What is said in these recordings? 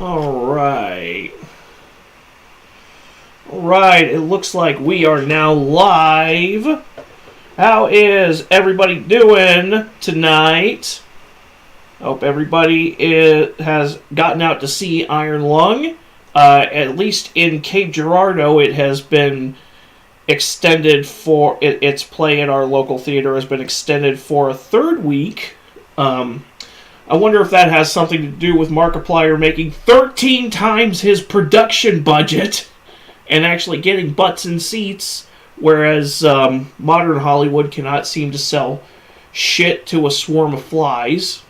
Alright. Alright, it looks like we are now live. How is everybody doing tonight? Hope everybody has gotten out to see Iron Lung. At least in Cape Girardeau, it has been extended for... its play in our local theater has been extended for a third week. I wonder if that has something to do with Markiplier making 13 times his production budget and actually getting butts in seats, whereas modern Hollywood cannot seem to sell shit to a swarm of flies.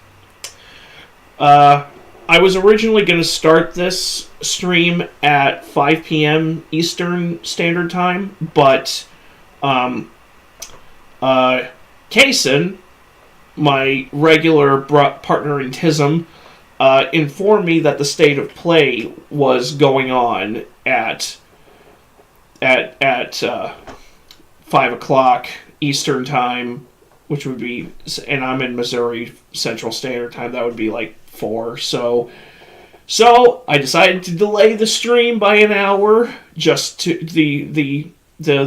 I was originally going to start this stream at 5 p.m. Eastern Standard Time, but Kaysen, my regular partner in Autism, informed me that the state of play was going on at 5 o'clock Eastern Time, which would be, and I'm in Missouri Central Standard Time, that would be like 4. So I decided to delay the stream by an hour, just to the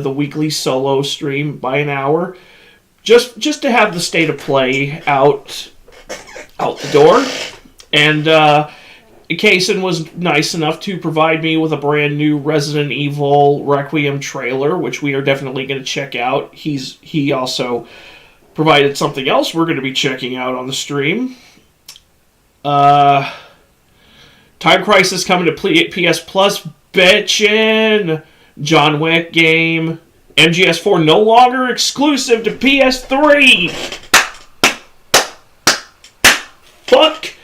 weekly solo stream by an hour. Just to have the state of play out the door. And Kaysen was nice enough to provide me with a brand new Resident Evil Requiem trailer, which we are definitely going to check out. He also provided something else we're going to be checking out on the stream. Time Crisis coming to PS Plus, bitchin'. John Wick game. MGS4 no longer exclusive to PS3. Fuck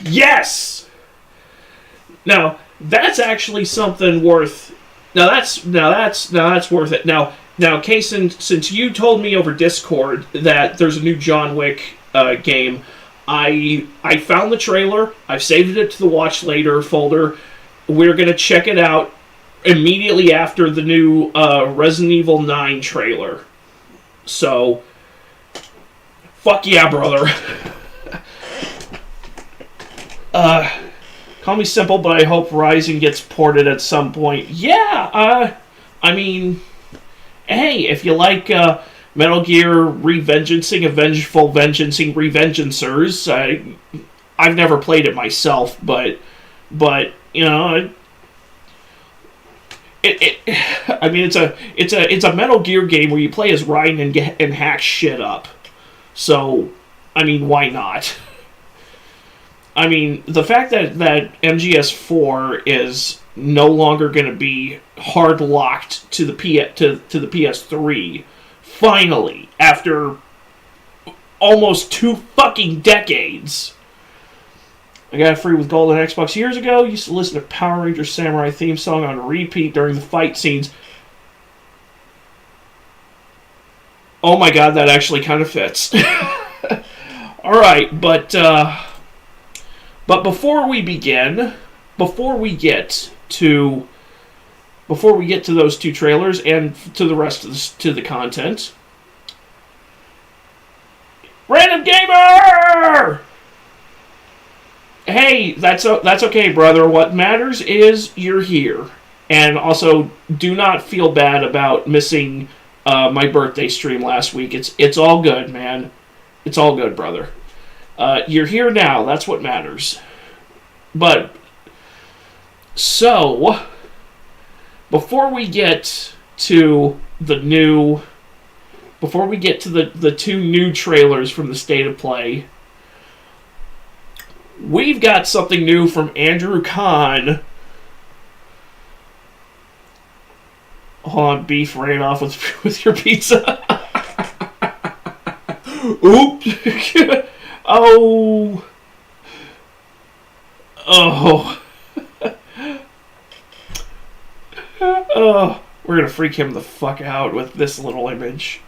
yes. Now that's actually something worth. Now that's worth it. Now, Kaysen, since you told me over Discord that there's a new John Wick game, I found the trailer. I've saved it to the watch later folder. We're gonna check it out immediately after the new Resident Evil 9 trailer. So, fuck yeah, brother. Call me simple, but I hope Rising gets ported at some point. Yeah, I mean, hey, if you like Metal Gear Revengeancing, a Vengeful Vengeancing Revengeancers, I've never played it myself, but you know, I mean, it's a Metal Gear game where you play as Raiden and hack shit up. So, I mean, why not? I mean, the fact that MGS4 is no longer going to be hard locked to the PS3, finally, after almost 2 fucking decades. I got it free with gold on Xbox years ago. Used to listen to Power Rangers Samurai theme song on repeat during the fight scenes. Oh my god, that actually kind of fits. Alright, but before we begin, before we get to those 2 trailers and to the rest of the content, Random Gamer! Hey, that's okay, brother. What matters is you're here. And also, do not feel bad about missing my birthday stream last week. It's all good, man. It's all good, brother. You're here now. That's what matters. But, so, before we get to the 2 new trailers from the State of Play, we've got something new from Andrew Kahn. Hold on, beef ran off with your pizza. Oops. Oh. Oh. Oh. We're gonna freak him the fuck out with this little image.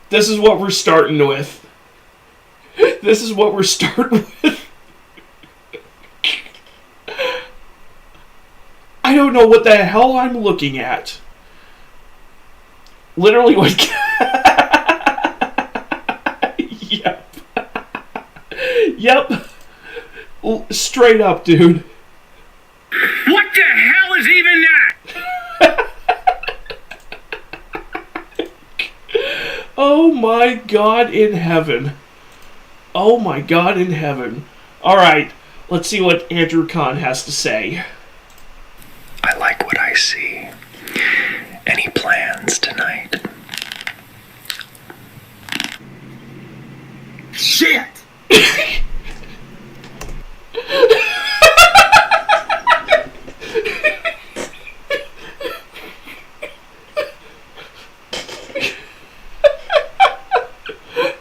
This is what we're starting with. This is what we're starting with. I don't know what the hell I'm looking at. Literally what... Yep. Yep. Straight up, dude. What the hell is even that? Oh my God in heaven. Oh my God in heaven. Alright, let's see what Andrew Kahn has to say. I like what I see. Any plans tonight? Shit!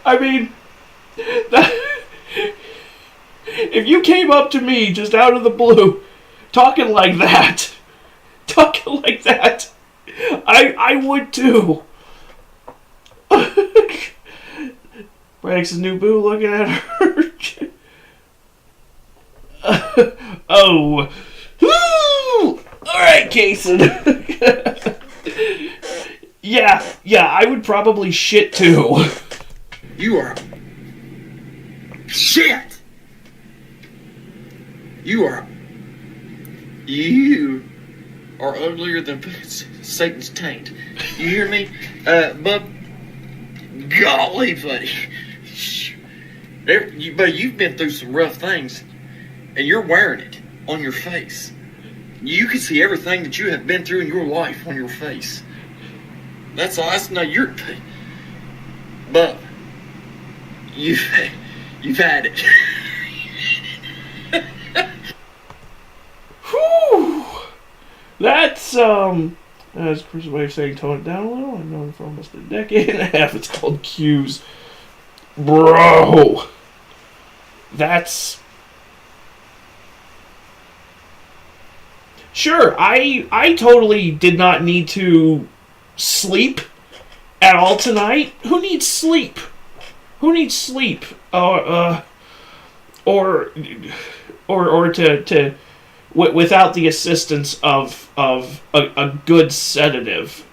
I mean, if you came up to me just out of the blue, talking like that, I would too. Brax's new boo looking at her. Oh. Woo! Alright, Kason. Yeah, I would probably shit too. You are... Shit! You are uglier than Satan's taint. You hear me? Bub? Golly, buddy. But you've been through some rough things, and you're wearing it on your face. You can see everything that you have been through in your life on your face. That's all. That's not your... Bub, you've had it. Whew. That's as Chris's way of saying tone it down a little. I've known him for almost a decade and a half. It's called Q's. Bro. That's... Sure, I totally did not need to sleep at all tonight. Who needs sleep? Who needs sleep? Or to without the assistance of a good sedative.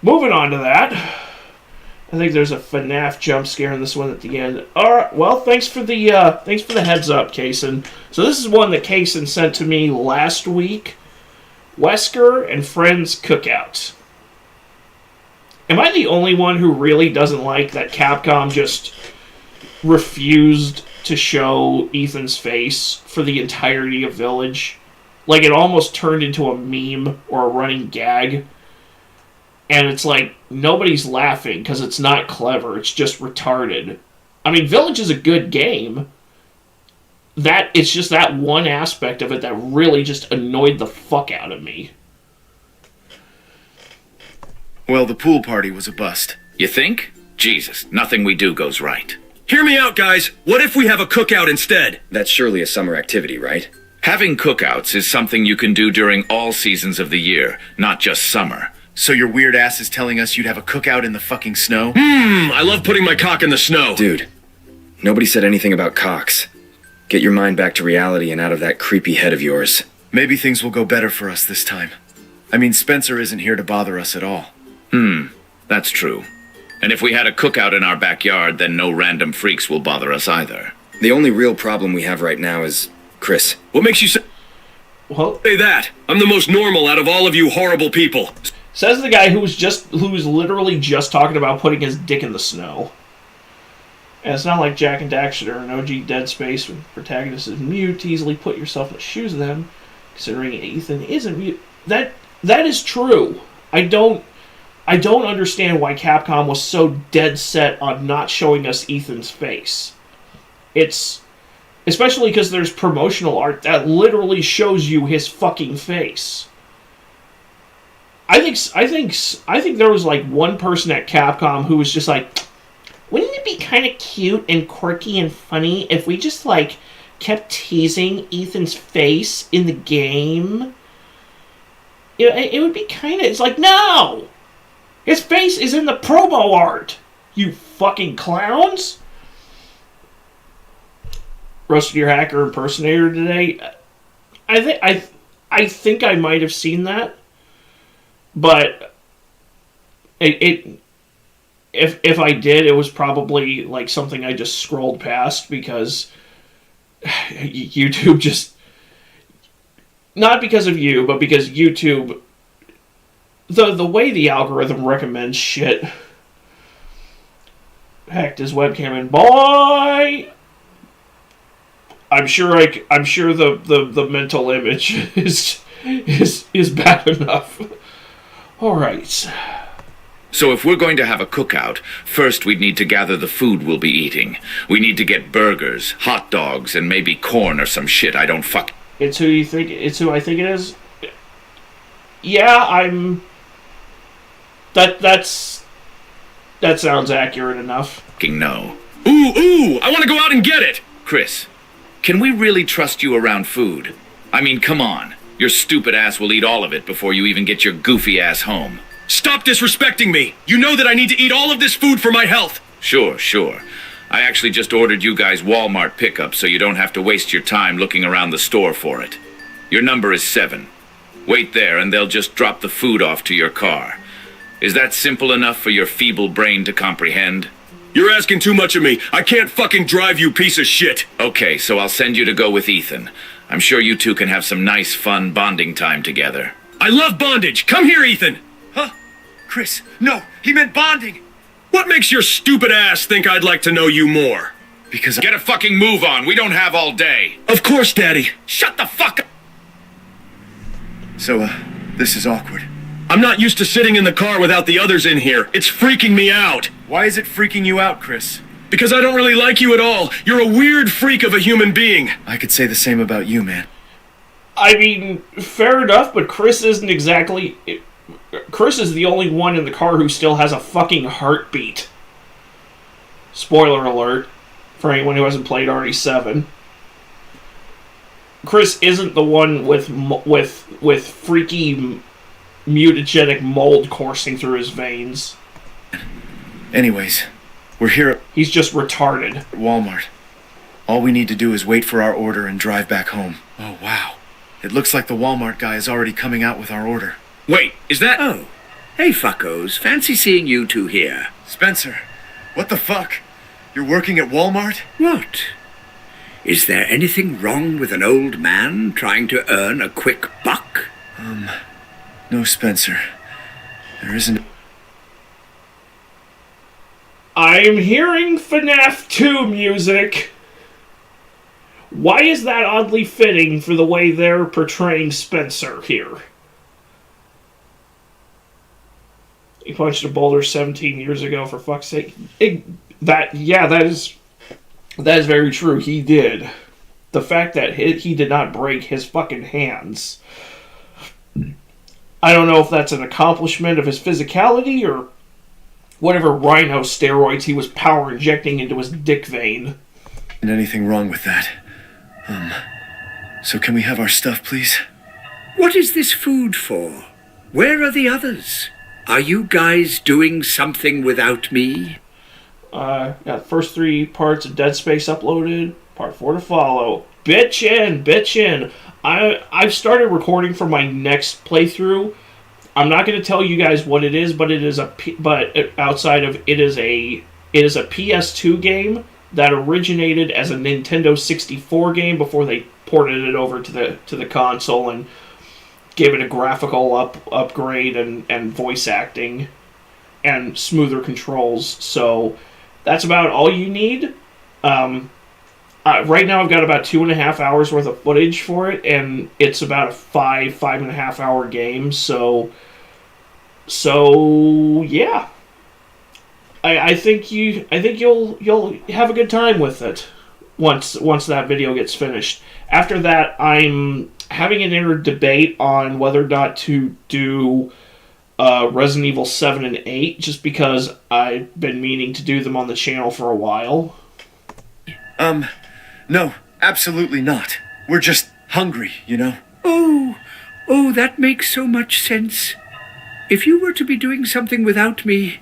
Moving on to that. I think there's a FNAF jump scare in this one at the end. Alright, well, thanks for the heads up, Kason. So this is one that Kason sent to me last week. Wesker and Friends Cookout. Am I the only one who really doesn't like that Capcom just refused to show Ethan's face for the entirety of Village? Like, it almost turned into a meme or a running gag. And it's like, nobody's laughing because it's not clever. It's just retarded. I mean, Village is a good game. It's just that one aspect of it that really just annoyed the fuck out of me. Well, the pool party was a bust. You think? Jesus, nothing we do goes right. Hear me out, guys. What if we have a cookout instead? That's surely a summer activity, right? Having cookouts is something you can do during all seasons of the year, not just summer. So your weird ass is telling us you'd have a cookout in the fucking snow? I love putting my cock in the snow. Dude, nobody said anything about cocks. Get your mind back to reality and out of that creepy head of yours. Maybe things will go better for us this time. I mean, Spencer isn't here to bother us at all. That's true. And if we had a cookout in our backyard, then no random freaks will bother us either. The only real problem we have right now is Chris. What makes you say that? I'm the most normal out of all of you horrible people. Says the guy who was literally just talking about putting his dick in the snow. And it's not like Jak and Daxter in OG Dead Space when the protagonist is mute. Easily put yourself in the shoes of them, considering Ethan isn't mute. That is true. I don't understand why Capcom was so dead set on not showing us Ethan's face. It's especially because there's promotional art that literally shows you his fucking face. I think there was like one person at Capcom who was just like, wouldn't it be kind of cute and quirky and funny if we just like kept teasing Ethan's face in the game? It would be kind of... It's like, no! His face is in the promo art! You fucking clowns! Roasted your hacker impersonator today. I think I might have seen that. But... if I did, it was probably like something I just scrolled past because YouTube just, not because of you, but because YouTube, the way the algorithm recommends shit. Hacked his webcam and boy, I'm sure the mental image is bad enough. All right. So if we're going to have a cookout, first we'd need to gather the food we'll be eating. We need to get burgers, hot dogs, and maybe corn or some shit I don't fuck. It's who you think. It's who I think it is. Yeah, I'm. That sounds accurate enough. No. Ooh, I want to go out and get it! Chris, can we really trust you around food? I mean, come on. Your stupid ass will eat all of it before you even get your goofy ass home. Stop disrespecting me! You know that I need to eat all of this food for my health! Sure. I actually just ordered you guys Walmart pickup so you don't have to waste your time looking around the store for it. Your number is 7. Wait there and they'll just drop the food off to your car. Is that simple enough for your feeble brain to comprehend? You're asking too much of me. I can't fucking drive, you piece of shit! Okay, so I'll send you to go with Ethan. I'm sure you two can have some nice, fun bonding time together. I love bondage! Come here, Ethan! Huh? Chris, no, he meant bonding. What makes your stupid ass think I'd like to know you more? Because Get a fucking move on. We don't have all day. Of course, Daddy. Shut the fuck up. So, this is awkward. I'm not used to sitting in the car without the others in here. It's freaking me out. Why is it freaking you out, Chris? Because I don't really like you at all. You're a weird freak of a human being. I could say the same about you, man. I mean, fair enough, but Chris isn't exactly. Chris is the only one in the car who still has a fucking heartbeat. Spoiler alert for anyone who hasn't played RE7. Chris isn't the one with freaky mutagenic mold coursing through his veins. Anyways, we're here at He's just retarded. Walmart. All we need to do is wait for our order and drive back home. Oh, wow. It looks like the Walmart guy is already coming out with our order. Wait, is that... Oh. Hey, fuckos. Fancy seeing you two here. Spencer, what the fuck? You're working at Walmart? What? Is there anything wrong with an old man trying to earn a quick buck? No, Spencer. There isn't. I'm hearing FNAF 2 music. Why is that oddly fitting for the way they're portraying Spencer here? He punched a boulder 17 years ago, for fuck's sake. That is very true. He did. The fact that he did not break his fucking hands. I don't know if that's an accomplishment of his physicality or whatever rhino steroids he was power injecting into his dick vein. Anything wrong with that? So can we have our stuff, please? What is this food for? Where are the others? Are you guys doing something without me? Got the first 3 parts of Dead Space uploaded. Part 4 to follow. Bitch in. I've started recording for my next playthrough. I'm not going to tell you guys what it is, but it is a PS2 game that originated as a Nintendo 64 game before they ported it over to the console and gave it a graphical upgrade and voice acting and smoother controls. So that's about all you need. Right now I've got about 2.5 hours worth of footage for it, and it's about a 5.5 hour game. So yeah. I think you'll have a good time with it once that video gets finished. After that, I'm having an inner debate on whether or not to do Resident Evil 7 and 8, just because I've been meaning to do them on the channel for a while. No, absolutely not. We're just hungry, you know? Oh, that makes so much sense. If you were to be doing something without me,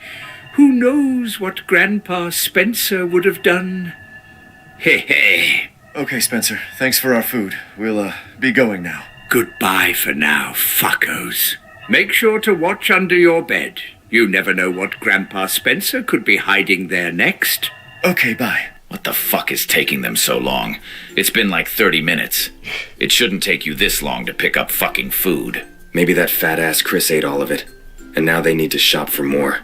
who knows what Grandpa Spencer would have done? Hey. Okay, Spencer, thanks for our food. We'll, be going now. Goodbye for now, fuckos. Make sure to watch under your bed. You never know what Grandpa Spencer could be hiding there next. Okay, bye. What the fuck is taking them so long? It's been like 30 minutes. It shouldn't take you this long to pick up fucking food. Maybe that fat-ass Chris ate all of it, and now they need to shop for more.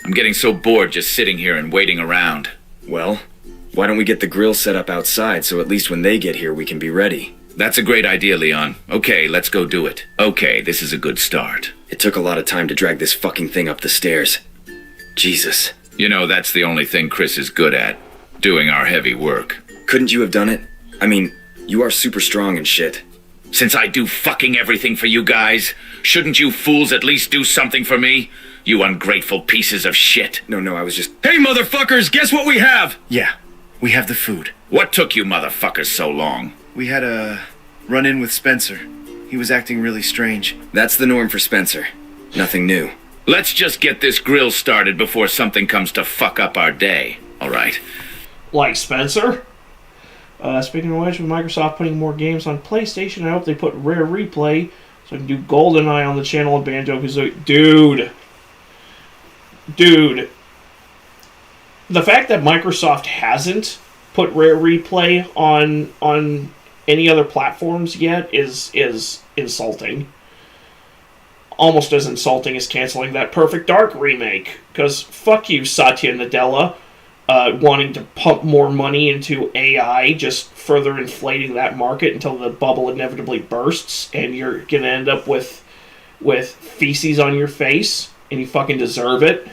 I'm getting so bored just sitting here and waiting around. Well, why don't we get the grill set up outside so at least when they get here we can be ready? That's a great idea, Leon. Okay, let's go do it. Okay, this is a good start. It took a lot of time to drag this fucking thing up the stairs. Jesus. You know, that's the only thing Chris is good at. Doing our heavy work. Couldn't you have done it? I mean, you are super strong and shit. Since I do fucking everything for you guys, shouldn't you fools at least do something for me? You ungrateful pieces of shit. No, I was just... Hey, motherfuckers, guess what we have? Yeah, we have the food. What took you motherfuckers so long? We had a run-in with Spencer. He was acting really strange. That's the norm for Spencer. Nothing new. Let's just get this grill started before something comes to fuck up our day. All right. Like Spencer? Speaking of which, with Microsoft putting more games on PlayStation, I hope they put Rare Replay so I can do GoldenEye on the channel of Banjo-Kazooie. Dude. The fact that Microsoft hasn't put Rare Replay on any other platforms yet is insulting. Almost as insulting as canceling that Perfect Dark remake. Because fuck you, Satya Nadella. Wanting to pump more money into AI, just further inflating that market until the bubble inevitably bursts, and you're gonna end up with feces on your face, and you fucking deserve it.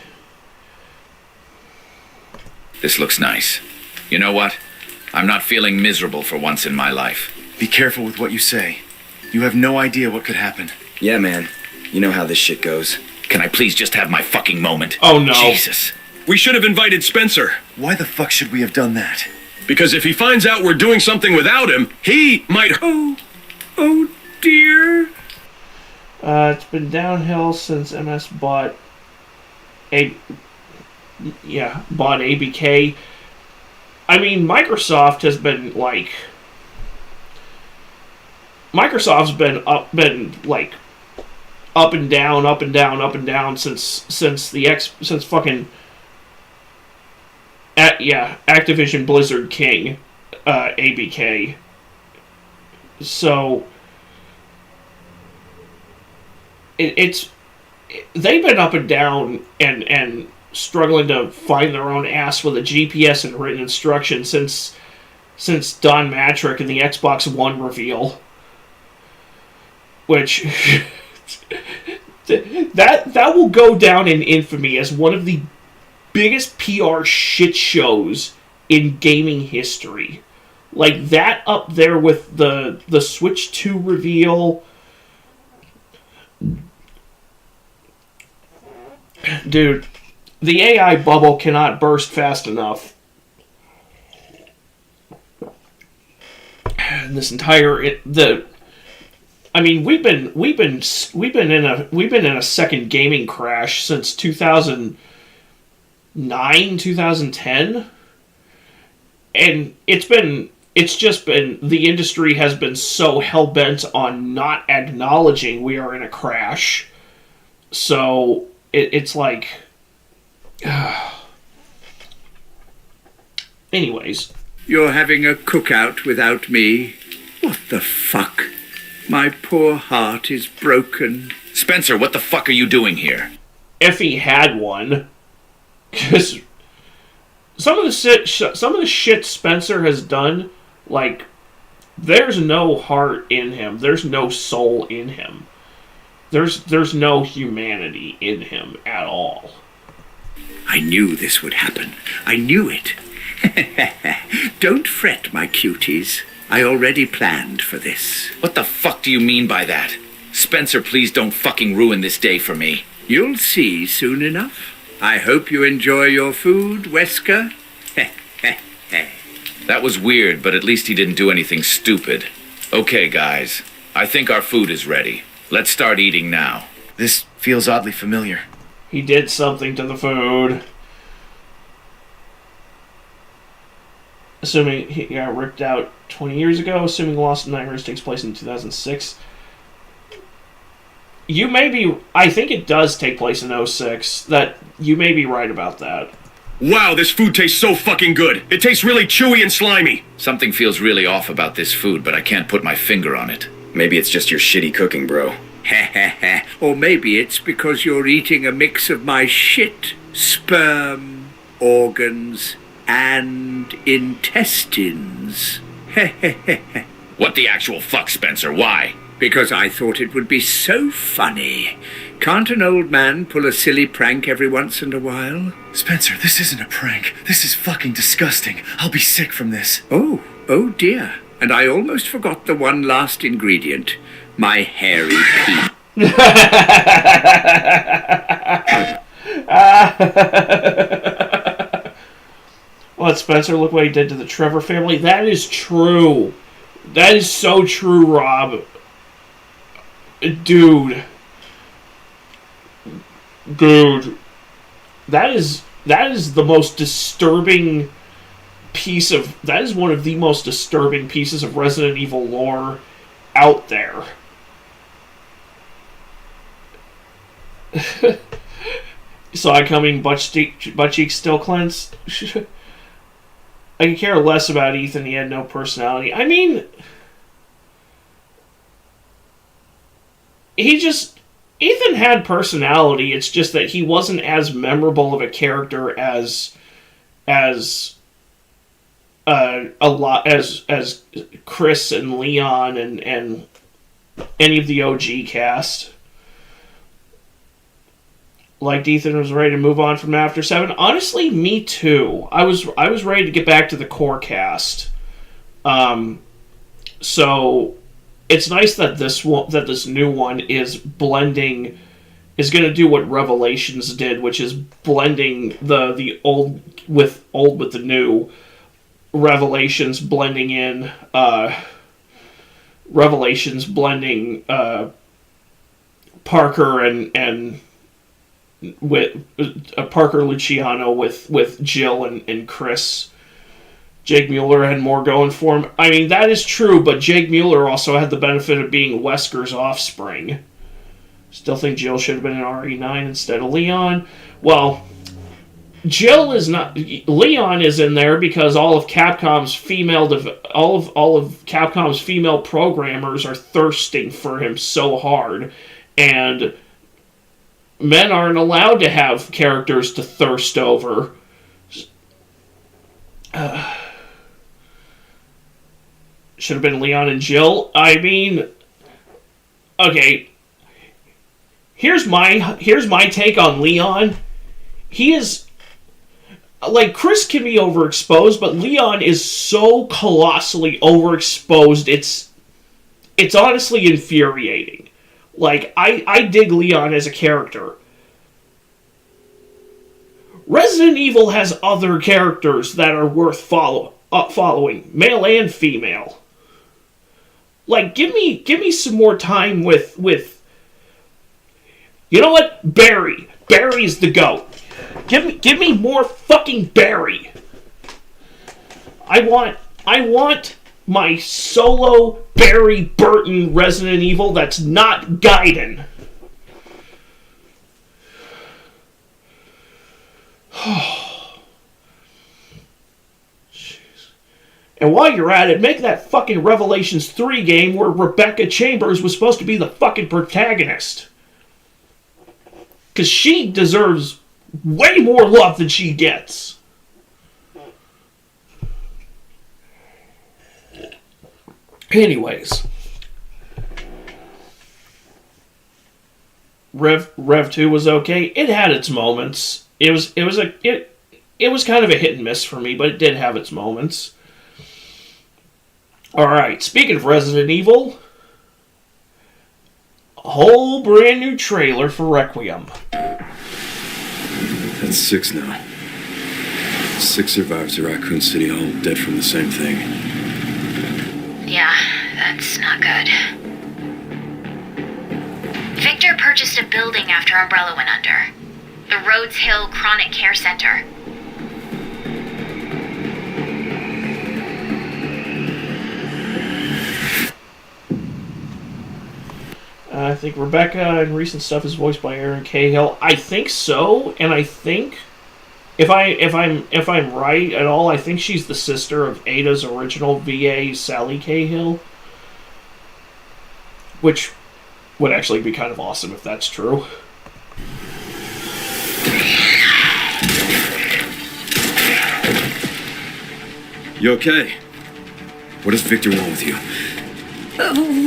This looks nice. You know what? I'm not feeling miserable for once in my life. Be careful with what you say. You have no idea what could happen. Yeah, man. You know how this shit goes. Can I please just have my fucking moment? Oh no. Jesus. We should have invited Spencer. Why the fuck should we have done that? Because if he finds out we're doing something without him, he might... Oh dear. It's been downhill since MS bought ABK. I mean, Microsoft's been up and down since fucking Activision Blizzard King, ABK. So they've been up and down and struggling to find their own ass with a GPS and written instruction since Don Matrick and the Xbox One reveal, which that will go down in infamy as one of the biggest PR shit shows in gaming history. Like that up there with the Switch 2 reveal. Dude, the AI bubble cannot burst fast enough. And this entire we've been in a second gaming crash since 2009, 2010, and it's just been the industry has been so hell-bent on not acknowledging we are in a crash. So it's like anyways, You're having a cookout without me? What the fuck? My poor heart is broken. Spencer, what the fuck are you doing here? if he had one, because some of the shit Spencer has done, like, there's no heart in him. There's no soul in him. There's no humanity in him at all. I knew this would happen. I knew it. Don't fret, my cuties. I already planned for this. What the fuck do you mean by that? Spencer, please don't fucking ruin this day for me. You'll see soon enough. I hope you enjoy your food, Wesker. That was weird, but at least he didn't do anything stupid. Okay, guys. I think our food is ready. Let's start eating now. This feels oddly familiar. He did something to the food. Assuming he got ripped out 20 years ago, assuming Lost in Nightmares takes place in 2006. You may be... I think it does take place in '06. That you may be right about that. Wow, this food tastes so fucking good. It tastes really chewy and slimy. Something feels really off about this food, but I can't put my finger on it. Maybe it's just your shitty cooking, bro. Or maybe it's because you're eating a mix of my shit, sperm, organs, and intestines. What the actual fuck, Spencer? Why? Because I thought it would be so funny. Can't an old man pull a silly prank every once in a while? Spencer, this isn't a prank. This is fucking disgusting. I'll be sick from this. Oh dear. And I almost forgot the one last ingredient. My hairy pee. What, Spencer, look what he did to the Trevor family? That is true. That is so true, Rob. Dude. That is the most disturbing piece of... That is one of the most disturbing pieces of Resident Evil lore out there. Saw it coming, butt cheeks still clenched. I could care less about Ethan, he had no personality. I mean... Ethan had personality, it's just that he wasn't as memorable of a character as Chris and Leon and any of the OG cast. Like Ethan was ready to move on from After 7. Honestly, me too. I was ready to get back to the core cast. So it's nice that this new one is going to do what Revelations did, which is blending the old with the new. Revelations blending Parker and with Parker Luciano with Jill and Chris. Jake Mueller had more going for him. I mean, that is true, but Jake Mueller also had the benefit of being Wesker's offspring. Still think Jill should have been an RE9 instead of Leon. Well, Jill is not. Leon is in there because all of Capcom's female programmers are thirsting for him so hard, and men aren't allowed to have characters to thirst over. Should have been Leon and Jill. I mean, okay. Here's my take on Leon. He is. Like, Chris can be overexposed, but Leon is so colossally overexposed, it's honestly infuriating. Like, I dig Leon as a character. Resident Evil has other characters that are worth following, male and female. Like, give me some more time with you know what? Barry. Barry's the GOAT. Give me more fucking Barry. I want my solo Barry Burton Resident Evil that's not Gaiden. And while you're at it, make that fucking Revelations 3 game where Rebecca Chambers was supposed to be the fucking protagonist. Because she deserves way more love than she gets. Anyways. Rev 2 was okay. It had its moments. It was kind of a hit and miss for me, but it did have its moments. Alright, speaking of Resident Evil, a whole brand new trailer for Requiem. That's 6 now. 6 survivors of Raccoon City, all dead from the same thing. Yeah, that's not good. Victor purchased a building after Umbrella went under. The Rhodes Hill Chronic Care Center. I think Rebecca in recent stuff is voiced by Erin Cahill. I think so, and I think if I'm right at all, I think she's the sister of Ada's original VA, Sally Cahill, which would actually be kind of awesome if that's true. You okay? What does Victor want with you?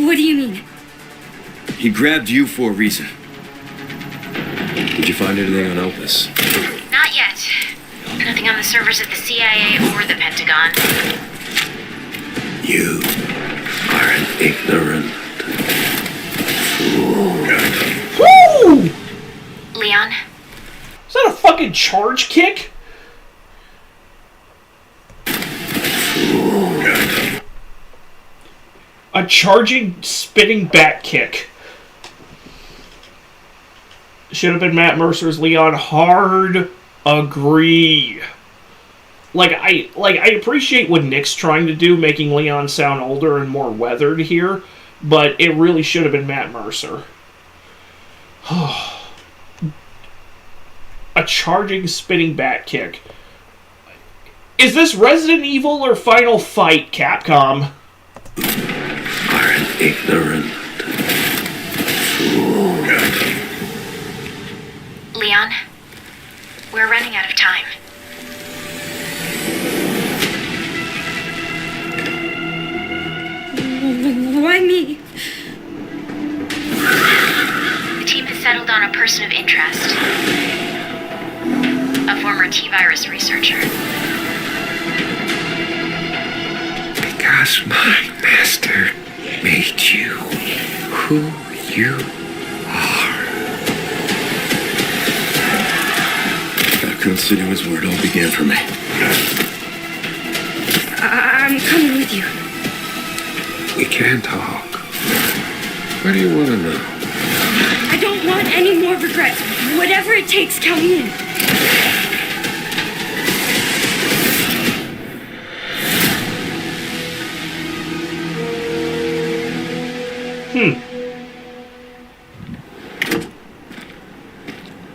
What do you mean? He grabbed you for a reason. Did you find anything on Opus? Not yet. Nothing on the servers at the CIA or the Pentagon. You are an ignorant fool. Woo! Leon? Is that a fucking charge kick? A charging, spinning back kick. Should have been Matt Mercer's Leon. Hard agree. I appreciate what Nick's trying to do, making Leon sound older and more weathered here, but it really should have been Matt Mercer. A charging, spinning back kick. Is this Resident Evil or Final Fight, Capcom? Are an ignorant fool. Leon? We're running out of time. Why me? The team has settled on a person of interest. A former T-virus researcher. Because my master made you who you are. Raccoon City was where it all began for me. I'm coming with you. We can talk. What do you want to know? I don't want any more regrets. Whatever it takes, count me in.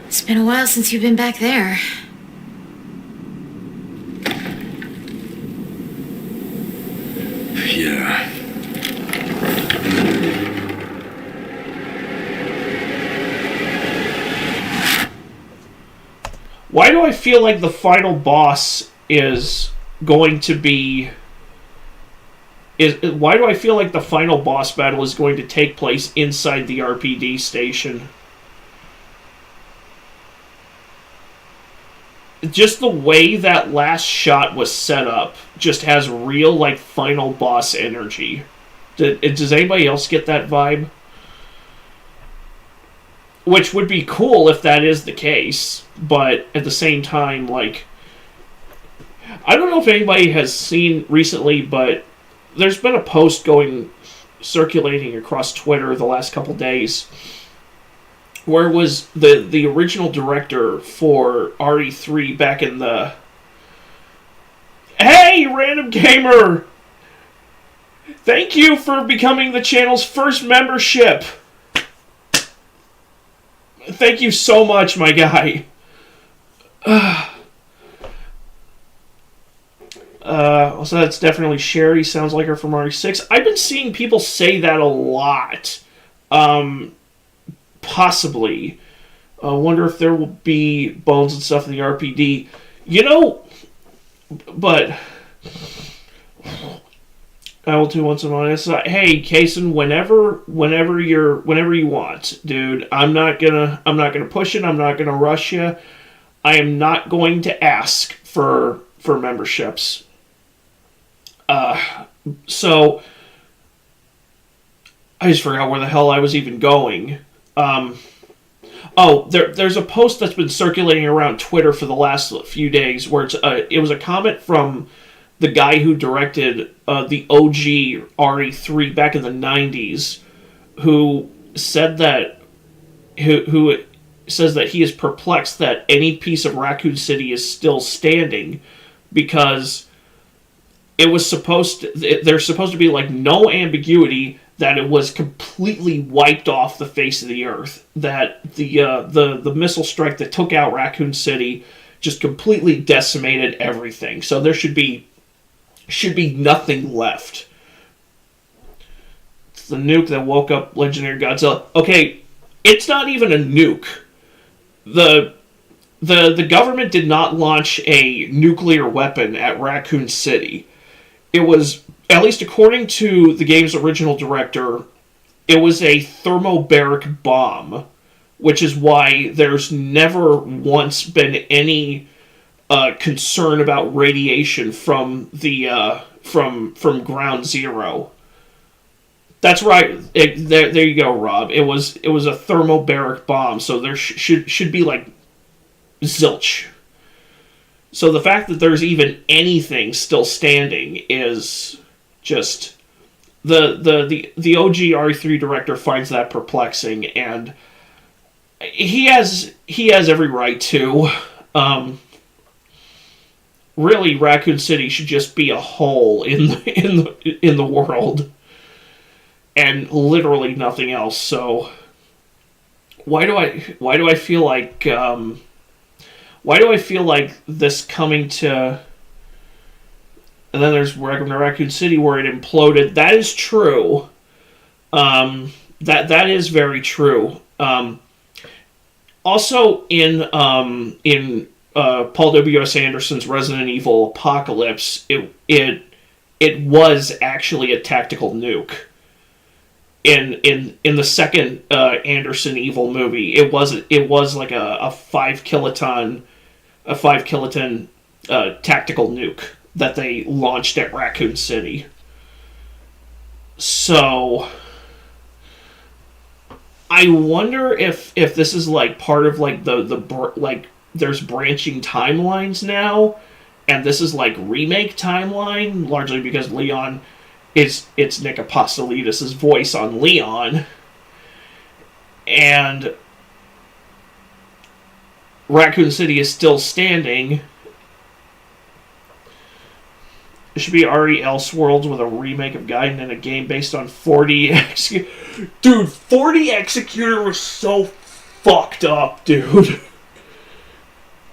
It's been a while since you've been back there. Yeah. Why do I feel like the final boss is going to be... Why do I feel like the final boss battle is going to take place inside the RPD station? Just the way that last shot was set up just has real, like, final boss energy. Does anybody else get that vibe? Which would be cool if that is the case, but at the same time, like... I don't know if anybody has seen recently, but there's been a post circulating across Twitter the last couple days where it was the original director for RE3 back in the... Hey, Random Gamer! Thank you for becoming the channel's first membership! Thank you so much, my guy. So that's definitely Sherry. Sounds like her from RE6. I've been seeing people say that a lot. Possibly. I wonder if there will be bones and stuff in the RPD. You know, but I will do once in a while. Hey, Kason, whenever you want, dude. I'm not gonna push it. I'm not gonna rush you. I am not going to ask for memberships. So I just forgot where the hell I was even going. There's a post that's been circulating around Twitter for the last few days where it was a comment from the guy who directed the OG RE3 back in the 90s, who said that who says that he is perplexed that any piece of Raccoon City is still standing because there's supposed to be like no ambiguity that it was completely wiped off the face of the earth. That the missile strike that took out Raccoon City just completely decimated everything. So there should be nothing left. It's the nuke that woke up legendary Godzilla. Okay, it's not even a nuke. The government did not launch a nuclear weapon at Raccoon City. It was, at least according to the game's original director, it was a thermobaric bomb, which is why there's never once been any concern about radiation from the from Ground Zero. That's right. There you go, Rob. It was a thermobaric bomb, so there should be like zilch. So the fact that there's even anything still standing is just the OG RE3 director finds that perplexing, and he has every right to. Really, Raccoon City should just be a hole in the world, and literally nothing else. So why do I feel like this coming to? And then there's Raccoon City where it imploded. That is true. That is very true. Also in Paul W.S. Anderson's Resident Evil Apocalypse, it was actually a tactical nuke. In the second Anderson Evil movie, it was like a 5 kiloton tactical nuke that they launched at Raccoon City. So I wonder if this is like part of like the like there's branching timelines now, and this is like remake timeline, largely because Leon it's Nick Apostolidis' voice on Leon, and Raccoon City is still standing. It should be RE Elseworlds with a remake of Gaiden and a game based on 4D Executor. Dude, 4D Executor was so fucked up, dude.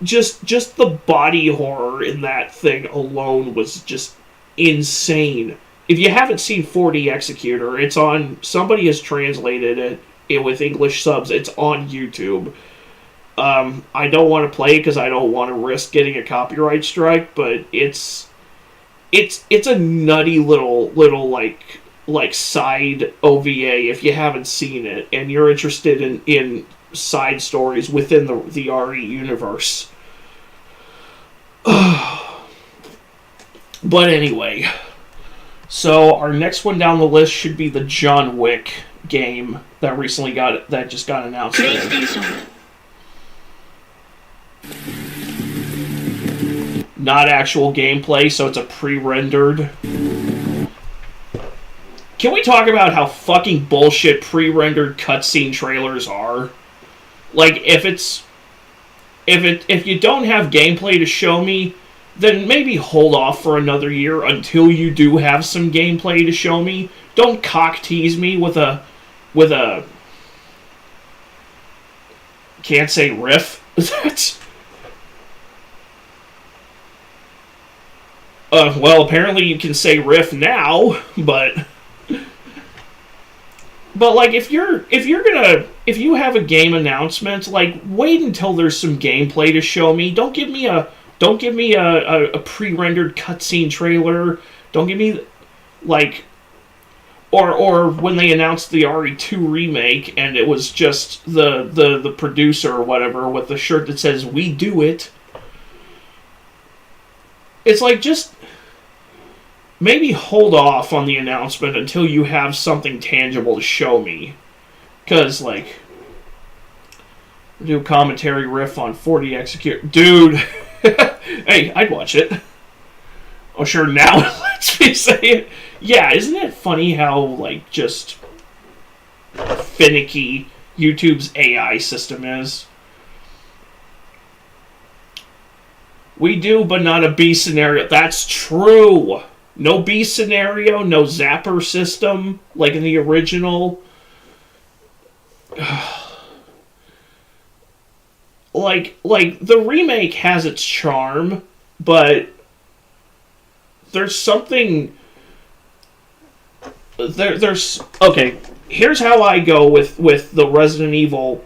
Just the body horror in that thing alone was just insane. If you haven't seen 4D Executor, it's on... Somebody has translated it with English subs. It's on YouTube. I don't want to play it because I don't want to risk getting a copyright strike, but it's a nutty little like side OVA if you haven't seen it and you're interested in side stories within the RE universe. But anyway, so our next one down the list should be the John Wick game that just got announced today. Not actual gameplay, so it's a pre-rendered. Can we talk about how fucking bullshit pre-rendered cutscene trailers are? Like, if you don't have gameplay to show me, then maybe hold off for another year until you do have some gameplay to show me. Don't cock tease me with a can't say riff. That's well, apparently you can say riff now, but like if you have a game announcement, like wait until there's some gameplay to show me. Don't give me a pre-rendered cutscene trailer. Don't give me like or when they announced the RE2 remake and it was just the producer or whatever with the shirt that says "We do it." It's like, just maybe hold off on the announcement until you have something tangible to show me. Because, like, do a commentary riff on 4D Execute. Dude! Hey, I'd watch it. Oh, sure, now it lets me say it. Yeah, isn't it funny how, like, just finicky YouTube's AI system is? We do, but not a B scenario. That's true. No B scenario, no zapper system like in the original. like the remake has its charm, but there's something there's okay, here's how I go with the Resident Evil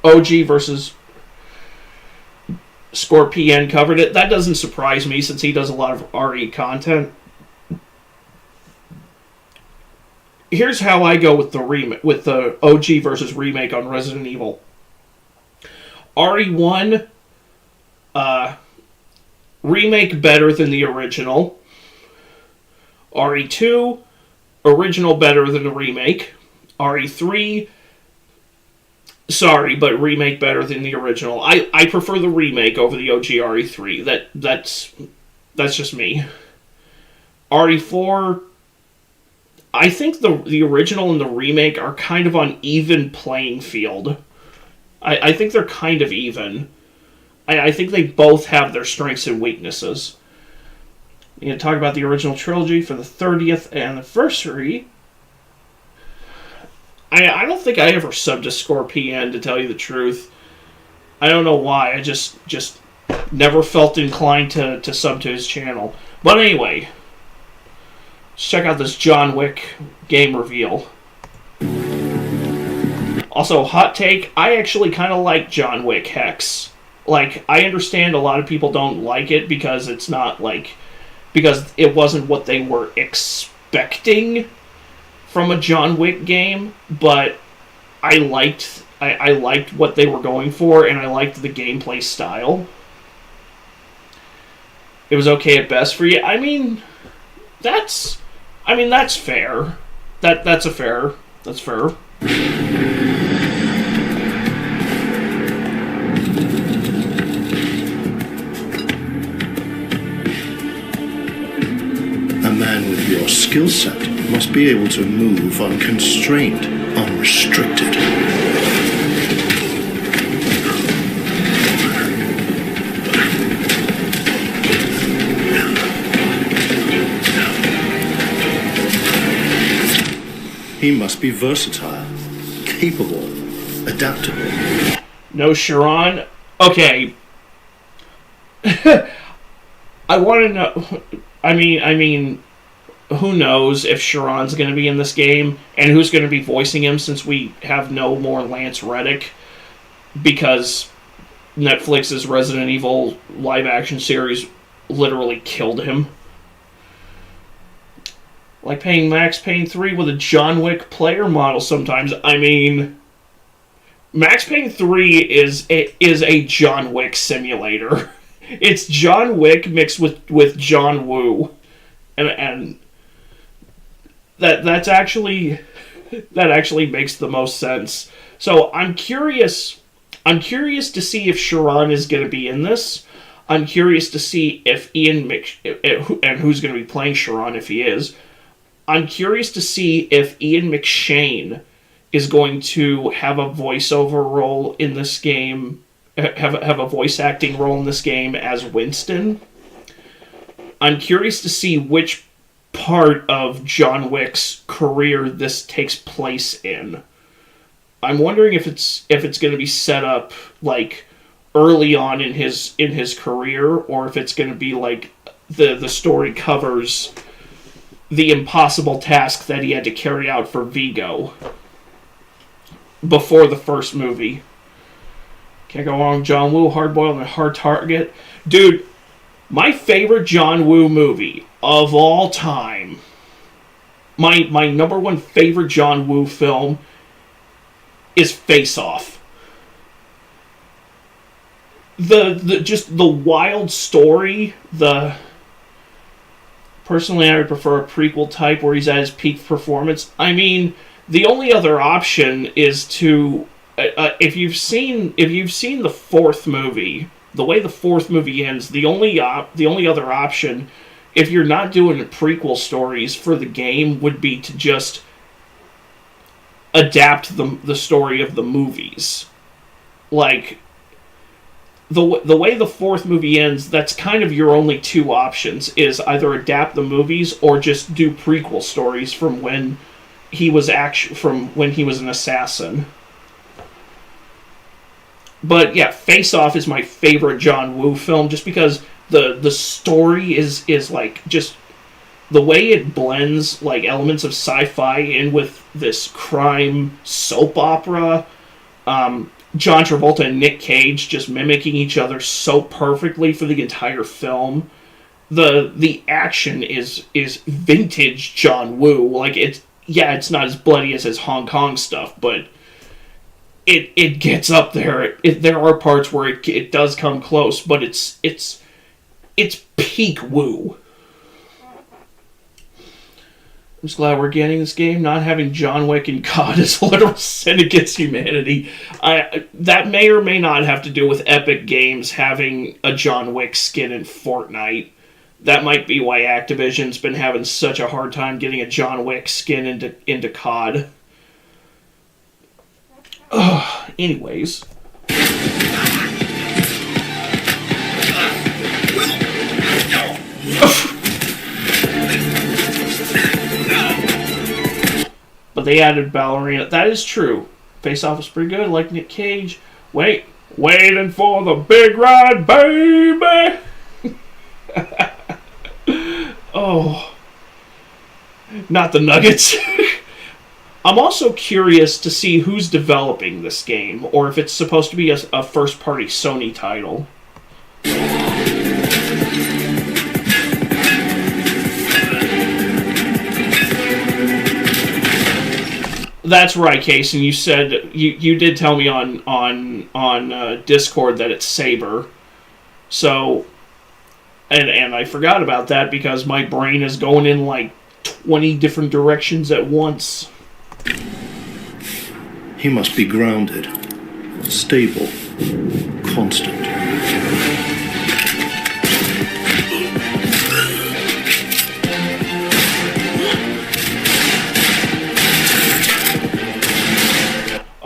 OG versus Scorpion covered it. That doesn't surprise me since he does a lot of RE content. Here's how I go with the OG versus remake on Resident Evil. RE1 remake better than the original. RE2 original better than the remake. RE3 sorry, but remake better than the original. I prefer the remake over the OG RE3. That's just me. RE4, I think the original and the remake are kind of on even playing field. I think they're kind of even. I think they both have their strengths and weaknesses. You know, talk about the original trilogy for the 30th anniversary. I don't think I ever subbed to Scorpion, to tell you the truth. I don't know why. I just never felt inclined to sub to his channel. But anyway, let's check out this John Wick game reveal. Also, hot take, I actually kind of like John Wick Hex. Like, I understand a lot of people don't like it because it's not like... because it wasn't what they were expecting from a John Wick game, but I liked what they were going for, and I liked the gameplay style. It was okay at best for you. I mean, that's fair. That's fair. A man with your skill set must be able to move unconstrained, unrestricted. He must be versatile, capable, adaptable. No Sharon? Okay. I want to know... I mean, who knows if Sharon's going to be in this game, and who's going to be voicing him since we have no more Lance Reddick, because Netflix's Resident Evil live-action series literally killed him. Like paying Max Payne 3 with a John Wick player model sometimes. I mean, Max Payne 3 is a John Wick simulator. It's John Wick mixed with John Woo. And that actually makes the most sense. So I'm curious to see if Sharon is going to be in this. I'm curious to see if and who's going to be playing Sharon if he is. I'm curious to see if Ian McShane is going to have a voiceover role in this game, have a voice acting role in this game as Winston. I'm curious to see which part of John Wick's career this takes place in. I'm wondering if it's going to be set up like early on in his career, or if it's going to be like the story covers the impossible task that he had to carry out for Vigo before the first movie. Can't go wrong. John Woo, Hardboiled, and Hard Target. Dude, my favorite John Woo movie of all time, my number one favorite John Woo film is Face Off. Just the wild story, personally, I would prefer a prequel type where he's at his peak performance. I mean, the only other option is to, if you've seen the fourth movie, the way the fourth movie ends, the only other option, if you're not doing prequel stories for the game, would be to just adapt the story of the movies. Like, the way the fourth movie ends, that's kind of your only two options, is either adapt the movies or just do prequel stories from when he was an assassin. But yeah, Face Off is my favorite John Woo film, just because the story is like just the way it blends like elements of sci-fi in with this crime soap opera. John Travolta and Nick Cage just mimicking each other so perfectly for the entire film. The action is vintage John Woo. Like it's not as bloody as his Hong Kong stuff, but it gets up there. There are parts where it does come close, but it's peak Woo. I'm just glad we're getting this game. Not having John Wick and COD is a literal sin against humanity. That may or may not have to do with Epic Games having a John Wick skin in Fortnite. That might be why Activision's been having such a hard time getting a John Wick skin into COD. Anyways. But they added ballerina. That is true. Face Off was pretty good. Like Nick Cage. Waiting for the big ride, baby. Oh, not the Nuggets. I'm also curious to see who's developing this game, or if it's supposed to be a first-party Sony title. That's right, Case, and you said you did tell me on Discord that it's Saber. So, and I forgot about that because my brain is going in like 20 different directions at once. He must be grounded, stable, constant.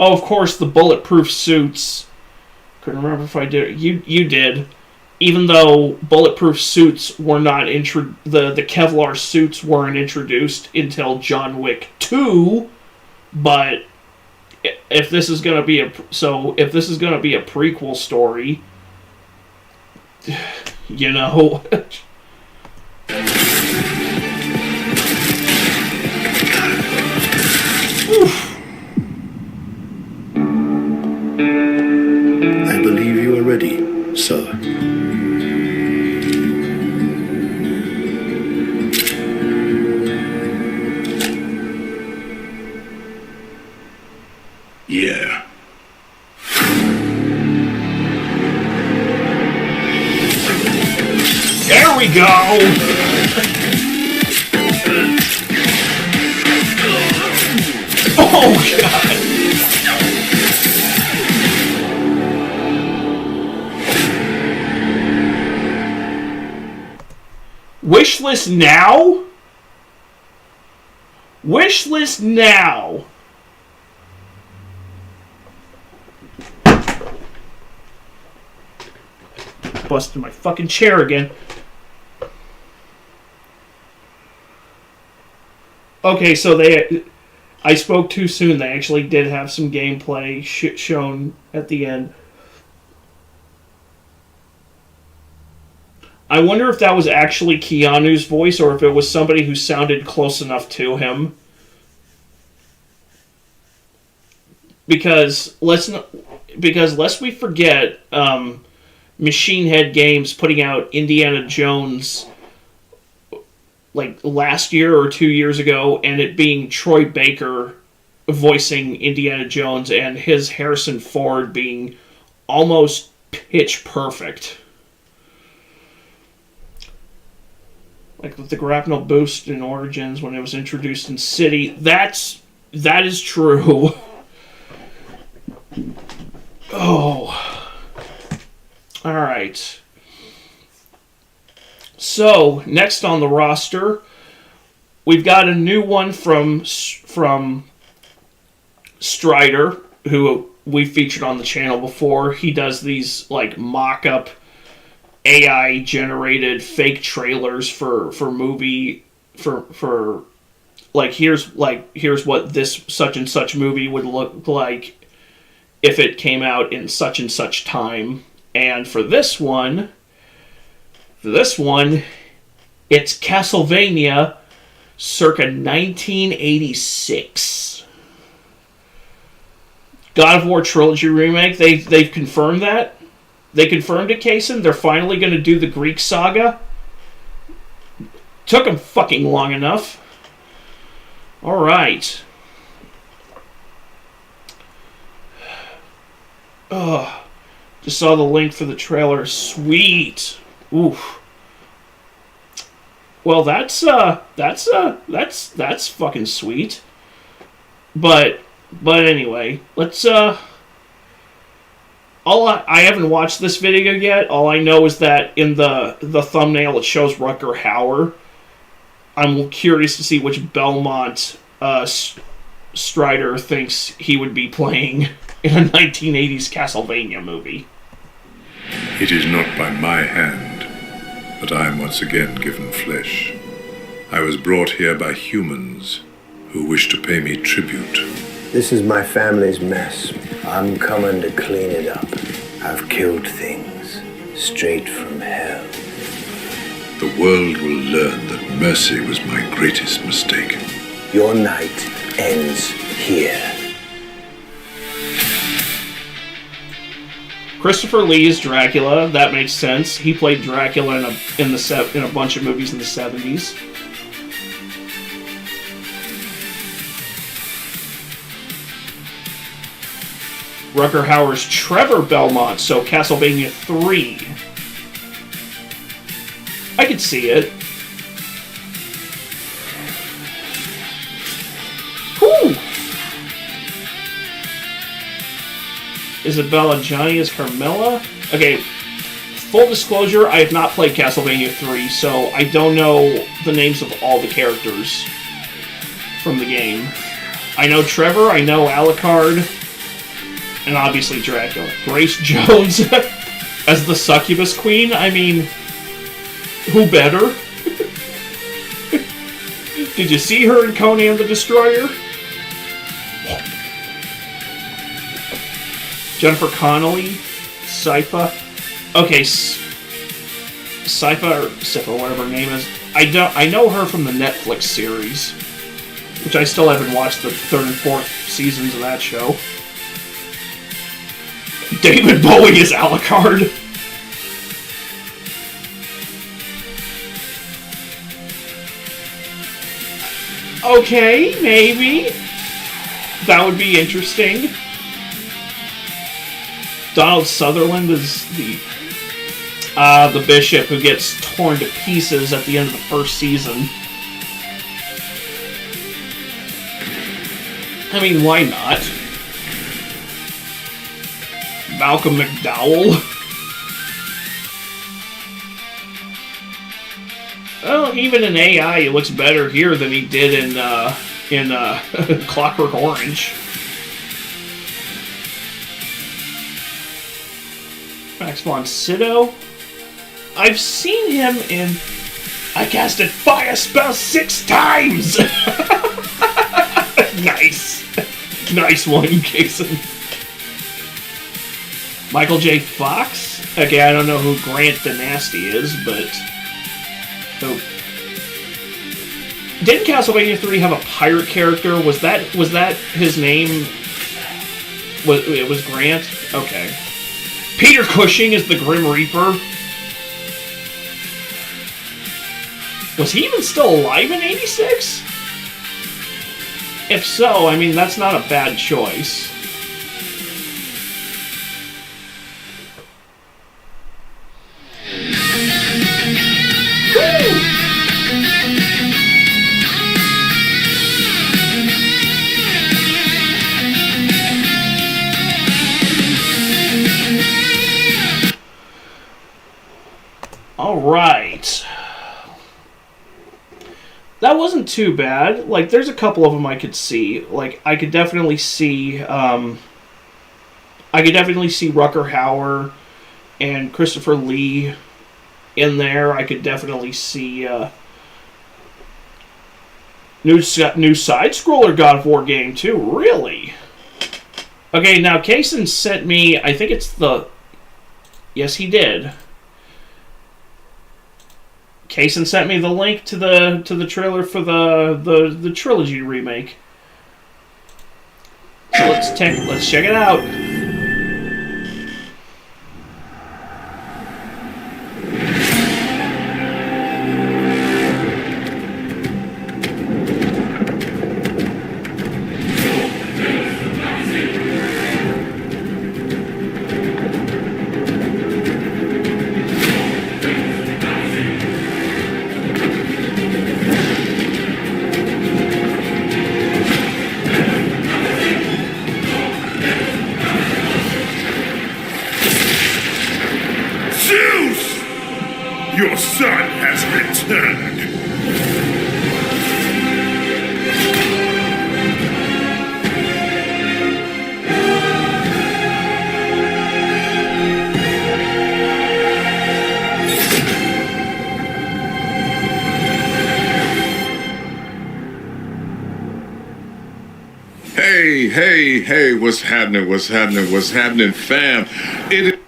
Oh, of course, the bulletproof suits. Couldn't remember if I did. You did. Even though bulletproof suits were not the Kevlar suits weren't introduced until John Wick 2, but if this is gonna be a prequel story, you know. I believe you are ready, sir. Yeah. There we go! Oh, God! Wishlist now? Wishlist now! Busted my fucking chair again. Okay, so I spoke too soon. They actually did have some gameplay shown at the end. I wonder if that was actually Keanu's voice or if it was somebody who sounded close enough to him. Because lest we forget, Machine Head Games putting out Indiana Jones like last year or 2 years ago, and it being Troy Baker voicing Indiana Jones and his Harrison Ford being almost pitch perfect. Like with the grapnel boost in Origins when it was introduced in City. That is true. Oh. Alright. So, next on the roster, we've got a new one from Strider, who we featured on the channel before. He does these like mock-up AI generated fake trailers for movie for like here's what this such and such movie would look like if it came out in such and such time. And for this one, it's Castlevania circa 1986. God of War Trilogy Remake, they've confirmed that. They confirmed it, Kason. They're finally going to do the Greek saga. Took them fucking long enough. Alright. Oh, just saw the link for the trailer. Sweet. Oof. Well, that's fucking sweet. But anyway, let's I haven't watched this video yet. All I know is that in the thumbnail it shows Rutger Hauer. I'm curious to see which Belmont Strider thinks he would be playing in a 1980s Castlevania movie. It is not by my hand that I am once again given flesh. I was brought here by humans who wish to pay me tribute. This is my family's mess. I'm coming to clean it up. I've killed things straight from hell. The world will learn that mercy was my greatest mistake. Your night ends here. Christopher Lee is Dracula. That makes sense. He played Dracula in a bunch of movies in the 70s. Rutger Hauer's Trevor Belmont, so Castlevania 3. I could see it. Whew! Isabella Johnny as Carmella? Okay, full disclosure, I have not played Castlevania 3, so I don't know the names of all the characters from the game. I know Trevor, I know Alucard, and obviously Dracula. Grace Jones as the Succubus Queen? I mean, who better? Did you see her in Conan the Destroyer? Jennifer Connelly? Sypha? Okay, Sypha or Sypha, whatever her name is. I know her from the Netflix series, which I still haven't watched the 3rd and 4th seasons of that show. David Bowie is Alucard. Okay, maybe. That would be interesting. Donald Sutherland is the bishop who gets torn to pieces at the end of the 1st season. I mean, why not? Malcolm McDowell. Well, even in AI, he looks better here than he did in Clockwork Orange. Max von Sydow. I've seen him in... I casted fire spell 6 times! Nice. Nice one, Kason. Michael J. Fox? Okay, I don't know who Grant the Nasty is, but... Oh. Didn't Castlevania 3 have a pirate character? Was that his name? It was Grant? Okay. Peter Cushing is the Grim Reaper. Was he even still alive in 86? If so, I mean, that's not a bad choice. Alright. That wasn't too bad. Like, there's a couple of them I could see. Like, I could definitely see, I could definitely see Rucker Hauer and Christopher Lee in there. I could definitely see new side-scroller God of War game, too. Really? Okay, now Kaysen sent me, I think it's the... Yes, he did. Kaysen sent me the link to the trailer for the trilogy remake. So let's check it out. Your son has returned. Hey, what's happening, fam?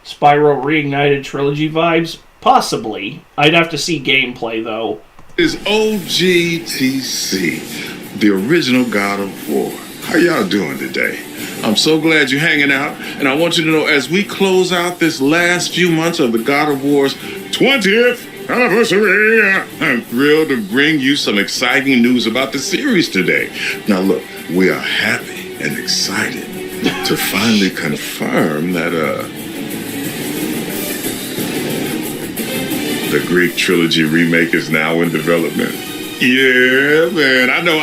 Spyro Reignited trilogy vibes? Possibly. I'd have to see gameplay, though. Is OGTC, the original God of War. How y'all doing today? I'm so glad you're hanging out, and I want you to know as we close out this last few months of the God of War's 20th anniversary, I'm thrilled to bring you some exciting news about the series today. Now look, we are happy and excited to finally confirm that the Greek trilogy remake is now in development. Yeah, man, I know.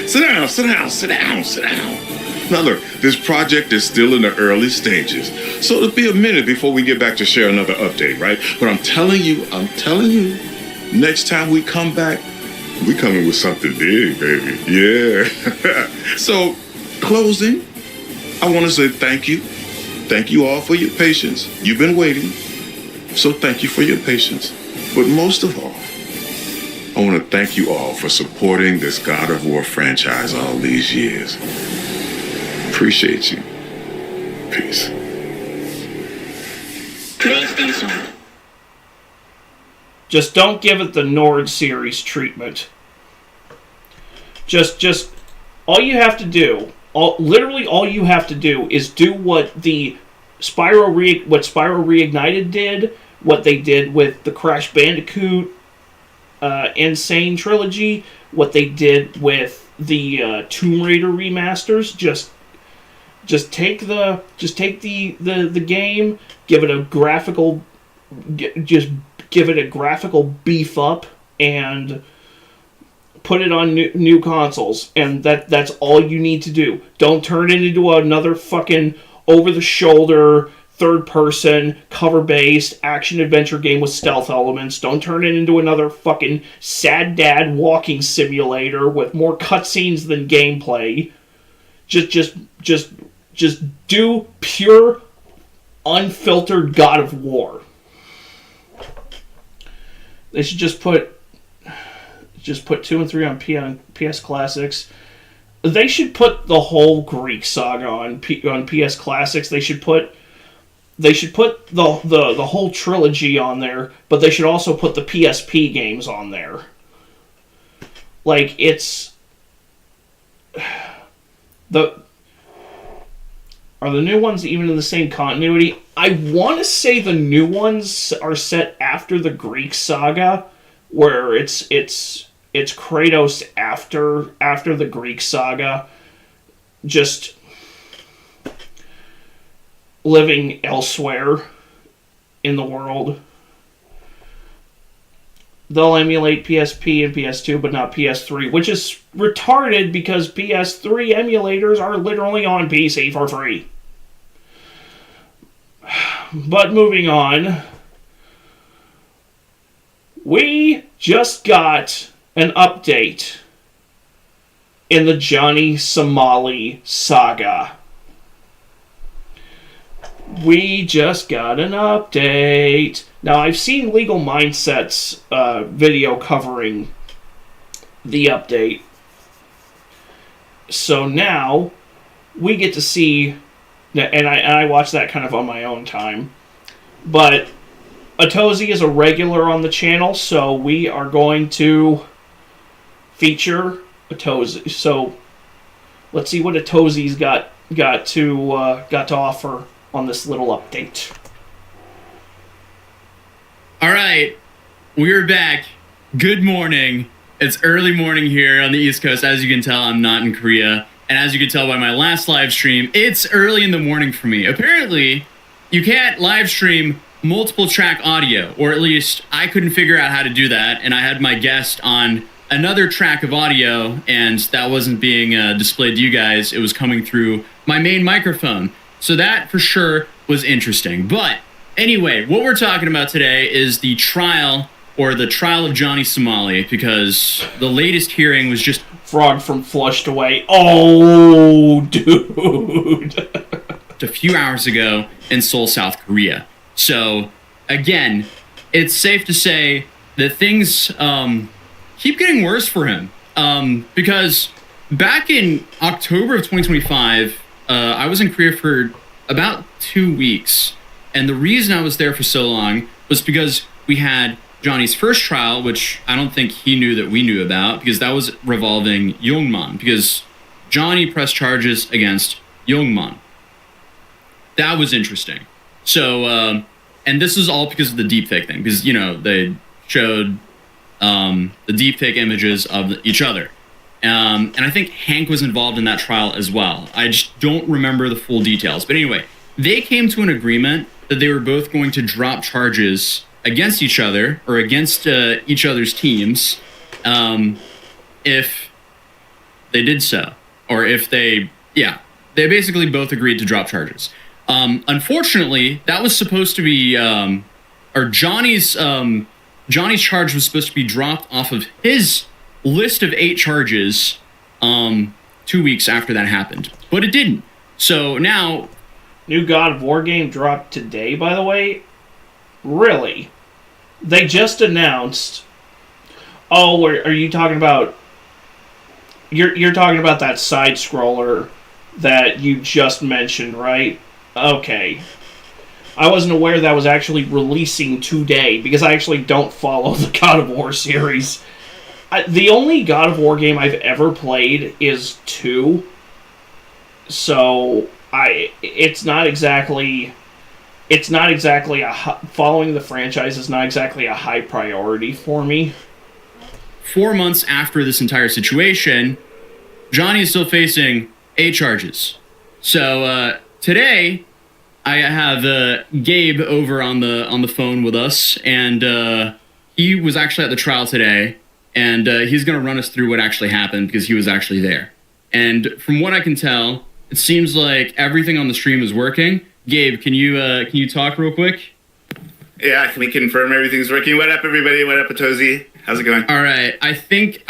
Sit down. Now look, this project is still in the early stages, so it'll be a minute before we get back to share another update, right? But I'm telling you, next time we come back, we coming with something big, baby. Yeah. So, closing, I want to say thank you. Thank you all for your patience. You've been waiting. So thank you for your patience. But most of all, I want to thank you all for supporting this God of War franchise all these years. Appreciate you. Peace. PlayStation. Just don't give it the Nord series treatment. Just all you have to do, literally all you have to do is do what Spyro Reignited did, what they did with the Crash Bandicoot Insane trilogy, what they did with the Tomb Raider remasters. Just take the game, give it a graphical beef up, and put it on new consoles, and that's all you need to do. Don't turn it into another fucking over-the-shoulder, third-person, cover-based, action-adventure game with stealth elements. Don't turn it into another fucking sad dad walking simulator with more cutscenes than gameplay. Just do pure, unfiltered God of War. They should just put 2 and 3 on PS Classics. They should put the whole Greek saga on PS Classics. They should put the whole trilogy on there, but they should also put the PSP games on there. Like, it's are the new ones even in the same continuity? I want to say the new ones are set after the Greek saga, where it's Kratos after the Greek saga, just living elsewhere in the world. They'll emulate PSP and PS2, but not PS3, which is retarded because PS3 emulators are literally on PC for free. But moving on, we just got an update in the Johnny Somali saga. We just got an update. Now, I've seen Legal Mindset's video covering the update. So now, we get to see, and I watch that kind of on my own time, but Atozi is a regular on the channel, so we are going to feature Atozi. So, let's see what Atozi's got to offer on this little update. All right, we're back. Good morning. It's early morning here on the East Coast. As you can tell, I'm not in Korea. And as you can tell by my last live stream, it's early in the morning for me. Apparently, you can't live stream multiple track audio, or at least I couldn't figure out how to do that. And I had my guest on another track of audio, and that wasn't being displayed to you guys. It was coming through my main microphone. So that for sure was interesting. But anyway, what we're talking about today is the trial of Johnny Somali, because the latest hearing was just... Frog from Flushed Away. Oh, dude. a few hours ago in Seoul, South Korea. So, again, it's safe to say that things keep getting worse for him. Because back in October of 2025, I was in Korea for about 2 weeks. And the reason I was there for so long was because we had Johnny's first trial, which I don't think he knew that we knew about, because that was revolving Youngman, because Johnny pressed charges against Youngman. That was interesting. So, and this is all because of the deepfake thing, because, you know, they showed the deepfake images of each other. And I think Hank was involved in that trial as well. I just don't remember the full details. But anyway, they came to an agreement that they were both going to drop charges against each other, or against each other's teams, if they did so. Or if they basically both agreed to drop charges. Unfortunately, that was supposed to be, Johnny's charge was supposed to be dropped off of his list of 8 charges 2 weeks after that happened. But it didn't. So now... New God of War game dropped today, by the way. Really? They just announced... Oh, are you talking about... You're talking about that side-scroller that you just mentioned, right? Okay. I wasn't aware that was actually releasing today, because I actually don't follow the God of War series. The only God of War game I've ever played is 2. So, it's not exactly following the franchise is not exactly a high priority for me. 4 months after this entire situation, Johnny is still facing 8 charges. So today, I have Gabe over on the phone with us, and he was actually at the trial today, and he's going to run us through what actually happened, because he was actually there. And from what I can tell, it seems like everything on the stream is working. Gabe, can you talk real quick? Yeah, can we confirm everything's working? What up, everybody? What up, Atozi? How's it going? All right, I think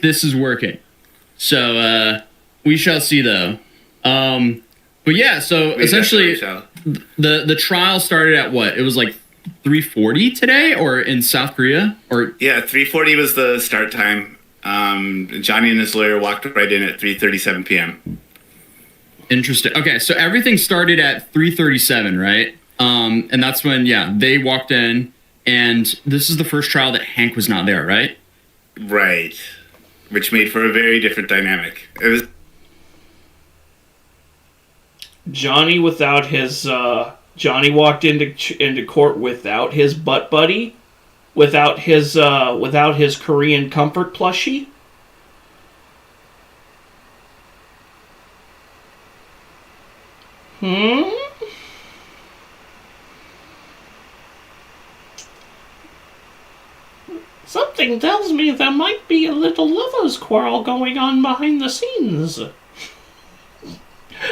this is working. So we shall see, though. But yeah, so essentially, the trial started at what? It was like 3:40 today, or in South Korea, or yeah, 3:40 was the start time. Johnny and his lawyer walked right in at 3:37 p.m. Interesting. Okay, so everything started at 3:37, right? And that's when, they walked in, and this is the first trial that Hank was not there, right? Right. Which made for a very different dynamic. It was Johnny without his Johnny walked into court without his butt buddy, without his Korean comfort plushie. Something tells me there might be a little lover's quarrel going on behind the scenes.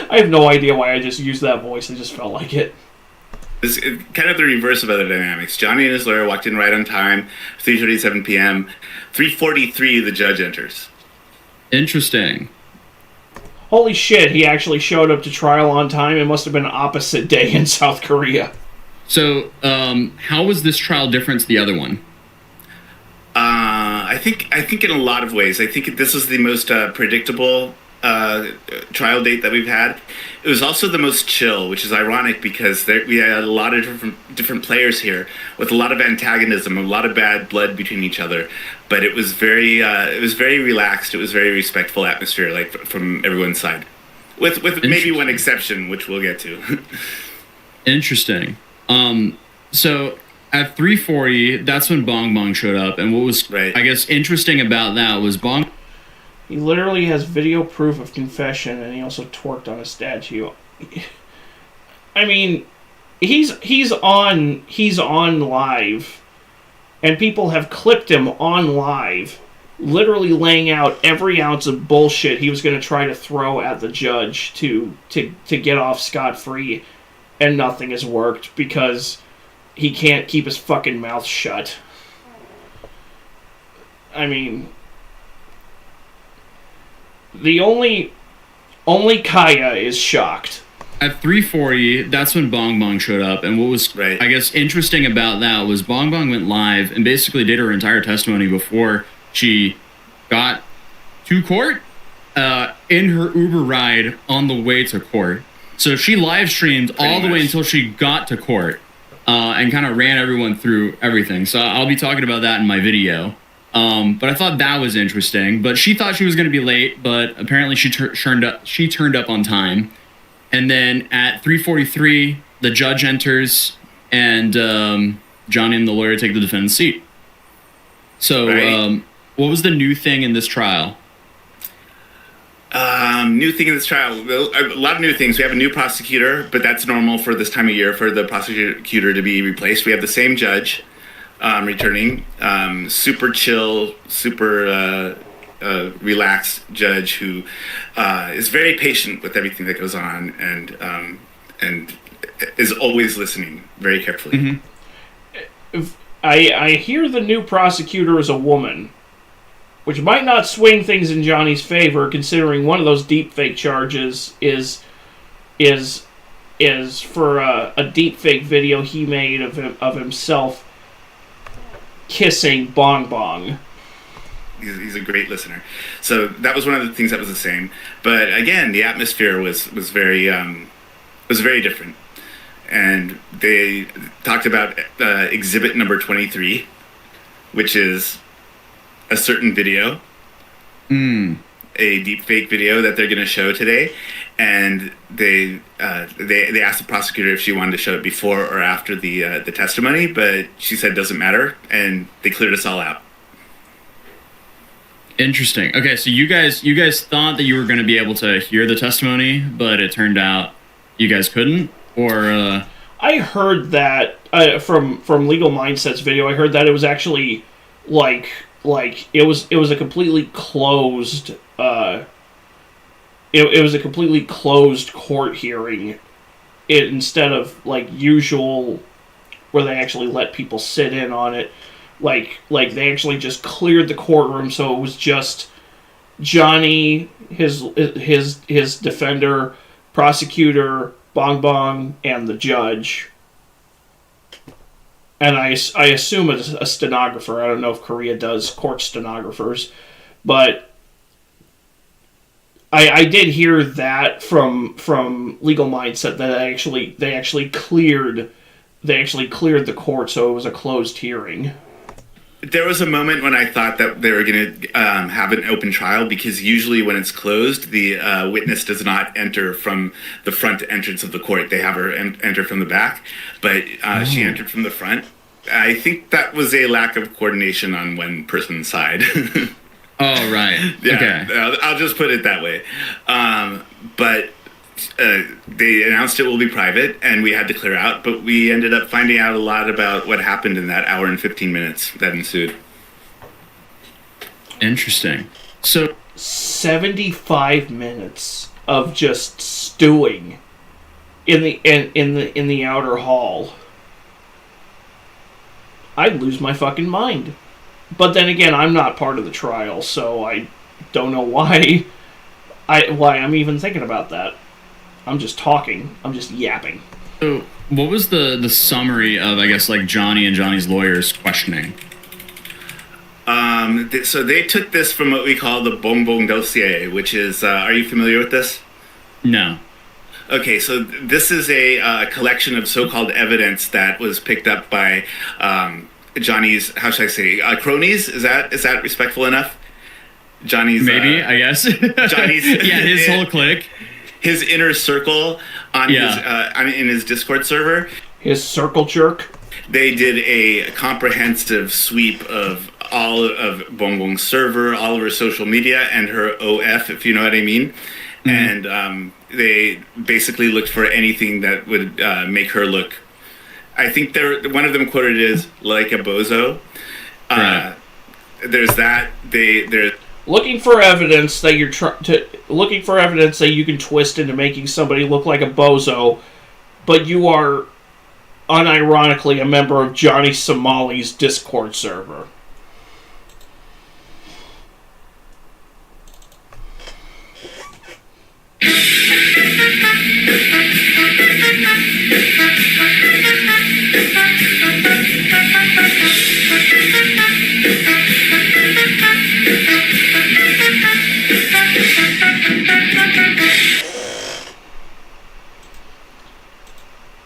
I have no idea why I just used that voice. I just felt like it. It's kind of the reverse of other dynamics. Johnny and his lawyer walked in right on time, 3:37 p.m. 3:43, the judge enters. Interesting. Holy shit, he actually showed up to trial on time. It must have been opposite day in South Korea. So, how was this trial different to the other one? I think in a lot of ways. I think this was the most predictable trial date that we've had. It was also the most chill, which is ironic because we had a lot of different players here with a lot of antagonism, a lot of bad blood between each other. But it was very relaxed. It was very respectful atmosphere, like from everyone's side, with maybe one exception, which we'll get to. Interesting. So at 3:40, that's when Bong Bong showed up, and what was, I guess, interesting about that was Bong. He literally has video proof of confession, and he also twerked on a statue. I mean, he's on live, and people have clipped him on live, literally laying out every ounce of bullshit he was going to try to throw at the judge to get off scot-free, and nothing has worked because he can't keep his fucking mouth shut. I mean, the only Kaya is shocked. At 3:40, that's when Bong Bong showed up, and what was, I guess, interesting about that was Bong Bong went live and basically did her entire testimony before she got to court in her Uber ride on the way to court. So she live streamed all the way until she got to court and kind of ran everyone through everything. So I'll be talking about that in my video. But I thought that was interesting. But she thought she was going to be late, but apparently she turned up on time. And then at 3:43, the judge enters, and Johnny and the lawyer take the defendant's seat. So, what was the new thing in this trial? New thing in this trial, a lot of new things. We have a new prosecutor, but that's normal for this time of year for the prosecutor to be replaced. We have the same judge returning, super chill, super relaxed judge who is very patient with everything that goes on and is always listening very carefully. I hear the new prosecutor is a woman, which might not swing things in Johnny's favor, considering one of those deepfake charges is for a deepfake video he made of himself kissing Bong Bong. He's a great listener. So that was one of the things that was the same. But again, the atmosphere was very different. And they talked about exhibit number 23, which is a certain video, a deepfake video that they're going to show today. And they asked the prosecutor if she wanted to show it before or after the testimony, but she said it doesn't matter, and they cleared us all out. Interesting. Okay, so you guys thought that you were going to be able to hear the testimony, but it turned out you guys couldn't, or I heard that from Legal Mindset's video. I heard that it was actually like it was a completely closed it was a completely closed court hearing, instead of like usual where they actually let people sit in on it. Like they actually just cleared the courtroom, so it was just Johnny, his defender, prosecutor, Bong Bong, and the judge. And I assume it's a stenographer. I don't know if Korea does court stenographers, but I did hear that from Legal Mindset that they actually cleared the court, so it was a closed hearing. There was a moment when I thought that they were going to have an open trial, because usually when it's closed, the witness does not enter from the front entrance of the court. They have her enter from the back, but she entered from the front. I think that was a lack of coordination on one person's side. Oh, right. Yeah, okay. I'll just put it that way. But they announced it will be private, and we had to clear out, but we ended up finding out a lot about what happened in that hour and 15 minutes that ensued. Interesting. So 75 minutes of just stewing in the outer hall. I'd lose my fucking mind. But then again, I'm not part of the trial, so I don't know why Why I'm even thinking about that. I'm just talking. I'm just yapping. So, what was the summary of, I guess, like Johnny and Johnny's lawyers questioning? So they took this from what we call the Bong Bong dossier, which is, are you familiar with this? No. Okay, so this is a collection of so-called evidence that was picked up by Johnny's, how should I say, cronies? Is that respectful enough? Johnny's maybe, I guess. Johnny's his whole clique, his inner circle on his in his Discord server. His circle jerk. They did a comprehensive sweep of all of Bong Bong's server, all of her social media, and her OF, if you know what I mean. Mm-hmm. And they basically looked for anything that would make her look. I think one of them quoted is like a bozo. Right. There's that. They're looking for evidence that looking for evidence that you can twist into making somebody look like a bozo, but you are unironically a member of Johnny Somali's Discord server.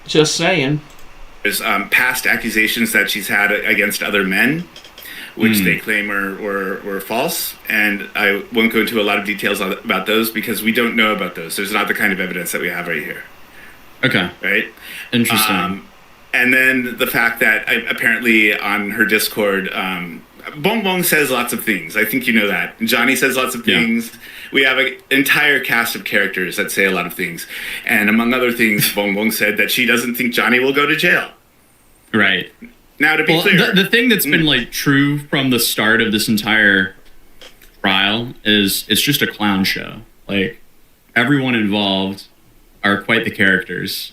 Just saying. There's past accusations that she's had against other men, which they claim were false. And I won't go into a lot of details about those because we don't know about those. There's not the kind of evidence that we have right here. Okay. Right? Interesting. And then the fact that apparently on her Discord, Bong Bong says lots of things. I think you know that. Johnny says lots of things. Yeah. We have an entire cast of characters that say a lot of things. And among other things, Bong Bong said that she doesn't think Johnny will go to jail. Right. Now, to be clear... The thing that's been, like, true from the start of this entire trial is it's just a clown show. Like, everyone involved are quite the characters.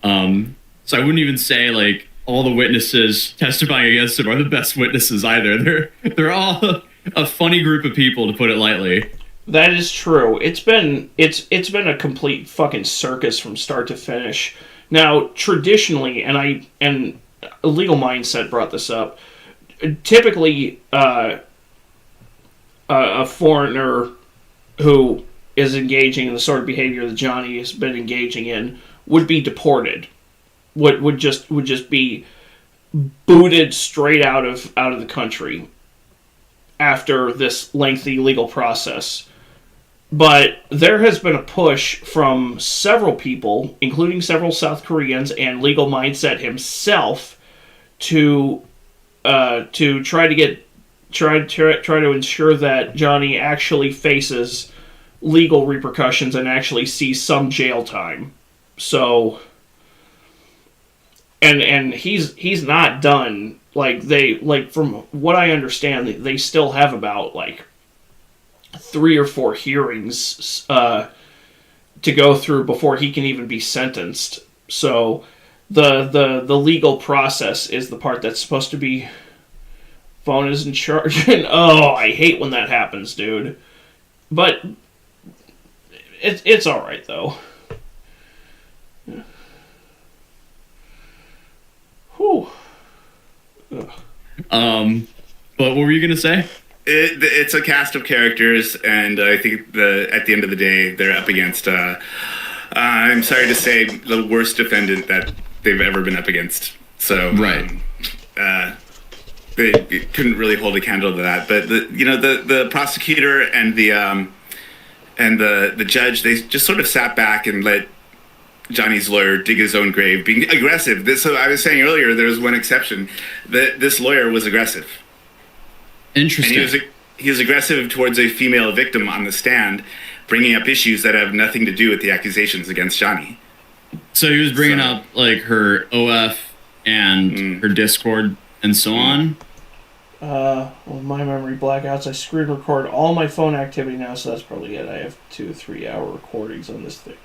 So I wouldn't even say, like, all the witnesses testifying against him are the best witnesses either. They're all a funny group of people, to put it lightly. That is true. It's been a complete fucking circus from start to finish. Now, traditionally, and Legal Mindset brought this up, typically a foreigner who is engaging in the sort of behavior that Johnny has been engaging in would be deported. Would just be booted straight out of the country after this lengthy legal process. But there has been a push from several people, including several South Koreans and Legal Mindset himself, to try to ensure that Johnny actually faces legal repercussions and actually sees some jail time. So, and he's not done. From what I understand, they still have about 3 or 4 hearings to go through before he can even be sentenced. So the legal process is the part that's supposed to be phone is in charge. And I hate when that happens, dude. But it's all right though. Yeah. Whew. But what were you gonna say? It's a cast of characters, and I think at the end of the day, they're up against, I'm sorry to say, the worst defendant that they've ever been up against. So, right. They couldn't really hold a candle to that. But the prosecutor and the judge, they just sort of sat back and let Johnny's lawyer dig his own grave, being aggressive. So I was saying earlier, there was one exception, that this lawyer was aggressive. Interesting. And he was aggressive towards a female victim on the stand, bringing up issues that have nothing to do with the accusations against Johnny. So he was bringing up her OF and her Discord and so on. My memory blackouts. I screen record all my phone activity now, so that's probably it. I have 2-3 hour recordings on this thing.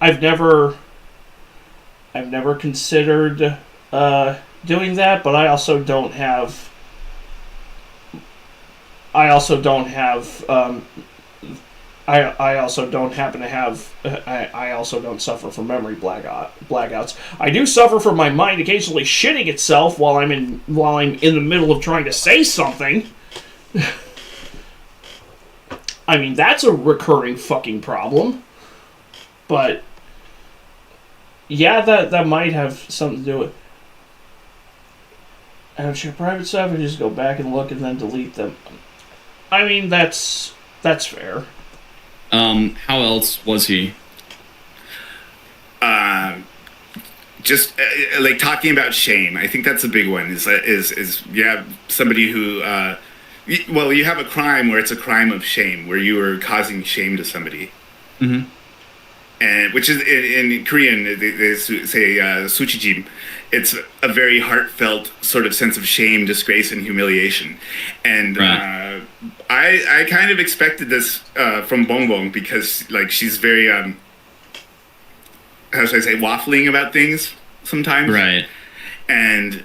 I've never considered doing that, but I also don't have I also don't have. I also don't happen to have. I also don't suffer from memory blackouts. I do suffer from my mind occasionally shitting itself while I'm in the middle of trying to say something. I mean, that's a recurring fucking problem. But yeah, that might have something to do with it. And should private stuff and just go back and look and then delete them. I mean, that's fair. How else was he? Just like talking about shame. I think that's a big one. Is you have somebody who, well, you have a crime where it's a crime of shame, where you are causing shame to somebody. Mm-hmm. And which is in Korean they say suchijim. It's a very heartfelt sort of sense of shame, disgrace, and humiliation. And right. I kind of expected this from Bongbong because like she's very how should I say, waffling about things sometimes. Right. And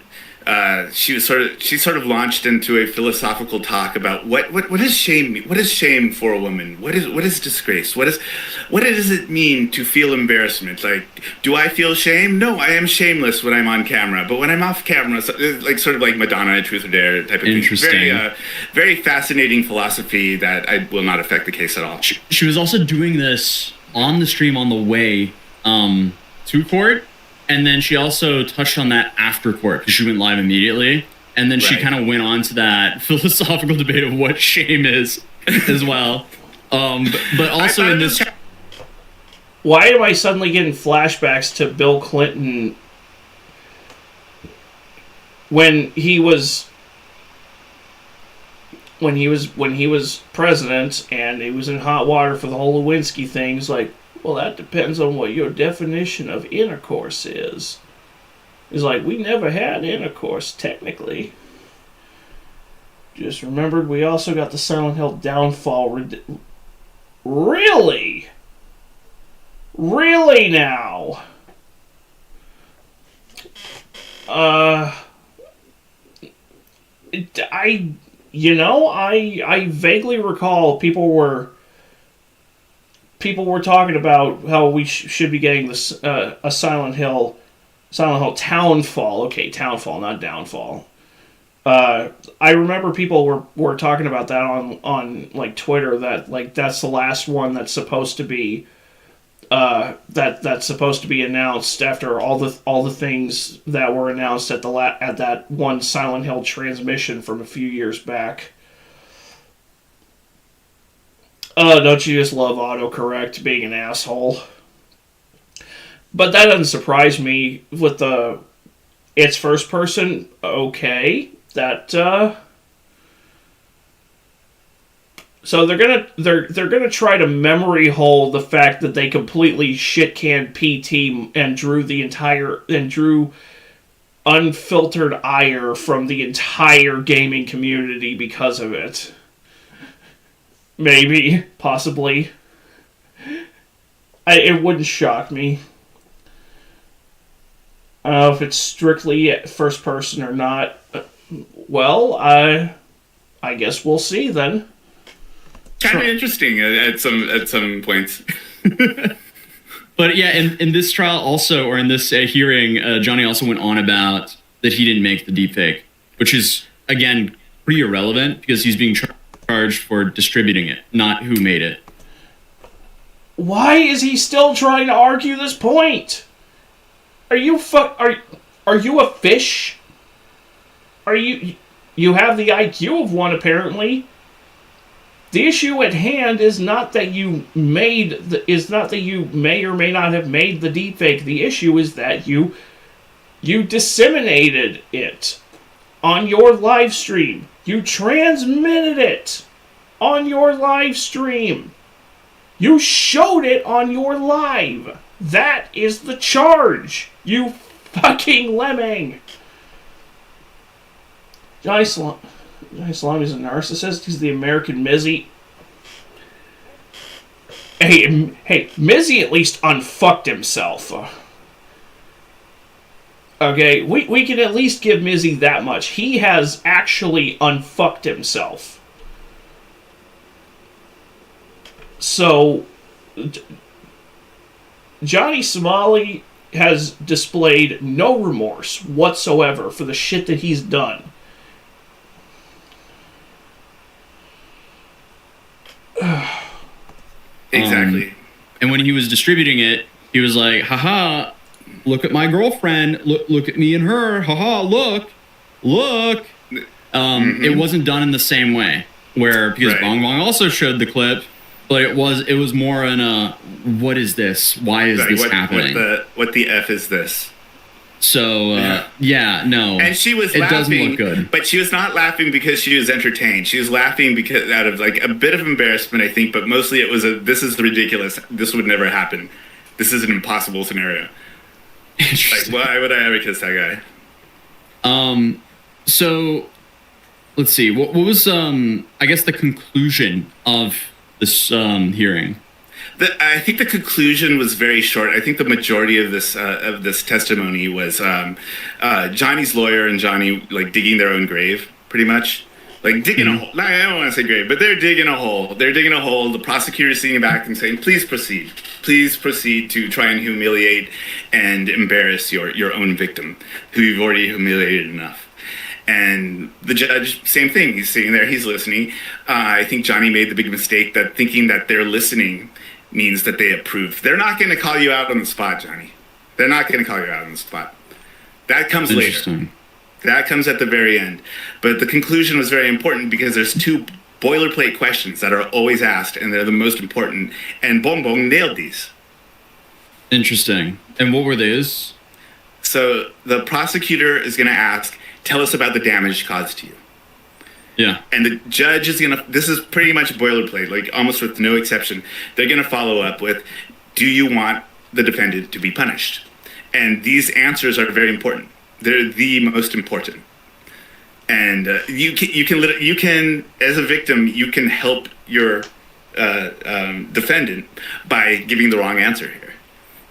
she sort of launched into a philosophical talk about what is shame? What is shame for a woman? What is disgrace? What does it mean to feel embarrassment? Like, do I feel shame? No, I am shameless when I'm on camera, but when I'm off camera, like sort of like Madonna, Truth or Dare type of thing. Interesting. Very fascinating philosophy that I will not affect the case at all. She was also doing this on the stream on the way to court. And then she also touched on that after court because she went live immediately. And then she kind of went on to that philosophical debate of what shame is as well. But also in this... Why am I suddenly getting flashbacks to Bill Clinton when he was president and he was in hot water for the whole Lewinsky thing? It's like, well, that depends on what your definition of intercourse is. It's like, we never had intercourse, technically. Just remembered we also got the Silent Hill downfall. Really? Really now? I vaguely recall people were talking about how we should be getting this a Silent Hill Townfall. Okay, Townfall, not Downfall. I remember people were talking about that on like Twitter, that like that's the last one that's supposed to be that's supposed to be announced after all the things that were announced at that one Silent Hill transmission from a few years back. Oh, don't you just love autocorrect being an asshole? But that doesn't surprise me with it's first person. Okay, that so they're gonna try to memory hole the fact that they completely shit canned PT and drew unfiltered ire from the entire gaming community because of it. Maybe, possibly. It wouldn't shock me. I don't know if it's strictly first person or not. Well, I guess we'll see then. Kind of interesting at some points. But yeah, in this trial also, or in this hearing, Johnny also went on about that he didn't make the deepfake, which is, again, pretty irrelevant because he's being charged for distributing it, not who made it. Why is he still trying to argue this point? Are you a fish? You have the IQ of one, apparently. The issue at hand is not that you may or may not have made the deepfake. The issue is that you disseminated it on your live stream. You transmitted it on your live stream. You showed it on your live. That is the charge, you fucking lemming. Johnny Salami is a narcissist. He's the American Mizzy. Hey, Mizzy at least unfucked himself. Okay, we can at least give Mizzy that much. He has actually unfucked himself. So, Johnny Somali has displayed no remorse whatsoever for the shit that he's done. Exactly. And when he was distributing it, he was like, haha, look at my girlfriend. Look at me and her. Haha, look. It wasn't done in the same way. Because Bong Bong also showed the clip, but it was more in a, what is this? Why is this happening? What the F is this? So, no. And she was it laughing. Doesn't look good. But she was not laughing because she was entertained. She was laughing because out of like a bit of embarrassment, I think, but mostly it was this is ridiculous. This would never happen. This is an impossible scenario. Like, why would I ever kiss that guy? So, let's see. What was, I guess, the conclusion of this hearing? I think the conclusion was very short. I think the majority of this testimony was Johnny's lawyer and Johnny like digging their own grave, pretty much. Like digging a hole. I don't want to say grave, but they're digging a hole. They're digging a hole. The prosecutor is sitting back and saying, "Please proceed. Please proceed to try and humiliate and embarrass your own victim, who you've already humiliated enough." And the judge, same thing. He's sitting there. He's listening. I think Johnny made the big mistake that thinking that they're listening means that they approve. They're not going to call you out on the spot, Johnny. They're not going to call you out on the spot. That comes later. That comes at the very end. But the conclusion was very important because there's two boilerplate questions that are always asked, and they're the most important. And Bong Bong nailed these. Interesting. And what were these? So the prosecutor is going to ask, tell us about the damage caused to you. Yeah. And the judge is going to, this is pretty much boilerplate, like almost with no exception. They're going to follow up with, do you want the defendant to be punished? And these answers are very important. They're the most important. And you can, as a victim, you can help your defendant by giving the wrong answer here.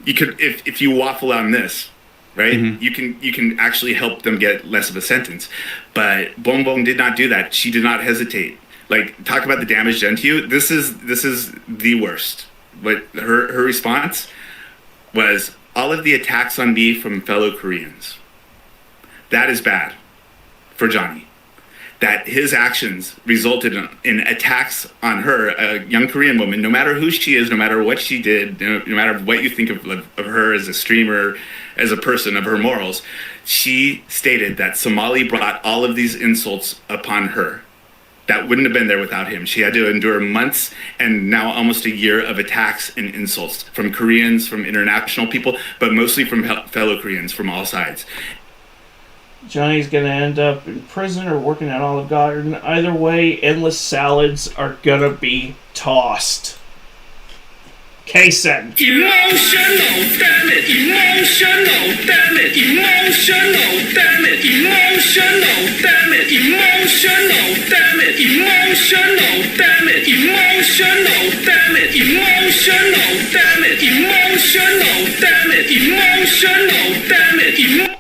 You could, if you waffle on this, right? Mm-hmm. You can actually help them get less of a sentence. But Bong Bong did not do that. She did not hesitate. Like, talk about the damage done to you. This is the worst. But her response was, all of the attacks on me from fellow Koreans. That is bad for Johnny. That his actions resulted in attacks on her, a young Korean woman, no matter who she is, no matter what she did, no matter what you think of her as a streamer, as a person, of her morals. She stated that Somali brought all of these insults upon her. That wouldn't have been there without him. She had to endure months and now almost a year of attacks and insults from Koreans, from international people, but mostly from fellow Koreans from all sides. Johnny's going to end up in prison or working at Olive Garden. Either way, endless salads are going to be tossed. Kason. Emotional, damn it. Emotional, damn it. Emotional, damn it. Emotional, damn it. Emotional, damn it. Emotional, damn it. Emotional, damn it. Emotional, damn it. Emotional, damn it. Emotional, damn it.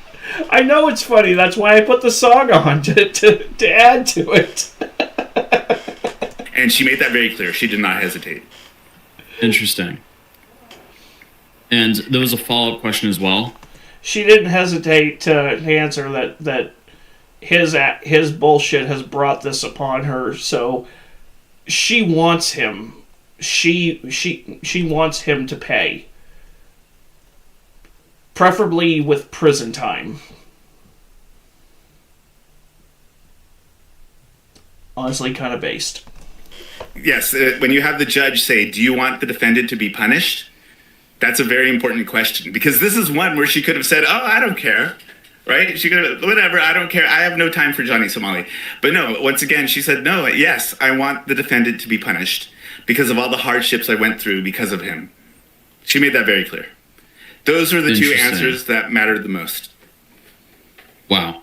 I know it's funny. That's why I put the song on to add to it. And she made that very clear. She did not hesitate. Interesting. And there was a follow-up question as well. She didn't hesitate to answer that his bullshit has brought this upon her. So she wants him. She wants him to pay. Preferably with prison time. Honestly, kind of based. Yes, when you have the judge say, do you want the defendant to be punished? That's a very important question. Because this is one where she could have said, oh, I don't care. Right? She could have, whatever, I don't care. I have no time for Johnny Somali. But no, once again, she said, no, yes, I want the defendant to be punished because of all the hardships I went through because of him. She made that very clear. Those were the two answers that mattered the most. Wow.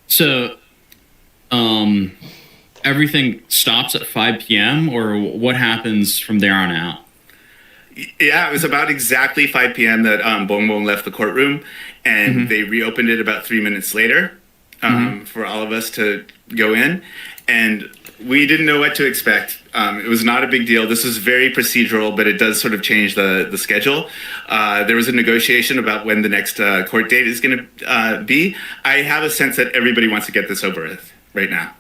So, everything stops at 5 p.m. or what happens from there on out? Yeah, it was about exactly 5 p.m. that Bong Bong left the courtroom, and they reopened it about 3 minutes later for all of us to go in. And We didn't know what to expect. It was not a big deal. This is very procedural, but it does sort of change the schedule. There was a negotiation about when the next court date is going to be. I have a sense that everybody wants to get this over with right now.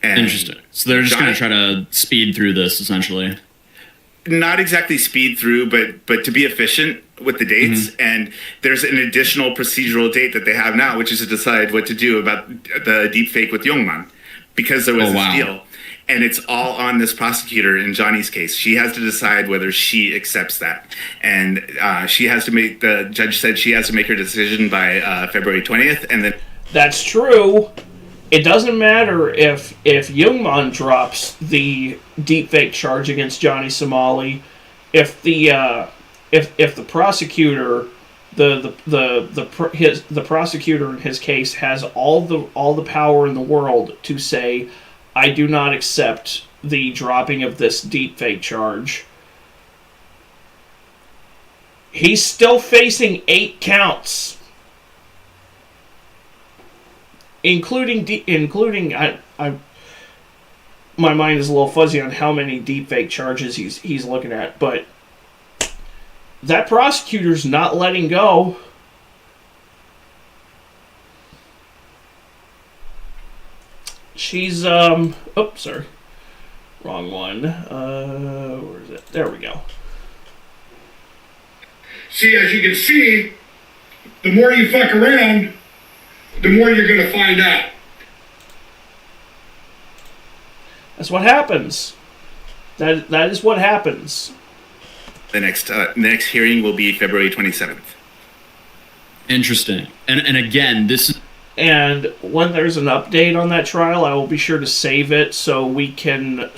And Interesting. So they're just going to try to speed through this, essentially. Not exactly speed through, but to be efficient with the dates. Mm-hmm. And there's an additional procedural date that they have now, which is to decide what to do about the deep fake with Youngman, because there was this deal. And it's all on this prosecutor in Johnny's case. She has to decide whether she accepts that. And she has to make, the judge said she has to make her decision by February 20th. And then That's true. It doesn't matter if Youngman drops the deepfake charge against Johnny Somali, if the prosecutor, the prosecutor in his case has all the power in the world to say, I do not accept the dropping of this deepfake charge. He's still facing 8 counts. Including my mind is a little fuzzy on how many deepfake charges he's looking at, but that prosecutor's not letting go. She's sorry, wrong one. Where is it? There we go. See, as you can see, the more you fuck around, the more you're going to find out. That's what happens. That is what happens. the next hearing will be February 27th. Interesting. And again, this is... And when there's an update on that trial, I will be sure to save it so we can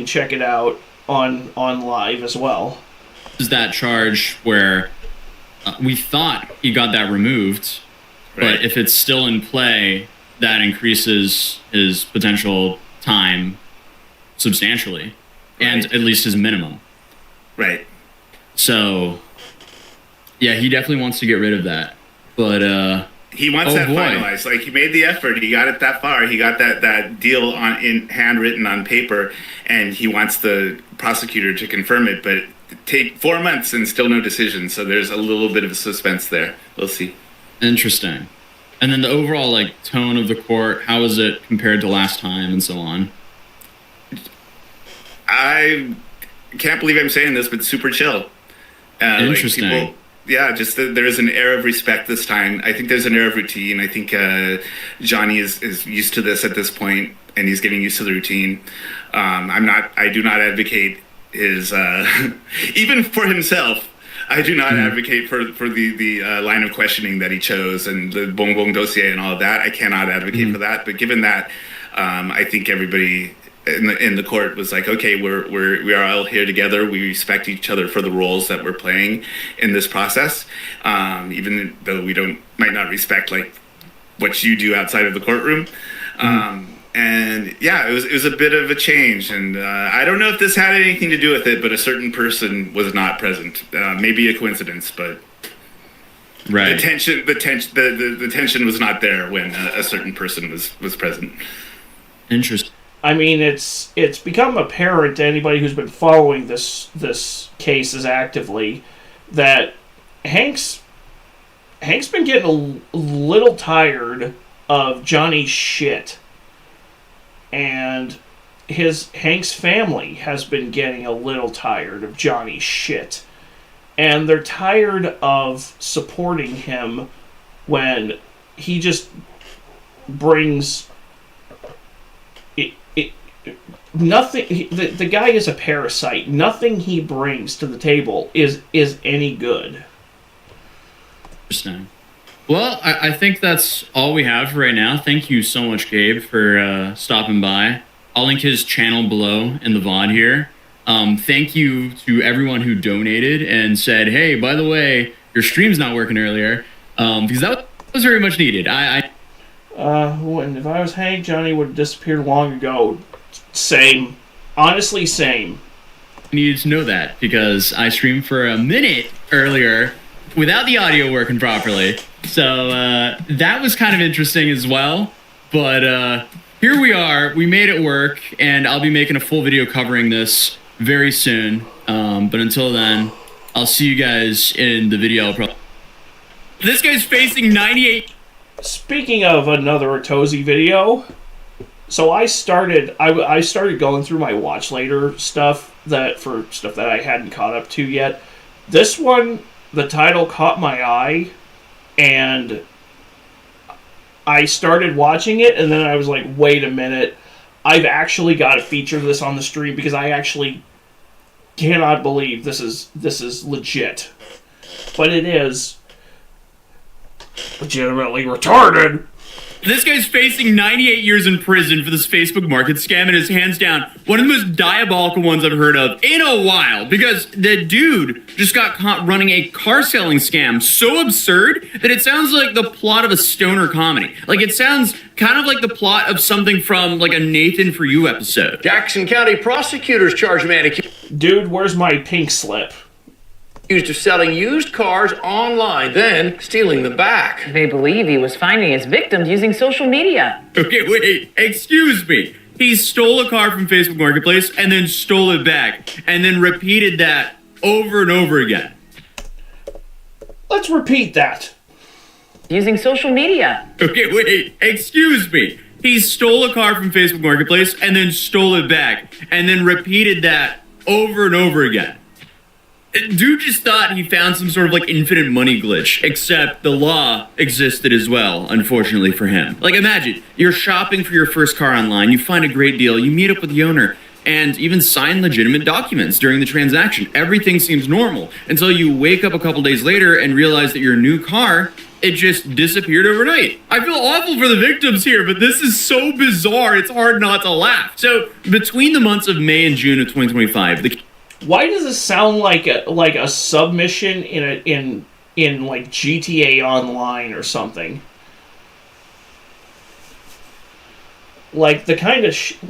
check it out on live as well. Is that charge where we thought he got that removed, but if it's still in play, that increases his potential time substantially, and at least his minimum. Right. So, yeah, he definitely wants to get rid of that, but he wants that finalized. Like, he made the effort. He got it that far. He got that deal in handwritten on paper, and he wants the prosecutor to confirm it. But take 4 months and still no decision. So there's a little bit of a suspense there. We'll see. Interesting. And then the overall tone of the court. How is it compared to last time, and so on? I can't believe I'm saying this, but super chill. Interesting. There is an air of respect this time. I think there's an air of routine. I think Johnny is used to this at this point, and he's getting used to the routine. I do not advocate his even for himself. I do not advocate for the line of questioning that he chose and the Bong Bong dossier and all of that. I cannot advocate for that. But given that, I think everybody in the court was like, okay, we are all here together. We respect each other for the roles that we're playing in this process, even though we might not respect what you do outside of the courtroom. And yeah, it was a bit of a change, and I don't know if this had anything to do with it, but a certain person was not present. Maybe a coincidence, but the tension was not there when a certain person was present. Interesting. I mean, it's become apparent to anybody who's been following this case as actively that Hank's been getting a little tired of Johnny's shit. And Hank's family has been getting a little tired of Johnny's shit. And they're tired of supporting him when he just brings nothing. The guy is a parasite. Nothing he brings to the table is any good. Interesting. Well, I think that's all we have for right now. Thank you so much, Gabe, for stopping by. I'll link his channel below in the VOD here. Thank you to everyone who donated and said, hey, by the way, your stream's not working earlier, because that was very much needed. If I was Hank, Johnny would have disappeared long ago. Same. Honestly, same. I needed to know that because I streamed for a minute earlier without the audio working properly. So that was kind of interesting as well. But here we are. We made it work, and I'll be making a full video covering this very soon. But until then, I'll see you guys in the video. This guy's facing 98. Speaking of another Otozi video, so I started going through my watch later stuff that I hadn't caught up to yet. This one, the title caught my eye, and I started watching it, and then I was like, wait a minute, I've actually got to feature this on the stream because I actually cannot believe this is legit. But it is legitimately retarded. This guy's facing 98 years in prison for this Facebook market scam, and is hands down one of the most diabolical ones I've heard of in a while, because the dude just got caught running a car selling scam so absurd that it sounds like the plot of a stoner comedy. Like, it sounds kind of like the plot of something from like a Nathan For You episode. Jackson County prosecutors charge a man Dude, where's my pink slip? Accused of selling used cars online, then stealing them back. They believe he was finding his victims using social media. Okay, wait, excuse me. He stole a car from Facebook Marketplace and then stole it back, and then repeated that over and over again. Let's repeat that. Using social media. Okay, wait, excuse me. He stole a car from Facebook Marketplace and then stole it back, and then repeated that over and over again. Dude just thought he found some sort of like infinite money glitch, except the law existed as well, unfortunately for him. Like, imagine, you're shopping for your first car online, you find a great deal, you meet up with the owner, and even sign legitimate documents during the transaction. Everything seems normal until you wake up a couple days later and realize that your new car, it just disappeared overnight. I feel awful for the victims here, but this is so bizarre, it's hard not to laugh. So, between the months of May and June of 2025, why does this sound like a submission in like GTA Online or something? Like the kind of shit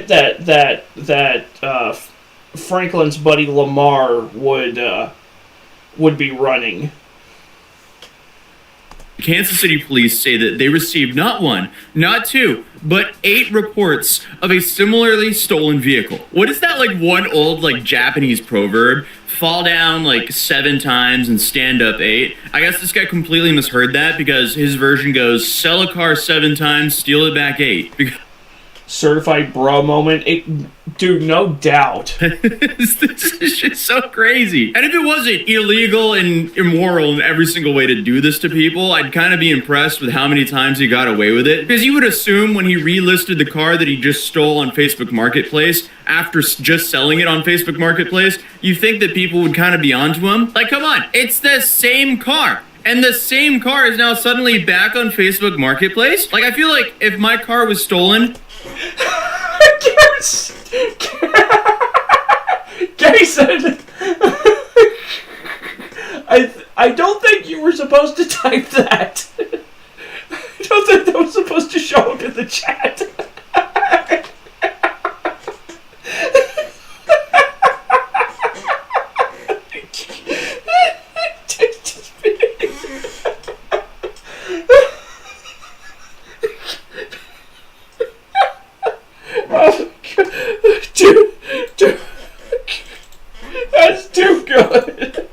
that Franklin's buddy Lamar would be running. Kansas City police say that they received not one, not two, but 8 reports of a similarly stolen vehicle. What is that, like one old like Japanese proverb? Fall down like 7 times and stand up 8. I guess this guy completely misheard that, because his version goes, sell a car 7 times, steal it back 8. Certified bro moment. Dude, no doubt. This is just so crazy. And if it wasn't illegal and immoral in every single way to do this to people, I'd kind of be impressed with how many times he got away with it. Because you would assume when he relisted the car that he just stole on Facebook Marketplace, after just selling it on Facebook Marketplace, you think that people would kind of be onto him. Like, come on, it's the same car. And the same car is now suddenly back on Facebook Marketplace? Like, I feel like if my car was stolen... Jason! I don't think you were supposed to type that. I don't think that was supposed to show up in the chat. Dude, that's too good.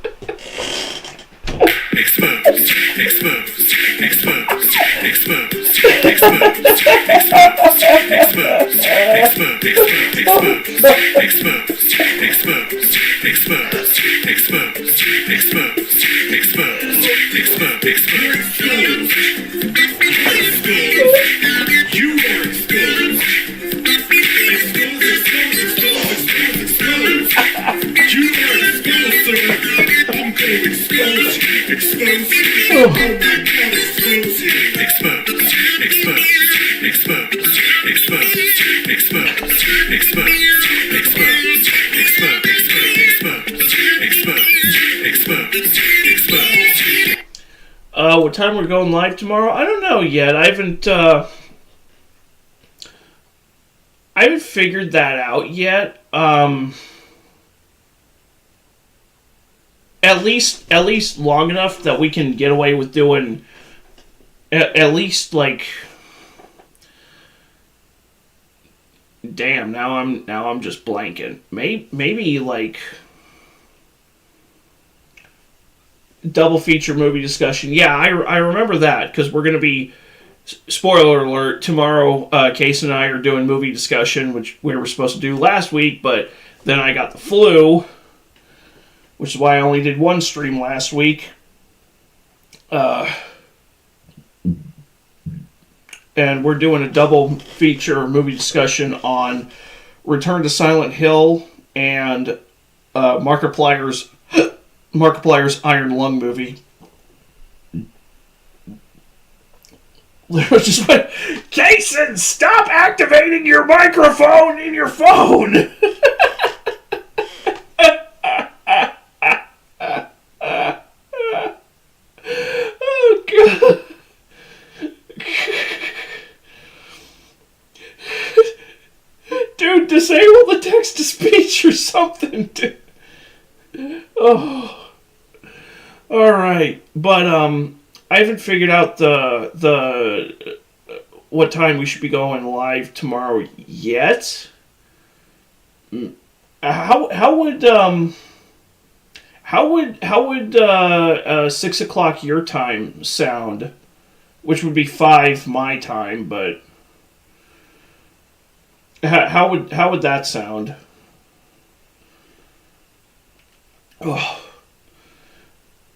Exposed, exposed, exposed, exposed, exposed, exposed, exposed, exposed, exposed, exposed, exposed, exposed, exposed, exposed, exposed, you are exposed. You are exposed, sir. I'm gonna expose you. Expose you. Oh my God, expose you. Exposed, exposed, exposed, exposed, exposed, exposed, exposed, exposed, exposed. What time we're going live tomorrow? I don't know yet. I haven't figured that out yet. At least long enough that we can get away with doing at least like. Damn, now I'm just blanking. Maybe like double feature movie discussion. Yeah, I remember that because we're gonna be, spoiler alert, tomorrow. Case and I are doing movie discussion, which we were supposed to do last week, but then I got the flu, which is why I only did one stream last week. And we're doing a double feature movie discussion on Return to Silent Hill and Markiplier's Iron Lung movie. Literally just went, Jason, stop activating your microphone in your phone! Oh, God. Dude, disable the text-to-speech or something, dude. Oh. Alright, but, I haven't figured out the what time we should be going live tomorrow yet. How would 6 o'clock your time sound? Which would be 5 my time, but how would that sound? Oh.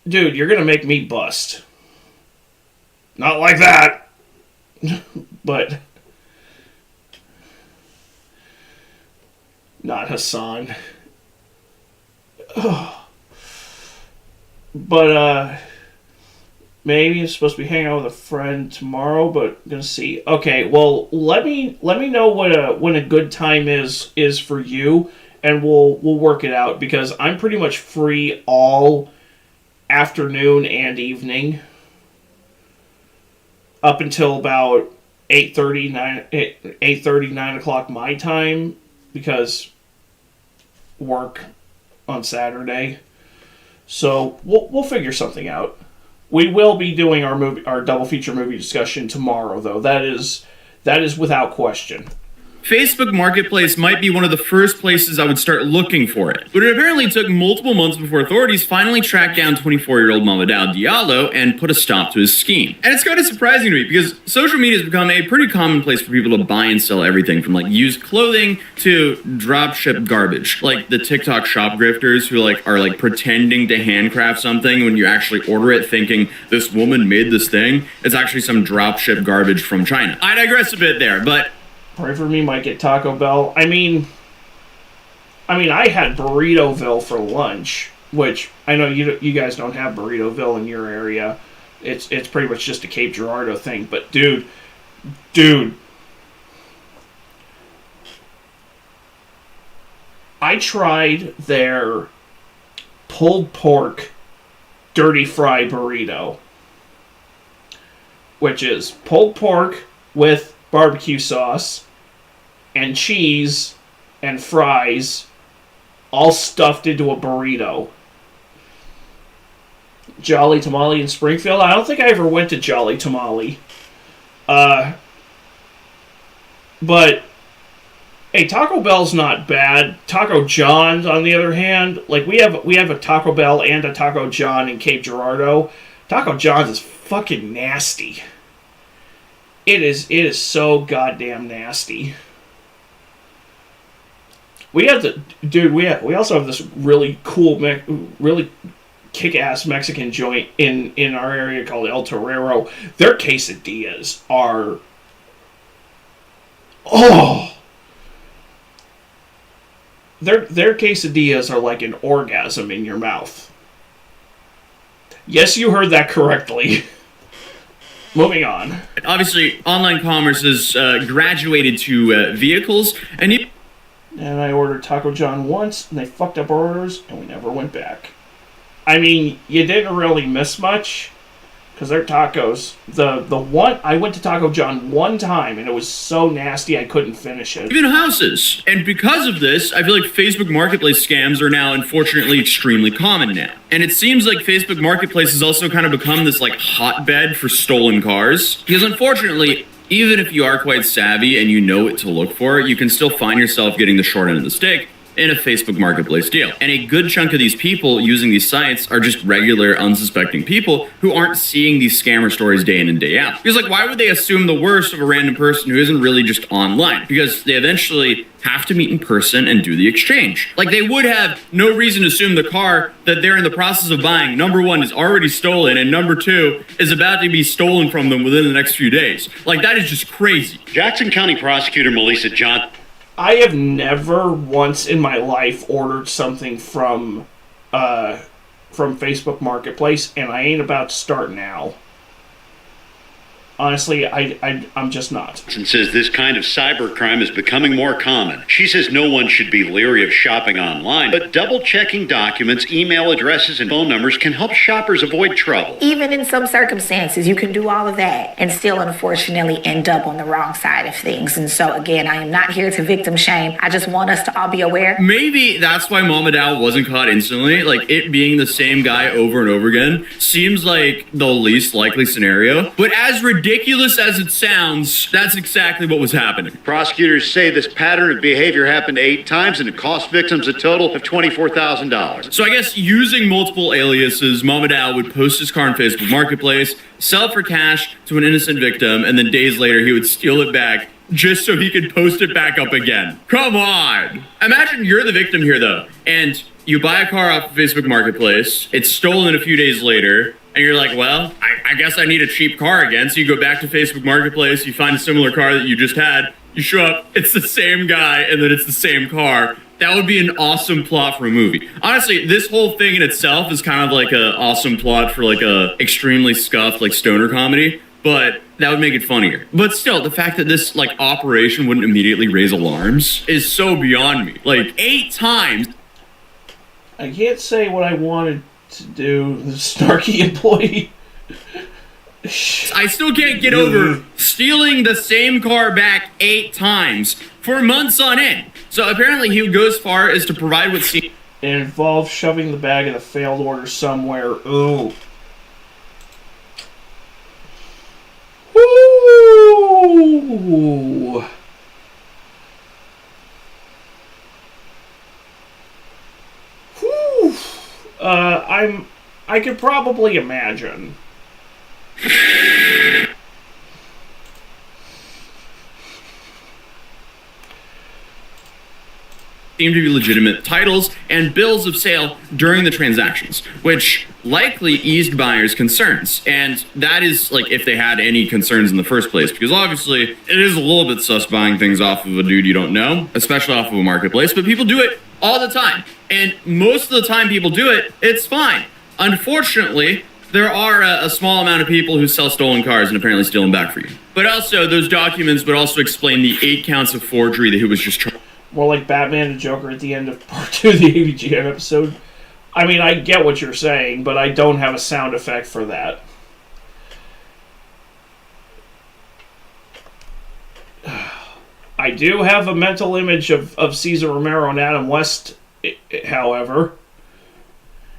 Dude, you're gonna make me bust. Not like that. But not Hassan. Oh. But maybe I'm supposed to be hanging out with a friend tomorrow, but gonna see. Okay, well, let me know when a good time is for you, and we'll work it out, because I'm pretty much free all afternoon and evening up until about 8:30, 9 o'clock my time, because work on Saturday. So we'll figure something out. We will be doing our double feature movie discussion tomorrow, though. That is without question. Facebook Marketplace might be one of the first places I would start looking for it. But it apparently took multiple months before authorities finally tracked down 24-year-old Mamadou Diallo and put a stop to his scheme. And it's kind of surprising to me, because social media has become a pretty common place for people to buy and sell everything from like used clothing to dropship garbage. Like the TikTok shop grifters who are pretending to handcraft something when you actually order it thinking this woman made this thing. It's actually some dropship garbage from China. I digress a bit there, but Pray for me might get Taco Bell. I mean, I had Burritoville for lunch, which I know you guys don't have Burritoville in your area. It's pretty much just a Cape Girardeau thing. But dude, I tried their pulled pork dirty fry burrito, which is pulled pork with barbecue sauce and cheese and fries all stuffed into a burrito. Jolly Tamale in Springfield? I don't think I ever went to Jolly Tamale. But hey, Taco Bell's not bad. Taco John's, on the other hand, like we have a Taco Bell and a Taco John in Cape Girardeau. Taco John's is fucking nasty. It is so goddamn nasty. We also have this really cool, really kick-ass Mexican joint in our area called El Torero. Their quesadillas are, their quesadillas are like an orgasm in your mouth. Yes, you heard that correctly. Moving on. Obviously, online commerce has graduated to vehicles, and I ordered Taco John once, and they fucked up our orders, and we never went back. I mean, you didn't really miss much. Because their tacos, the one, I went to Taco John one time, and it was so nasty I couldn't finish it. Even houses. And because of this, I feel like Facebook Marketplace scams are now unfortunately extremely common now. And it seems like Facebook Marketplace has also kind of become this like hotbed for stolen cars. Because unfortunately, even if you are quite savvy and you know what to look for, you can still find yourself getting the short end of the stick in a Facebook Marketplace deal. And a good chunk of these people using these sites are just regular, unsuspecting people who aren't seeing these scammer stories day in and day out. Because, like, why would they assume the worst of a random person who isn't really just online? Because they eventually have to meet in person and do the exchange. Like, they would have no reason to assume the car that they're in the process of buying, number one, is already stolen, and number two, is about to be stolen from them within the next few days. Like, that is just crazy. Jackson County Prosecutor Melissa John. I have never once in my life ordered something from Facebook Marketplace, and I ain't about to start now. Honestly, I'm just not. And says this kind of cybercrime is becoming more common. She says no one should be leery of shopping online, but double-checking documents, email addresses, and phone numbers can help shoppers avoid trouble. Even in some circumstances, you can do all of that and still unfortunately end up on the wrong side of things. And so, again, I am not here to victim shame. I just want us to all be aware. Maybe that's why Mama Dow wasn't caught instantly. Like, it being the same guy over and over again seems like the least likely scenario. But as ridiculous as it sounds, that's exactly what was happening. Prosecutors say this pattern of behavior happened 8 times and it cost victims a total of $24,000. So I guess using multiple aliases, Mama Dow would post his car on Facebook Marketplace, sell it for cash to an innocent victim, and then days later he would steal it back just so he could post it back up again. Come on! Imagine you're the victim here, though, and you buy a car off of Facebook Marketplace, it's stolen a few days later, and you're like, well, I guess I need a cheap car again. So you go back to Facebook Marketplace, you find a similar car that you just had, you show up, it's the same guy, and then it's the same car. That would be an awesome plot for a movie. Honestly, this whole thing in itself is kind of like an awesome plot for like a extremely scuffed like stoner comedy, but that would make it funnier. But still, the fact that this like operation wouldn't immediately raise alarms is so beyond me. Like 8 times. I can't say what I wanted to do, the snarky employee. I still can't get over stealing the same car back 8 times for months on end. So apparently he would go as far as to provide what seemed... It involved shoving the bag of the failed order somewhere. Ooh. Woo! Whew. I could probably imagine. Seemed to be legitimate titles and bills of sale during the transactions, which likely eased buyers' concerns. And that is, like, if they had any concerns in the first place, because obviously it is a little bit sus buying things off of a dude you don't know, especially off of a marketplace, but people do it all the time. And most of the time people do it, it's fine. Unfortunately, there are a small amount of people who sell stolen cars and apparently steal them back for you. But also, those documents would also explain the 8 counts of forgery that he was just trying. More like Batman and Joker at the end of part 2 of the AVGN episode. I mean, I get what you're saying, but I don't have a sound effect for that. I do have a mental image of Cesar Romero and Adam West, however.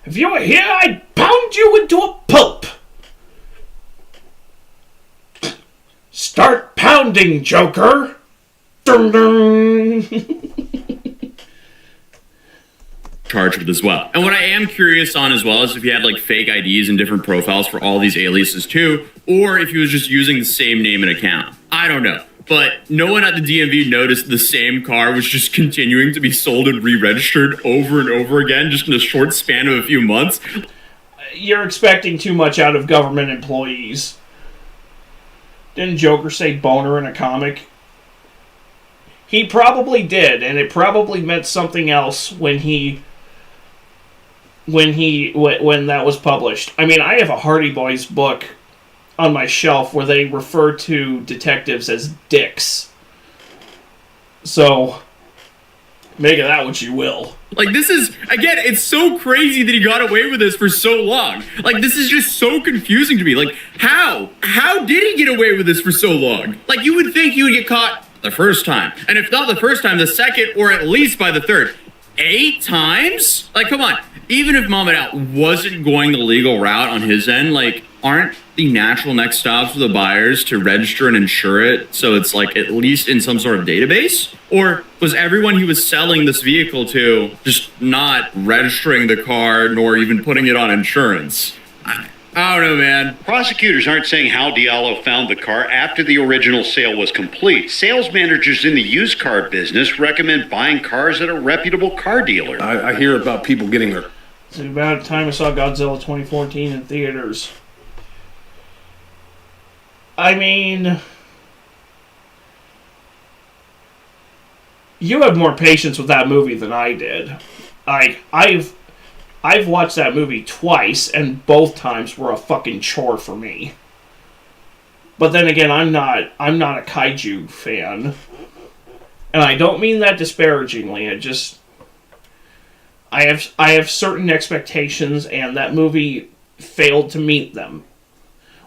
If you were here, I'd pound you into a pulp. Start pounding, Joker. Dun, dun. Charged with as well. And what I am curious on as well is if he had like fake IDs and different profiles for all these aliases too, or if he was just using the same name and account. I don't know. But no one at the DMV noticed the same car was just continuing to be sold and re-registered over and over again, just in a short span of a few months. You're expecting too much out of government employees. Didn't Joker say boner in a comic? He probably did, and it probably meant something else when that was published. I mean, I have a Hardy Boys book on my shelf where they refer to detectives as dicks. So, Make of that what you will. Like, this is, again, it's so crazy that he got away with this for so long. Like, this is just so confusing to me. Like, how? How did he get away with this for so long? Like, you would think he would get caught the first time. And if not the first time, the second, or at least by the third. 8 times? Like, come on. Even if Mom and Out wasn't going the legal route on his end, like, aren't the natural next stops for the buyers to register and insure it so it's, like, at least in some sort of database? Or was everyone he was selling this vehicle to just not registering the car nor even putting it on insurance? I don't know, man. Prosecutors aren't saying how Diallo found the car after the original sale was complete. Sales managers in the used car business recommend buying cars at a reputable car dealer. I hear about people getting their... It's about time I saw Godzilla 2014 in theaters. I mean... You have more patience with that movie than I did. I've watched that movie twice, and both times were a fucking chore for me. But then again, I'm not a kaiju fan. And I don't mean that disparagingly. I have certain expectations, and that movie failed to meet them.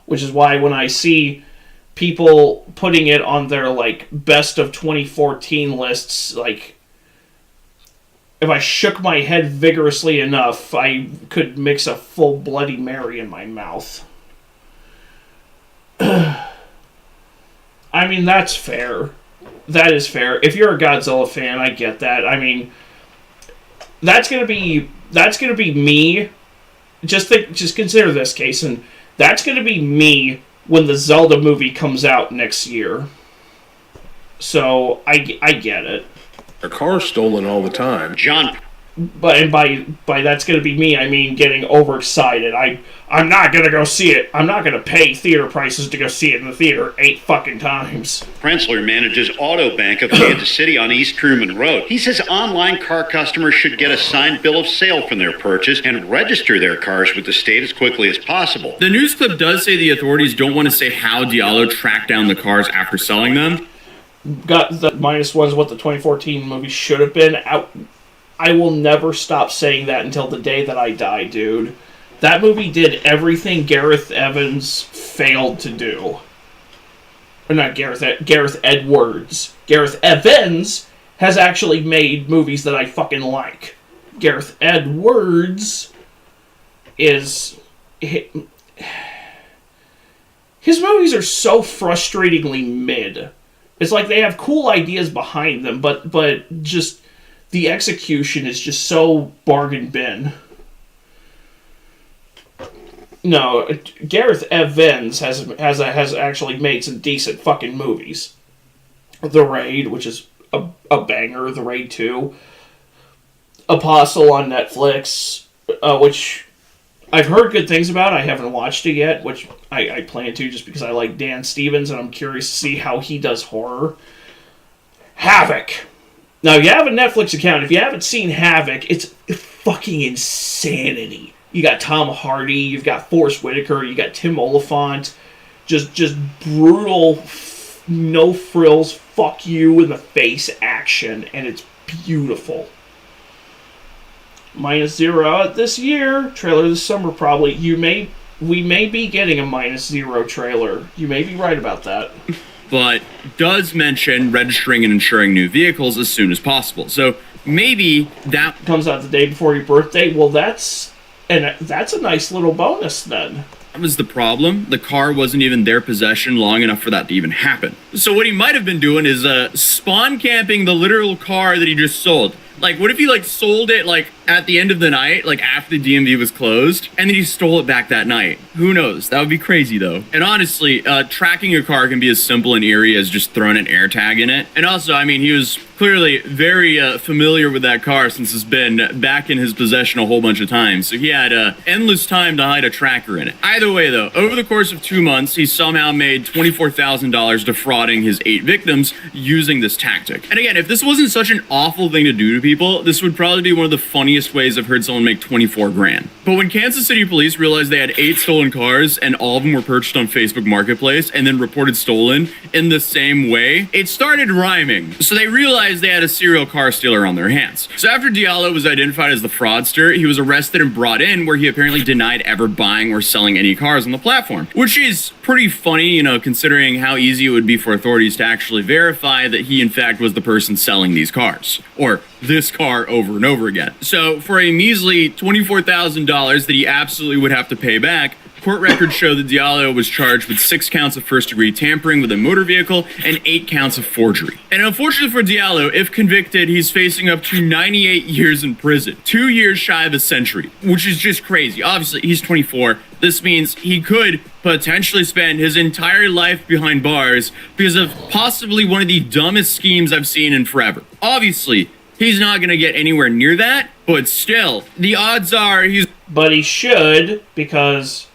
Which is why when I see people putting it on their, like, best of 2014 lists, like, if I shook my head vigorously enough, I could mix a full Bloody Mary in my mouth. I mean, that's fair. That is fair. If you're a Godzilla fan, I get that. I mean, that's gonna be me. Just consider this case, and that's gonna be me when the Zelda movie comes out next year. So I get it. Their car's stolen all the time. John. But by that's going to be me, I mean getting overexcited. I'm not going to go see it. I'm not going to pay theater prices to go see it in the theater 8 fucking times. Prenzler manages Auto Bank of Kansas City on East Truman Road. He says online car customers should get a signed bill of sale from their purchase and register their cars with the state as quickly as possible. The news clip does say the authorities don't want to say how Diallo tracked down the cars after selling them. Got the -1 what the 2014 movie should have been. I will never stop saying that until the day that I die, dude. That movie did everything Gareth Evans failed to do. Or not Gareth Edwards. Gareth Evans has actually made movies that I fucking like. Gareth Edwards is... His movies are so frustratingly mid. It's like they have cool ideas behind them, but just the execution is just so bargain bin. No, Gareth Evans has actually made some decent fucking movies. The Raid, which is a banger. The Raid 2. Apostle on Netflix, which I've heard good things about. I haven't watched it yet, which I plan to just because I like Dan Stevens and I'm curious to see how he does horror. Havoc. Now, if you have a Netflix account, if you haven't seen Havoc, it's fucking insanity. You got Tom Hardy, you've got Forrest Whitaker, you got Tim Oliphant. Just brutal, no frills, fuck you in the face action, and it's beautiful. -0 out this year. Trailer this summer, probably. We may be getting a -0 trailer. You may be right about that. But does mention registering and insuring new vehicles as soon as possible. So maybe that comes out the day before your birthday. Well, that's a nice little bonus then. That was the problem. The car wasn't even their possession long enough for that to even happen. So what he might have been doing is spawn camping the literal car that he just sold. Like, what if he, like, sold it, like, at the end of the night, like, after the DMV was closed, and then he stole it back that night? Who knows? That would be crazy, though. And honestly, tracking a car can be as simple and eerie as just throwing an AirTag in it. And also, I mean, he was clearly very familiar with that car since it's been back in his possession a whole bunch of times. So he had endless time to hide a tracker in it. Either way, though, over the course of 2 months, he somehow made $24,000 defrauding his 8 victims using this tactic. And again, if this wasn't such an awful thing to do to people, this would probably be one of the funniest funniest ways I've heard someone make 24 grand. But when Kansas City police realized they had 8 stolen cars and all of them were purchased on Facebook Marketplace and then reported stolen in the same way, it started rhyming. So they realized they had a serial car stealer on their hands. So after Diallo was identified as the fraudster, he was arrested and brought in, where he apparently denied ever buying or selling any cars on the platform, which is pretty funny, you know, considering how easy it would be for authorities to actually verify that he in fact was the person selling these cars, or this car over and over again. So for a measly $24,000 that he absolutely would have to pay back, court records show that Diallo was charged with 6 counts of first-degree tampering with a motor vehicle and 8 counts of forgery. And unfortunately for Diallo, if convicted, he's facing up to 98 years in prison, 2 years shy of a century, which is just crazy. Obviously, he's 24. This means he could potentially spend his entire life behind bars because of possibly one of the dumbest schemes I've seen in forever. Obviously, he's not going to get anywhere near that, but still, the odds are he's... But he should, because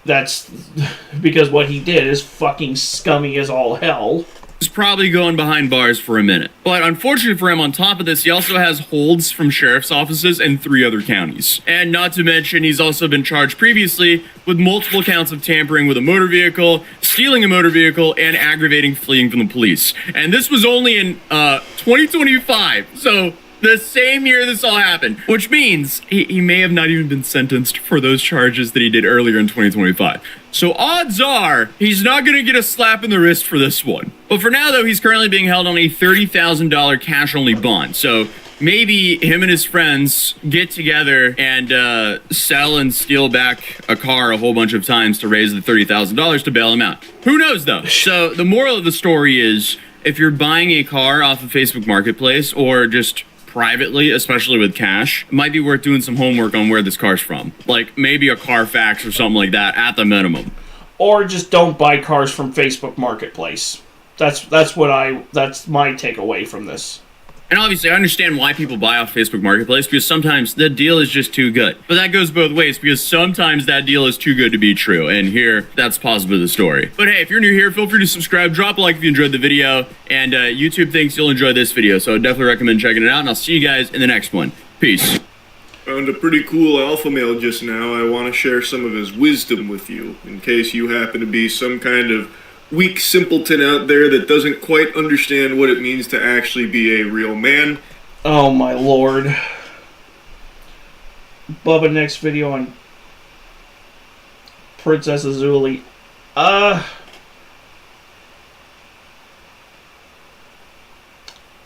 what he did is fucking scummy as all hell. He's probably going behind bars for a minute. But unfortunately for him, on top of this, he also has holds from sheriff's offices in 3 other counties. And not to mention, he's also been charged previously with multiple counts of tampering with a motor vehicle, stealing a motor vehicle, and aggravating fleeing from the police. And this was only in 2025, so the same year this all happened, which means he may have not even been sentenced for those charges that he did earlier in 2025. So odds are he's not going to get a slap in the wrist for this one. But for now, though, he's currently being held on a $30,000 cash-only bond. So maybe him and his friends get together and sell and steal back a car a whole bunch of times to raise the $30,000 to bail him out. Who knows, though? So the moral of the story is, if you're buying a car off of Facebook Marketplace or just privately, especially with cash, it might be worth doing some homework on where this car's from. Like maybe a Carfax or something like that at the minimum. Or just don't buy cars from Facebook Marketplace. That's my takeaway from this. And obviously, I understand why people buy off Facebook Marketplace, because sometimes the deal is just too good. But that goes both ways, because sometimes that deal is too good to be true. And here, that's possibly the story. But hey, if you're new here, feel free to subscribe, drop a like if you enjoyed the video, and YouTube thinks you'll enjoy this video, so I definitely recommend checking it out, and I'll see you guys in the next one. Peace. Found a pretty cool alpha male just now. I want to share some of his wisdom with you, in case you happen to be some kind of weak simpleton out there that doesn't quite understand what it means to actually be a real man. Oh my lord. Bubba, next video on Princess Azuli. I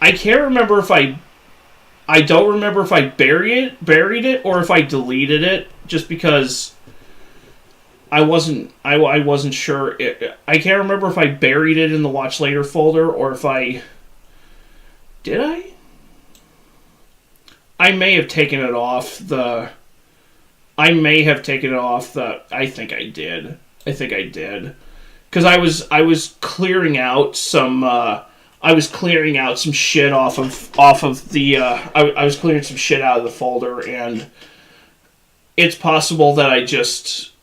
can't remember if I don't remember if I buried it or if I deleted it, just because I wasn't sure. I can't remember if I buried it in the Watch Later folder or if I... Did I? I may have taken it off the... I think I did. Because I was clearing out some... I was clearing out some shit off of the... I was clearing some shit out of the folder, and it's possible that I just...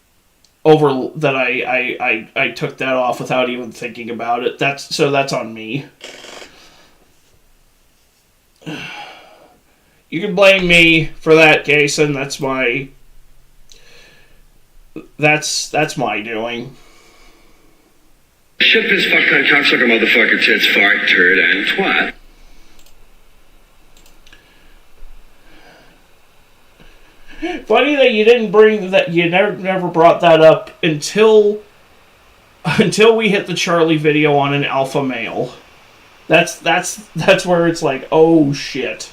I took that off without even thinking about it. That's on me. You can blame me for that, Jason. That's my doing. Shit, piss, fuck, cunt, cocksucker, motherfucker, tits, fart, turd, and twat. Funny that you didn't bring that. You never brought that up until we hit the Charlie video on an alpha male. That's where it's like, oh shit.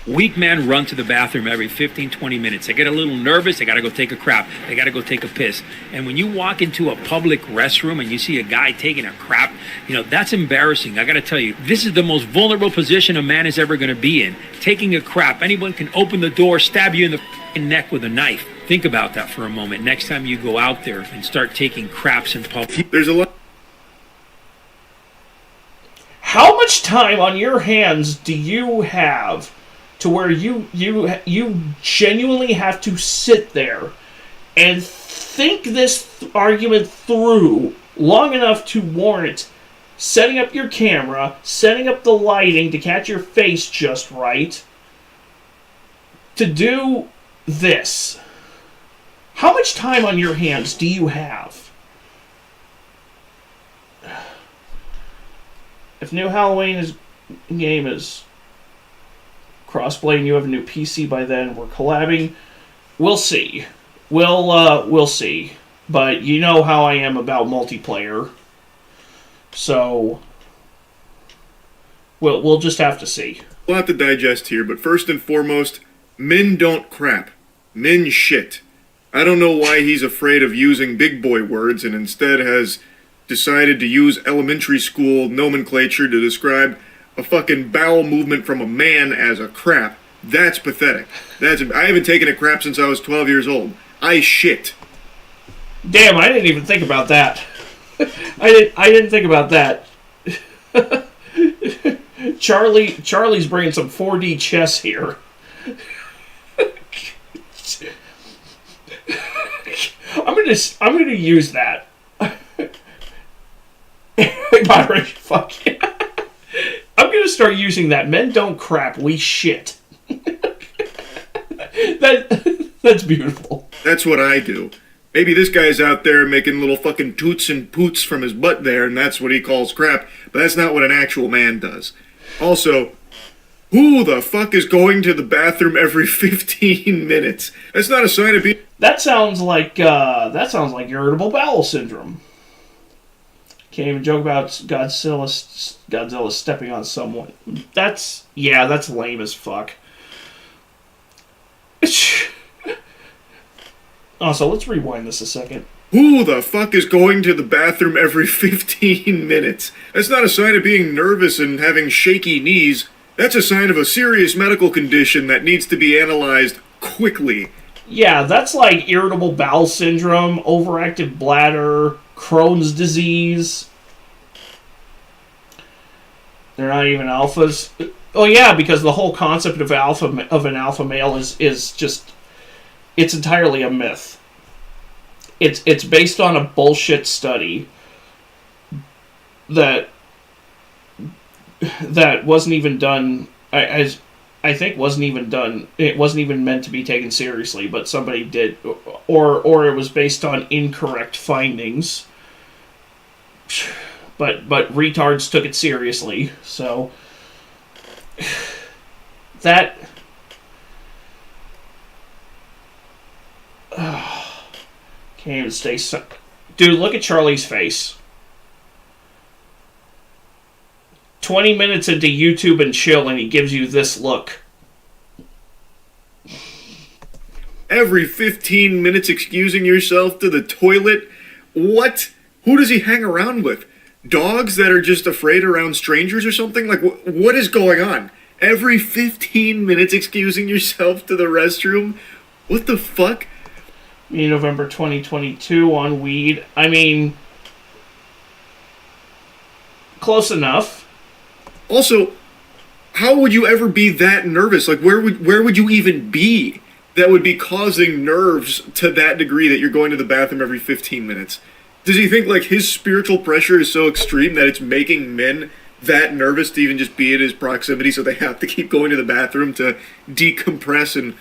Weak men run to the bathroom every 15-20 minutes. They get a little nervous. They got to go take a crap. They got to go take a piss. And when you walk into a public restroom and you see a guy taking a crap, that's embarrassing. I got to tell you, this is the most vulnerable position a man is ever going to be in. Taking a crap. Anyone can open the door, stab you in the neck with a knife. Think about that for a moment. Next time you go out there and start taking craps in public. There's a lot. How much time on your hands do you have to where you genuinely have to sit there and think this argument through long enough to warrant setting up your camera, setting up the lighting to catch your face just right, to do this, how much time on your hands do you have? If new Halloween game is crossplay and you have a new PC by then, we're collabing. We'll see. We'll see. But you know how I am about multiplayer. So we'll just have to see. A lot to digest here, but first and foremost, men don't crap. Men shit. I don't know why he's afraid of using big boy words and instead has decided to use elementary school nomenclature to describe a fucking bowel movement from a man as a crap. That's pathetic. I haven't taken a crap since I was 12 years old. I shit. Damn, I didn't even think about that. I didn't think about that. Charlie's bringing some 4D chess here. I'm gonna use that. Byron, fuck yeah. I'm gonna start using that. Men don't crap, we shit. That's beautiful. That's what I do. Maybe this guy's out there making little fucking toots and poots from his butt there, and that's what he calls crap, but that's not what an actual man does. Also, who the fuck is going to the bathroom every 15 minutes? That's not a sign of being... That sounds like irritable bowel syndrome. Can't even joke about Godzilla stepping on someone. That's lame as fuck. Also, let's rewind this a second. Who the fuck is going to the bathroom every 15 minutes? That's not a sign of being nervous and having shaky knees. That's a sign of a serious medical condition that needs to be analyzed quickly. Yeah, that's like irritable bowel syndrome, overactive bladder, Crohn's disease. They're not even alphas. Oh yeah, because the whole concept of an alpha male is just, it's entirely a myth. It's based on a bullshit study that wasn't even done. I think wasn't even done. It wasn't even meant to be taken seriously, but somebody did, or it was based on incorrect findings. But retards took it seriously, so that. Can't even stay. Dude, look at Charlie's face. 20 minutes into YouTube and chill, and he gives you this look. Every 15 minutes excusing yourself to the toilet? What? Who does he hang around with? Dogs that are just afraid around strangers or something? Like, what is going on? Every 15 minutes excusing yourself to the restroom? What the fuck? November 2022 on weed. I mean, close enough. Also, how would you ever be that nervous? Like, where would you even be that would be causing nerves to that degree that you're going to the bathroom every 15 minutes? Does he think, like, his spiritual pressure is so extreme that it's making men that nervous to even just be in his proximity, so they have to keep going to the bathroom to decompress and,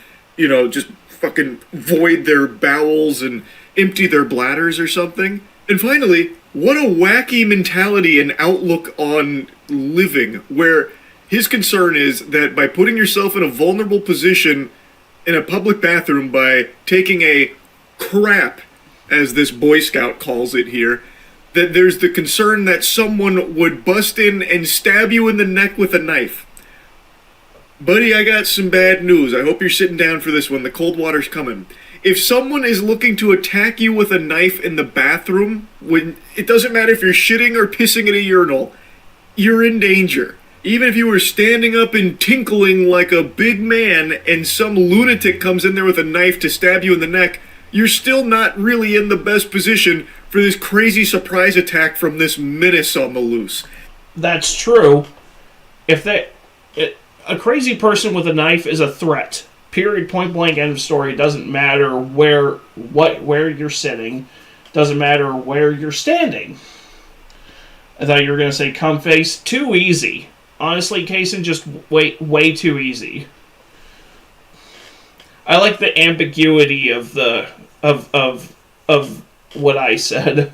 just fucking void their bowels and empty their bladders or something? And finally, what a wacky mentality and outlook on living, where his concern is that by putting yourself in a vulnerable position in a public bathroom by taking a crap, as this Boy Scout calls it here, that there's the concern that someone would bust in and stab you in the neck with a knife. Buddy, I got some bad news. I hope you're sitting down for this one. The cold water's coming. If someone is looking to attack you with a knife in the bathroom, when it doesn't matter if you're shitting or pissing in a urinal, you're in danger. Even if you were standing up and tinkling like a big man and some lunatic comes in there with a knife to stab you in the neck, you're still not really in the best position for this crazy surprise attack from this menace on the loose. That's true. A crazy person with a knife is a threat. Period. Point blank. End of story. It doesn't matter where you're sitting. Doesn't matter where you're standing. I thought you were going to say cum face. Too easy. Honestly, Kaysen, just way too easy. I like the ambiguity of the of what I said.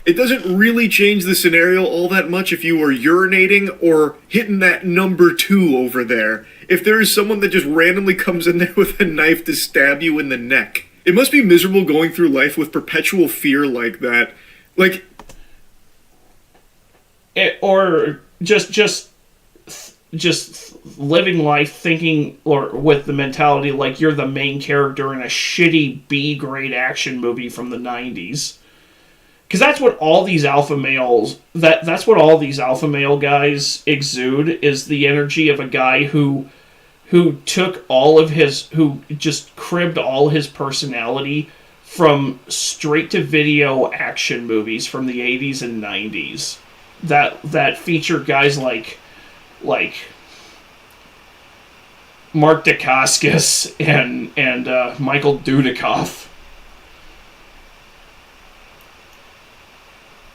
It doesn't really change the scenario all that much if you were urinating or hitting that number 2 over there. If there is someone that just randomly comes in there with a knife to stab you in the neck. It must be miserable going through life with perpetual fear like that. Like... Or just living life thinking, or with the mentality like you're the main character in a shitty B-grade action movie from the 90s. Because that's what all these alpha males, that's what all these alpha male guys exude, is the energy of a guy who took all of his, who just cribbed all his personality from straight-to-video action movies from the 80s and 90s. That feature guys like Mark Dacascos and Michael Dudikoff.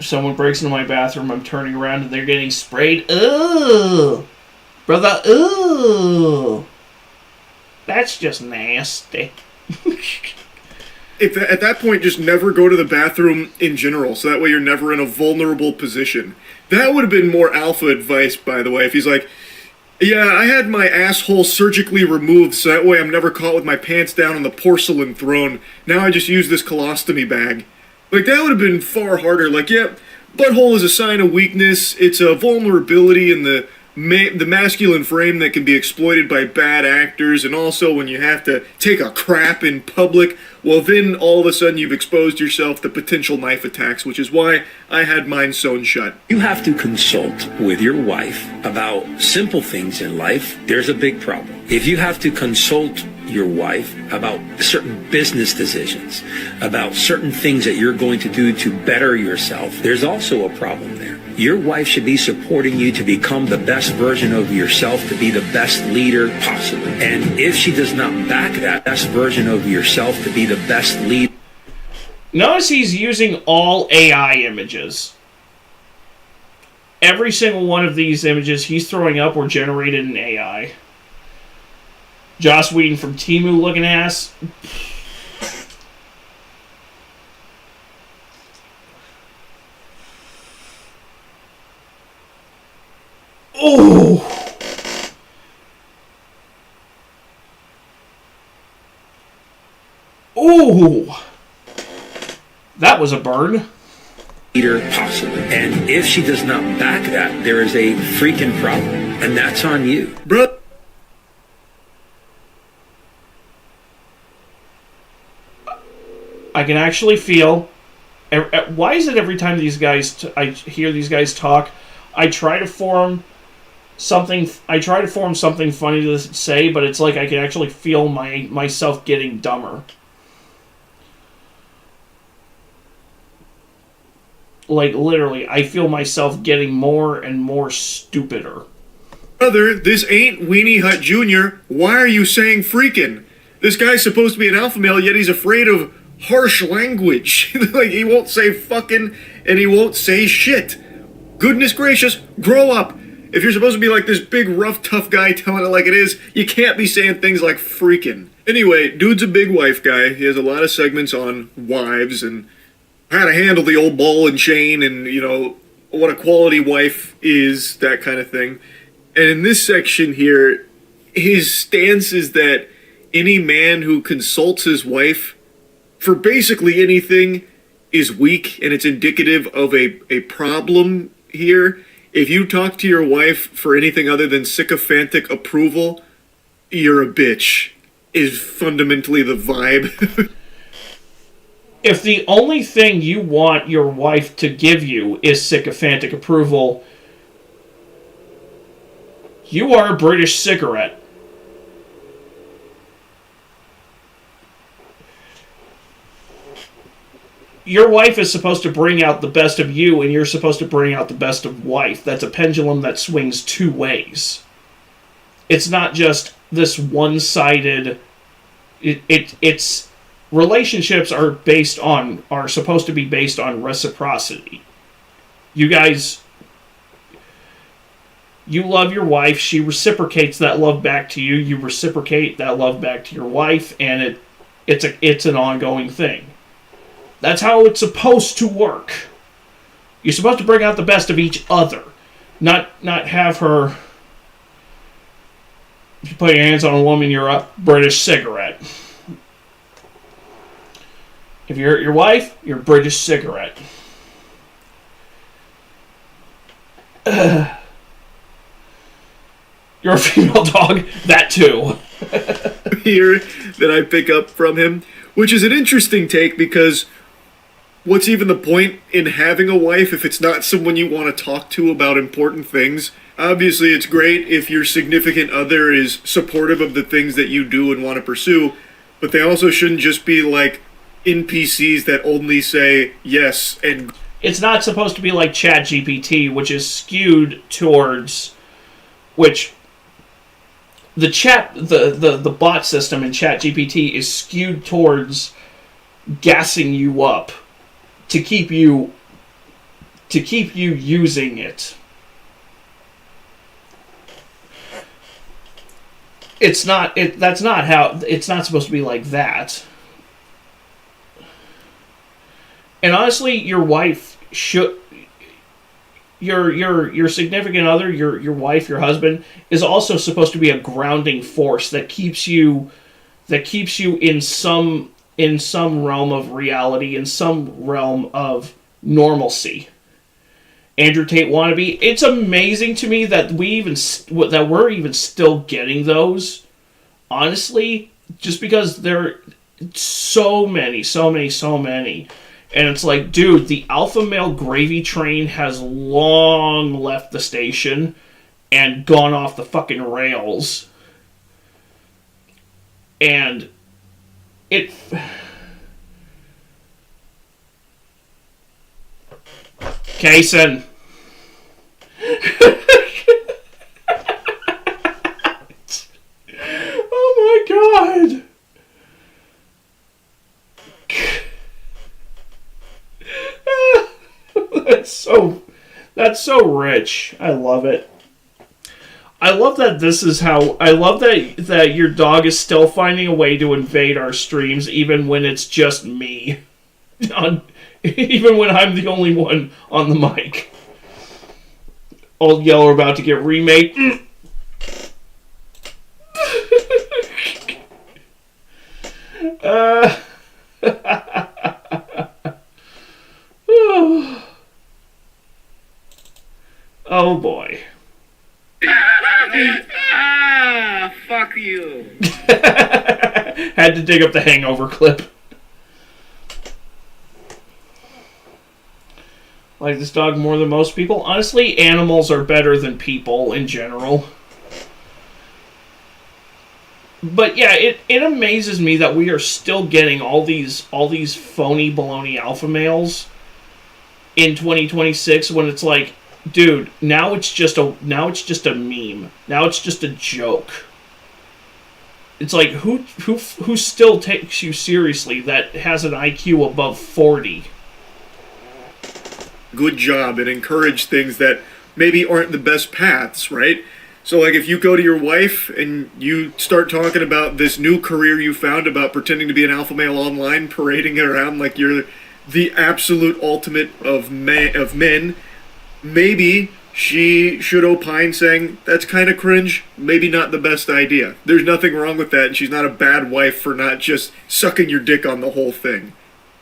Someone breaks into my bathroom, I'm turning around and they're getting sprayed. Ooh! Brother, ooh! That's just nasty. At that point, just never go to the bathroom in general, so that way you're never in a vulnerable position. That would have been more alpha advice, by the way, if he's like, yeah, I had my asshole surgically removed, so that way I'm never caught with my pants down on the porcelain throne. Now I just use this colostomy bag. Like, that would have been far harder. Like, yeah, butthole is a sign of weakness. It's a vulnerability in the masculine frame that can be exploited by bad actors, and also when you have to take a crap in public, well, then all of a sudden you've exposed yourself to potential knife attacks, which is why I had mine sewn shut. You have to consult with your wife about simple things in life. There's a big problem. If you have to consult your wife about certain business decisions, about certain things that you're going to do to better yourself, there's also a problem there. Your wife should be supporting you to become the best version of yourself, to be the best leader possible. And if she does not back that best version of yourself to be the best leader... Notice he's using all AI images. Every single one of these images he's throwing up were generated in AI. Joss Whedon from Temu looking ass. Oh! Oh! That was a burn. Leader possible. And if she does not back that, there is a freaking problem. And that's on you. Bro. I can actually feel... Why is it every time these guys... I hear these guys talk, I try to form something funny to say, but it's like I can actually feel myself getting dumber. Like, literally, I feel myself getting more and more stupider. Brother, this ain't Weenie Hut Jr. Why are you saying freaking? This guy's supposed to be an alpha male, yet he's afraid of harsh language. Like, he won't say fucking, and he won't say shit. Goodness gracious, grow up. If you're supposed to be like this big, rough, tough guy telling it like it is, you can't be saying things like freaking. Anyway, dude's a big wife guy. He has a lot of segments on wives and how to handle the old ball and chain and, you know, what a quality wife is, that kind of thing. And in this section here, his stance is that any man who consults his wife for basically anything is weak, and it's indicative of a problem here. If you talk to your wife for anything other than sycophantic approval, you're a bitch, is fundamentally the vibe. If the only thing you want your wife to give you is sycophantic approval, you are a British cigarette. Your wife is supposed to bring out the best of you, and you're supposed to bring out the best of wife. That's a pendulum that swings two ways. It's not just this one-sided... It's relationships are supposed to be based on reciprocity. You guys... You love your wife. She reciprocates that love back to you. You reciprocate that love back to your wife, and it's an ongoing thing. That's how it's supposed to work. You're supposed to bring out the best of each other, not have her. If you put your hands on a woman, you're a British cigarette. If you hurt your wife, you're a British cigarette. You're a female dog. That too. Here that I pick up from him, which is an interesting take because what's even the point in having a wife if it's not someone you want to talk to about important things? Obviously, it's great if your significant other is supportive of the things that you do and want to pursue, but they also shouldn't just be like NPCs that only say yes and... It's not supposed to be like ChatGPT, which is skewed towards... Which... The bot system in ChatGPT is skewed towards gassing you up to keep you using it. That's not how it's not supposed to be like that. And honestly, your wife should your significant other, your wife, your husband is also supposed to be a grounding force that keeps you in some realm of reality, in some realm of normalcy. Andrew Tate wannabe. It's amazing to me that we're even still getting those. Honestly, just because there are so many. And it's like, dude, the alpha male gravy train has long left the station and gone off the fucking rails. And it... Kason. Oh my god. That's so rich. I love it. I love that this is how... I love that your dog is still finding a way to invade our streams even when it's just me. Even when I'm the only one on the mic. Old Yeller about to get remade. Oh boy. Fuck you. Had to dig up the Hangover clip. Like this dog more than most people? Honestly, animals are better than people in general. But yeah, it amazes me that we are still getting all these phony baloney alpha males in 2026 when it's like, dude, now it's just a meme. Now it's just a joke. It's like who still takes you seriously that has an IQ above 40? Good job and encourage things that maybe aren't the best paths, right? So like if you go to your wife and you start talking about this new career you found about pretending to be an alpha male online, parading around like you're the absolute ultimate of men, maybe she should opine saying, that's kind of cringe, maybe not the best idea. There's nothing wrong with that, and she's not a bad wife for not just sucking your dick on the whole thing.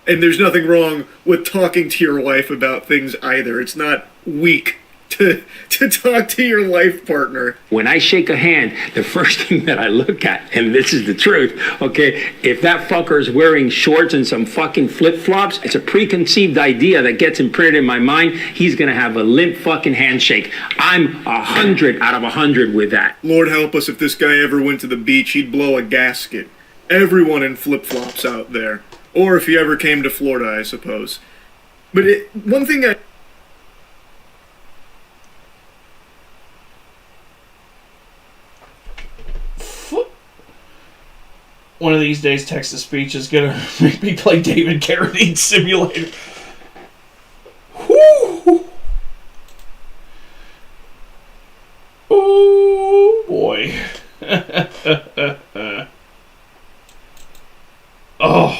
And there's nothing wrong with talking to your wife about things either. It's not weak to talk to your life partner. When I shake a hand, the first thing that I look at, and this is the truth, okay, if that fucker is wearing shorts and some fucking flip-flops, it's a preconceived idea that gets imprinted in my mind. He's gonna have a limp fucking handshake. I'm 100 out of 100 with that. Lord help us if this guy ever went to the beach, he'd blow a gasket. Everyone in flip-flops out there. Or if he ever came to Florida, I suppose. But one thing I... One of these days, text-to-speech is gonna make me play David Carradine Simulator. Whoo! Oh boy. Oh.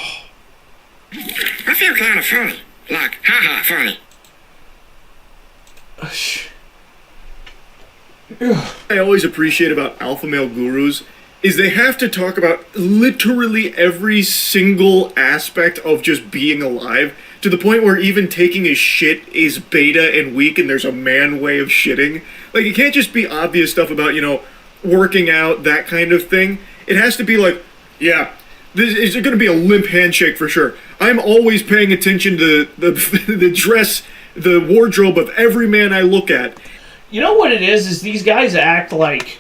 I feel kind of funny. Like, haha, funny. I always appreciate about alpha male gurus is they have to talk about literally every single aspect of just being alive, to the point where even taking a shit is beta and weak and there's a man way of shitting. Like, it can't just be obvious stuff about, you know, working out, that kind of thing. It has to be like, yeah, this is going to be a limp handshake for sure. I'm always paying attention to the dress, the wardrobe of every man I look at. You know what it is these guys act like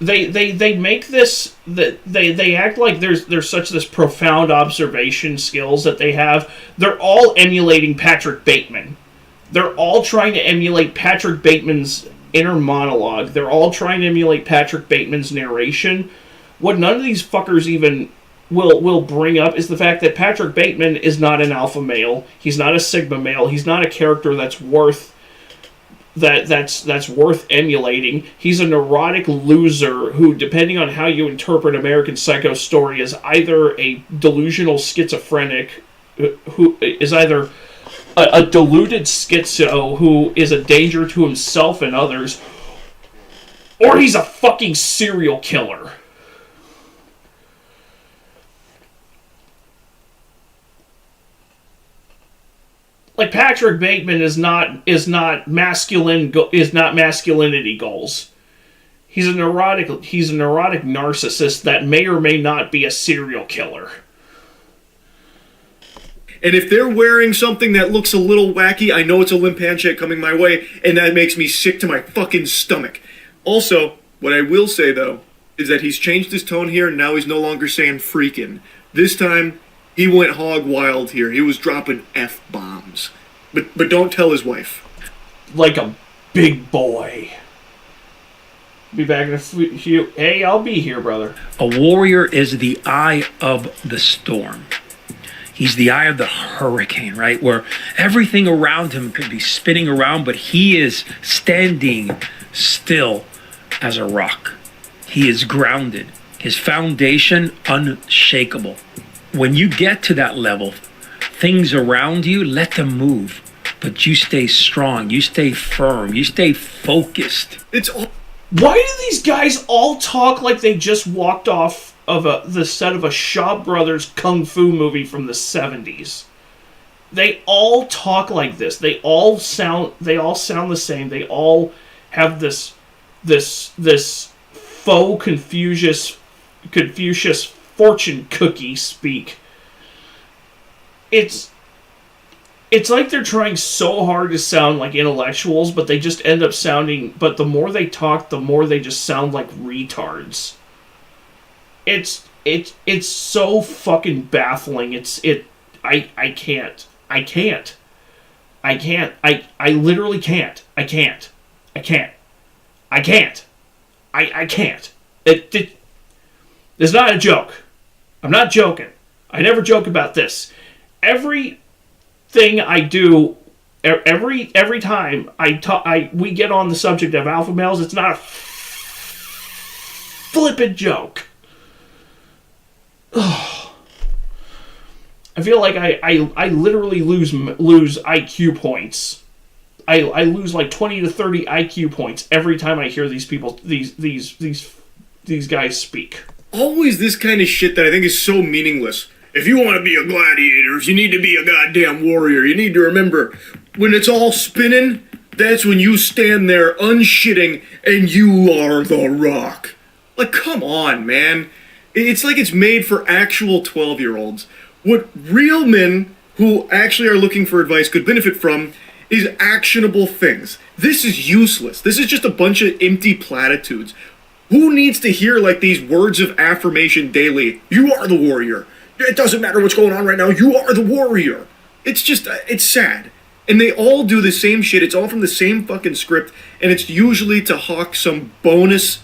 they make this that they act like there's such this profound observation skills that they have. They're all emulating Patrick Bateman. They're all trying to emulate Patrick Bateman's inner monologue. They're all trying to emulate Patrick Bateman's narration. What none of these fuckers even will bring up is the fact that Patrick Bateman is not an alpha male. He's not a sigma male. He's not a character that's worth worth emulating. He's a neurotic loser who, depending on how you interpret American Psycho's story, is either a delusional schizophrenic who is either a deluded schizo who is a danger to himself and others, or he's a fucking serial killer. Like, Patrick Bateman is not masculinity goals. He's a neurotic narcissist that may or may not be a serial killer. And if they're wearing something that looks a little wacky, I know it's a limp handshake coming my way, and that makes me sick to my fucking stomach. Also, what I will say, though, is that he's changed his tone here, and now he's no longer saying freaking. This time, he went hog wild here. He was dropping F-bombs. But don't tell his wife. Like a big boy. Be back in a few... Hey, I'll be here, brother. A warrior is the eye of the storm. He's the eye of the hurricane, right? Where everything around him could be spinning around, but he is standing still as a rock. He is grounded. His foundation unshakable. When you get to that level, things around you, let them move. But you stay strong. You stay firm. You stay focused. Why do these guys all talk like they just walked off of the set of a Shaw Brothers kung fu movie from the 70s? They all talk like this. They all sound the same. They all have this faux Confucius fortune cookie speak. It's like they're trying so hard to sound like intellectuals, but they just end up sounding... But the more they talk, the more they just sound like retards. It's so fucking baffling. I can't. I literally can't. I can't. It's not a joke. I'm not joking. I never joke about this. Everything I do, every time we get on the subject of alpha males, it's not a flippant joke. I feel like I literally lose IQ points. I lose like 20 to 30 IQ points every time I hear these people, these guys speak. Always this kind of shit that I think is so meaningless. If you want to be a gladiator, you need to be a goddamn warrior. You need to remember, when it's all spinning, that's when you stand there unshitting and you are the rock. Like, come on, man. It's like it's made for actual 12-year-olds. What real men who actually are looking for advice could benefit from is actionable things. This is useless. This is just a bunch of empty platitudes. Who needs to hear like these words of affirmation daily? You are the warrior. It doesn't matter what's going on right now. You are the warrior. It's just, it's sad. And they all do the same shit. It's all from the same fucking script. And it's usually to hawk some bogus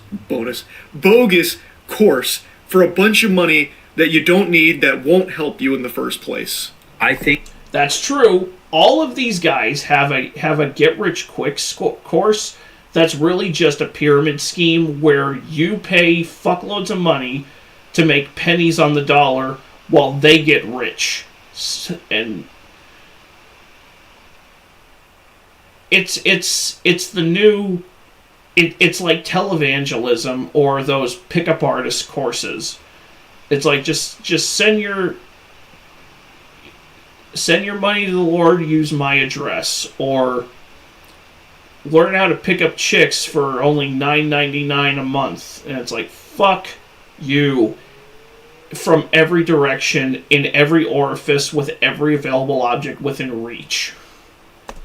course for a bunch of money that you don't need, that won't help you in the first place. I think that's true. All of these guys have a get rich quick course that's really just a pyramid scheme where you pay fuckloads of money to make pennies on the dollar while they get rich. And it's the new... It's like televangelism or those pickup artist courses. It's like just send your money to the Lord, use my address, or learn how to pick up chicks for only $9.99 a month. And it's like, fuck you. From every direction, in every orifice, with every available object within reach.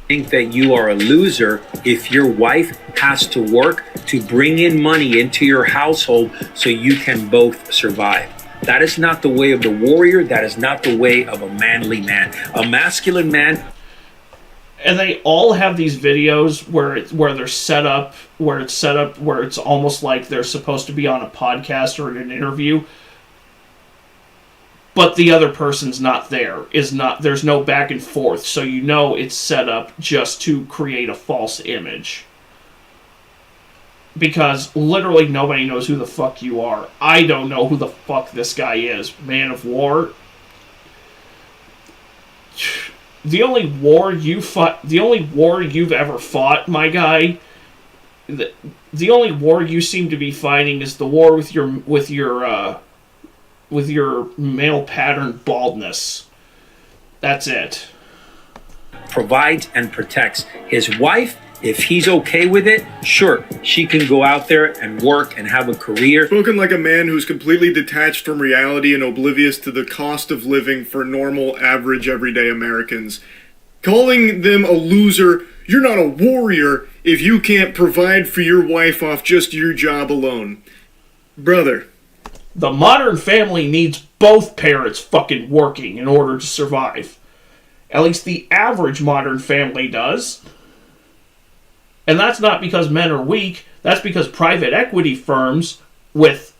Think that you are a loser if your wife has to work to bring in money into your household so you can both survive. That is not the way of the warrior. That is not the way of a manly man. A masculine man. And they all have these videos where it's almost like they're supposed to be on a podcast or in an interview, but the other person's not there. There's no back and forth, so you know it's set up just to create a false image. Because literally nobody knows who the fuck you are. I don't know who the fuck this guy is. Man of War. The only war you've ever fought, my guy, the only war you seem to be fighting is the war with your male pattern baldness. That's it. Provides and protects his wife. If he's okay with it, sure, she can go out there and work and have a career. Spoken like a man who's completely detached from reality and oblivious to the cost of living for normal, average, everyday Americans. Calling them a loser, you're not a warrior if you can't provide for your wife off just your job alone. Brother. The modern family needs both parents fucking working in order to survive. At least the average modern family does. And that's not because men are weak. That's because private equity firms with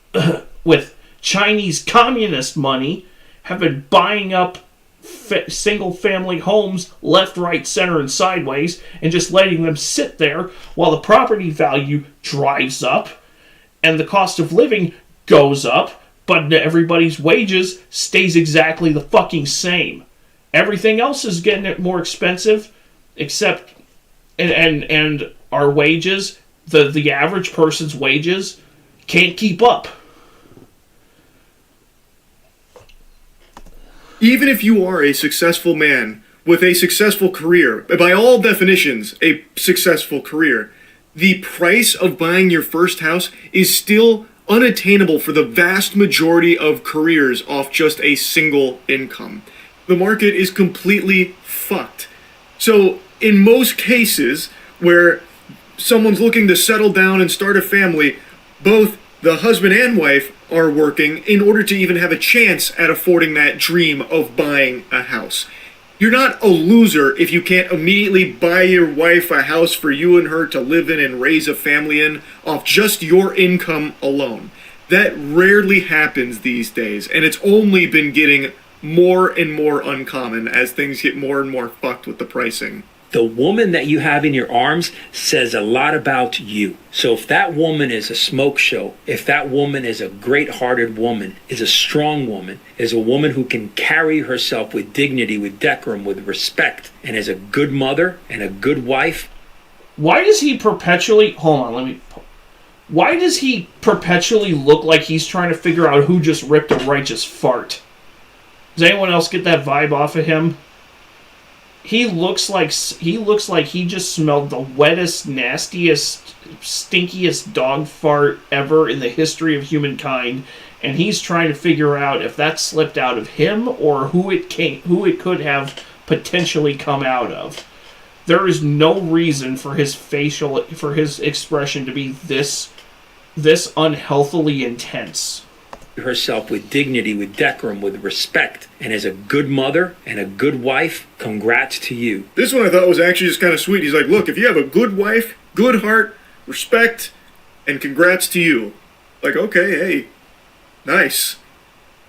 Chinese communist money have been buying up single-family homes left, right, center, and sideways and just letting them sit there while the property value drives up and the cost of living goes up, but everybody's wages stays exactly the fucking same. Everything else is getting more expensive, except... And our wages, the average person's wages, can't keep up. Even if you are a successful man with a successful career, by all definitions, a successful career, the price of buying your first house is still unattainable for the vast majority of careers off just a single income. The market is completely fucked. So, in most cases where someone's looking to settle down and start a family, both the husband and wife are working in order to even have a chance at affording that dream of buying a house. You're not a loser if you can't immediately buy your wife a house for you and her to live in and raise a family in off just your income alone. That rarely happens these days, and it's only been getting more and more uncommon as things get more and more fucked with the pricing. The woman that you have in your arms says a lot about you. So if that woman is a smoke show, if that woman is a great-hearted woman, is a strong woman, is a woman who can carry herself with dignity, with decorum, with respect, and is a good mother and a good wife. Why does he perpetually... Hold on, Why does he perpetually look like he's trying to figure out who just ripped a righteous fart? Does anyone else get that vibe off of him? He looks like he just smelled the wettest, nastiest, stinkiest dog fart ever in the history of humankind, and he's trying to figure out if that slipped out of him or who it could have potentially come out of. There is no reason for his expression to be this unhealthily intense. Herself with dignity, with decorum, with respect, and as a good mother and a good wife, congrats to you. This one I thought was actually just kind of sweet. He's like, look, if you have a good wife, good heart, respect, and congrats to you. Like, okay, hey, nice.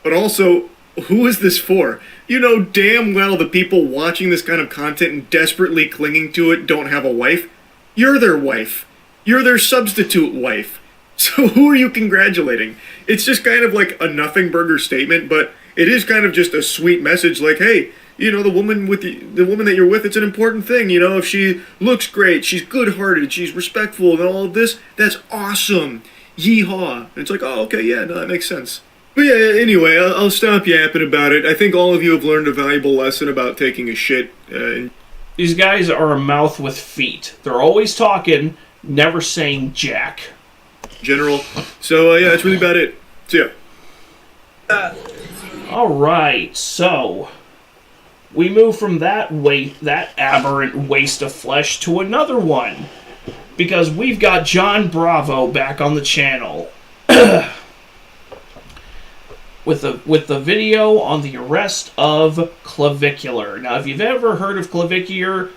But also, who is this for? You know damn well the people watching this kind of content and desperately clinging to it don't have a wife. You're their wife. You're their substitute wife. So who are you congratulating? It's just kind of like a nothing burger statement, but it is kind of just a sweet message like, hey, you know, the woman that you're with, it's an important thing. You know, if she looks great, she's good-hearted, she's respectful, and all of this, that's awesome. Yeehaw. And it's like, oh, okay, yeah, no, that makes sense. But yeah, anyway, I'll stop yapping about it. I think all of you have learned a valuable lesson about taking a shit. These guys are a mouth with feet. They're always talking, never saying jack. General. So, yeah, that's really about it. See ya. Alright, so we move from that aberrant waste of flesh to another one. Because we've got John Bravo back on the channel. with the video on the arrest of Clavicular. Now, if you've ever heard of Clavicular,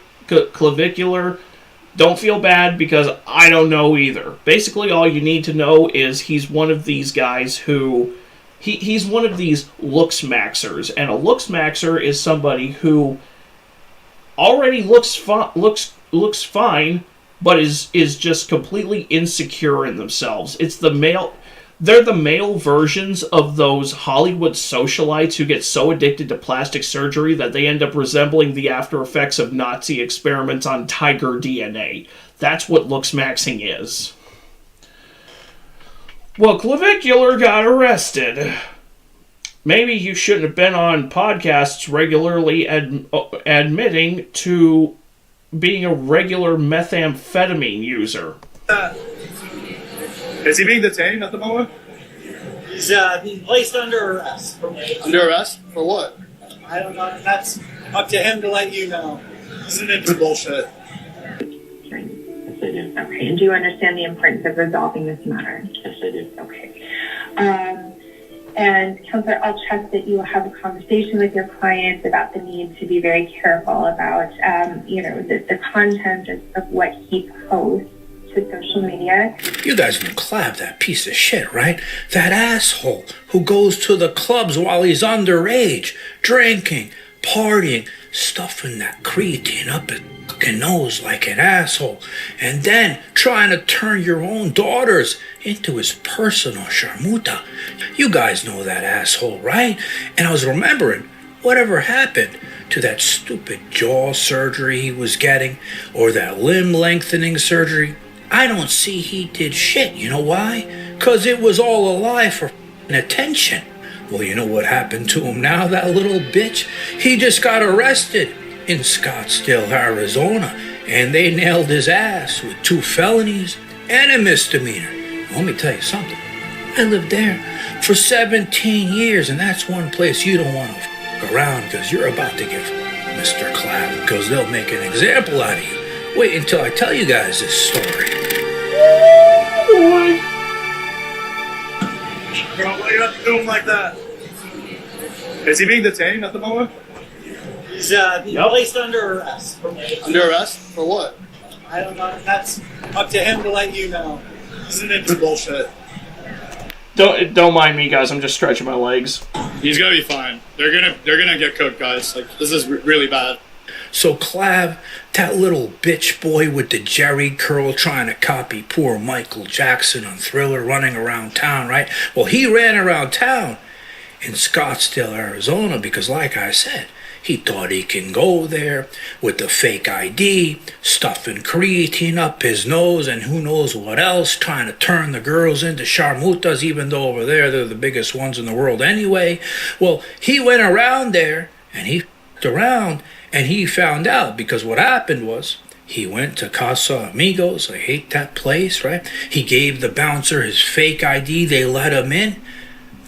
don't feel bad because I don't know either. Basically, all you need to know is he's one of these guys who... He's one of these looks-maxers, and a looks-maxer is somebody who already looks fine, but is just completely insecure in themselves. They're the male versions of those Hollywood socialites who get so addicted to plastic surgery that they end up resembling the after effects of Nazi experiments on tiger DNA. That's what looks-maxing is. Well, Clavicular got arrested. Maybe you shouldn't have been on podcasts regularly admitting to being a regular methamphetamine user. Is he being detained at the moment? He's being placed under arrest. Under arrest? For what? I don't know. That's up to him to let you know. Isn't it bullshit? Okay, and do you understand the importance of resolving this matter? Yes, I do. Okay. And Counselor, I'll trust that you will have a conversation with your client about the need to be very careful about, the content of what he posts to social media. You guys know Clav, that piece of shit, right? That asshole who goes to the clubs while he's underage, drinking, partying, stuffing that creatine up his fucking nose like an asshole, and then trying to turn your own daughters into his personal sharmuta. You guys know that asshole, right? And I was remembering whatever happened to that stupid jaw surgery he was getting, or that limb lengthening surgery. I don't see he did shit. You know why? 'Cause it was all a lie for attention. Well, you know what happened to him now, that little bitch? He just got arrested in Scottsdale, Arizona, and they nailed his ass with 2 felonies and a misdemeanor. Let me tell you something. I lived there for 17 years, and that's one place you don't want to f*** around, because you're about to get Mr. Clav, because they'll make an example out of you. Wait until I tell you guys this story. Boy. Bro, why you have to do him like that? Is he being detained at the moment? He's being placed under arrest. Under arrest? For what? I don't know. That's up to him to let you know. Isn't it bullshit? Don't mind me, guys. I'm just stretching my legs. He's gonna be fine. They're gonna get cooked, guys. Like, this is really bad. So Clav, that little bitch boy with the jerry curl trying to copy poor Michael Jackson on Thriller running around town, right? Well, he ran around town in Scottsdale, Arizona, because like I said, he thought he can go there with the fake ID, stuffing creatine up his nose and who knows what else, trying to turn the girls into sharmutas, even though over there they're the biggest ones in the world anyway. Well, he went around there and he f***ed around and he found out, because what happened was he went to Casa Amigos. I hate that place, right? He gave the bouncer his fake ID. They let him in.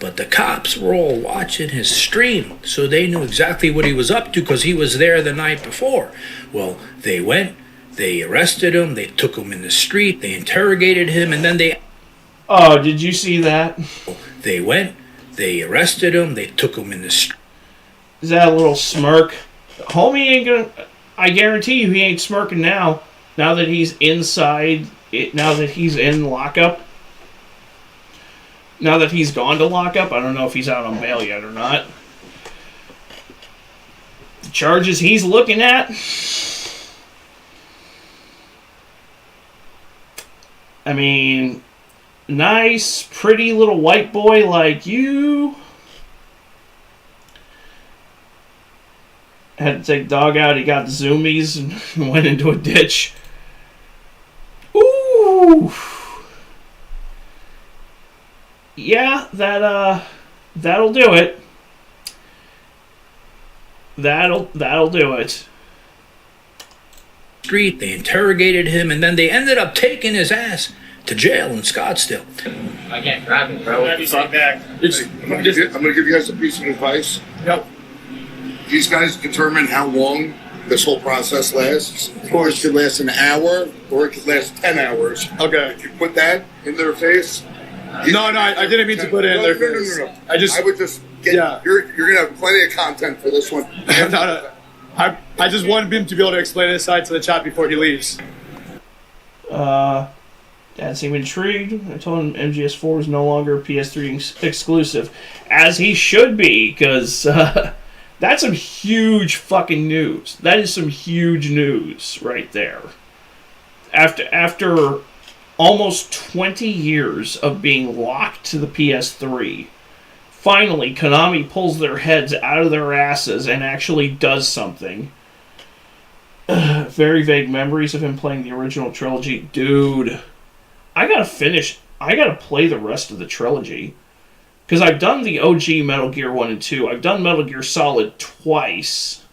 But the cops were all watching his stream, so they knew exactly what he was up to because he was there the night before. Well, they went, they arrested him, they took him in the street, they interrogated him, and then they... Oh, did you see that? They went, they arrested him, they took him in the street. Is that a little smirk? Homie ain't gonna... I guarantee you he ain't smirking now. Now that he's inside... Now that he's in lockup. Now that he's gone to lockup, I don't know if he's out on bail yet or not. The charges he's looking at... I mean, nice, pretty little white boy like you had to take the dog out. He got the zoomies and went into a ditch. Ooh. Yeah, that'll do it. That'll do it. Street, they interrogated him, and then they ended up taking his ass to jail in Scottsdale. I can't grab him, bro. Grab you back. I'm gonna give you guys a piece of advice. Yep. These guys determine how long this whole process lasts. Of course, it could last an hour, or it could last 10 hours. Okay. If you put that in their face. No, I didn't mean to put it in their face. No. I would just get. Yeah. You're gonna have plenty of content for this one. No. I just wanted him to be able to explain his side to the chat before he leaves. Dad seemed intrigued. I told him MGS4 is no longer PS3 exclusive, as he should be, because that's some huge fucking news. That is some huge news right there. After almost 20 years of being locked to the PS3, finally Konami pulls their heads out of their asses and actually does something. Very vague memories of him playing the original trilogy. Dude, I gotta play the rest of the trilogy. Because I've done the OG Metal Gear 1 and 2. I've done Metal Gear Solid twice.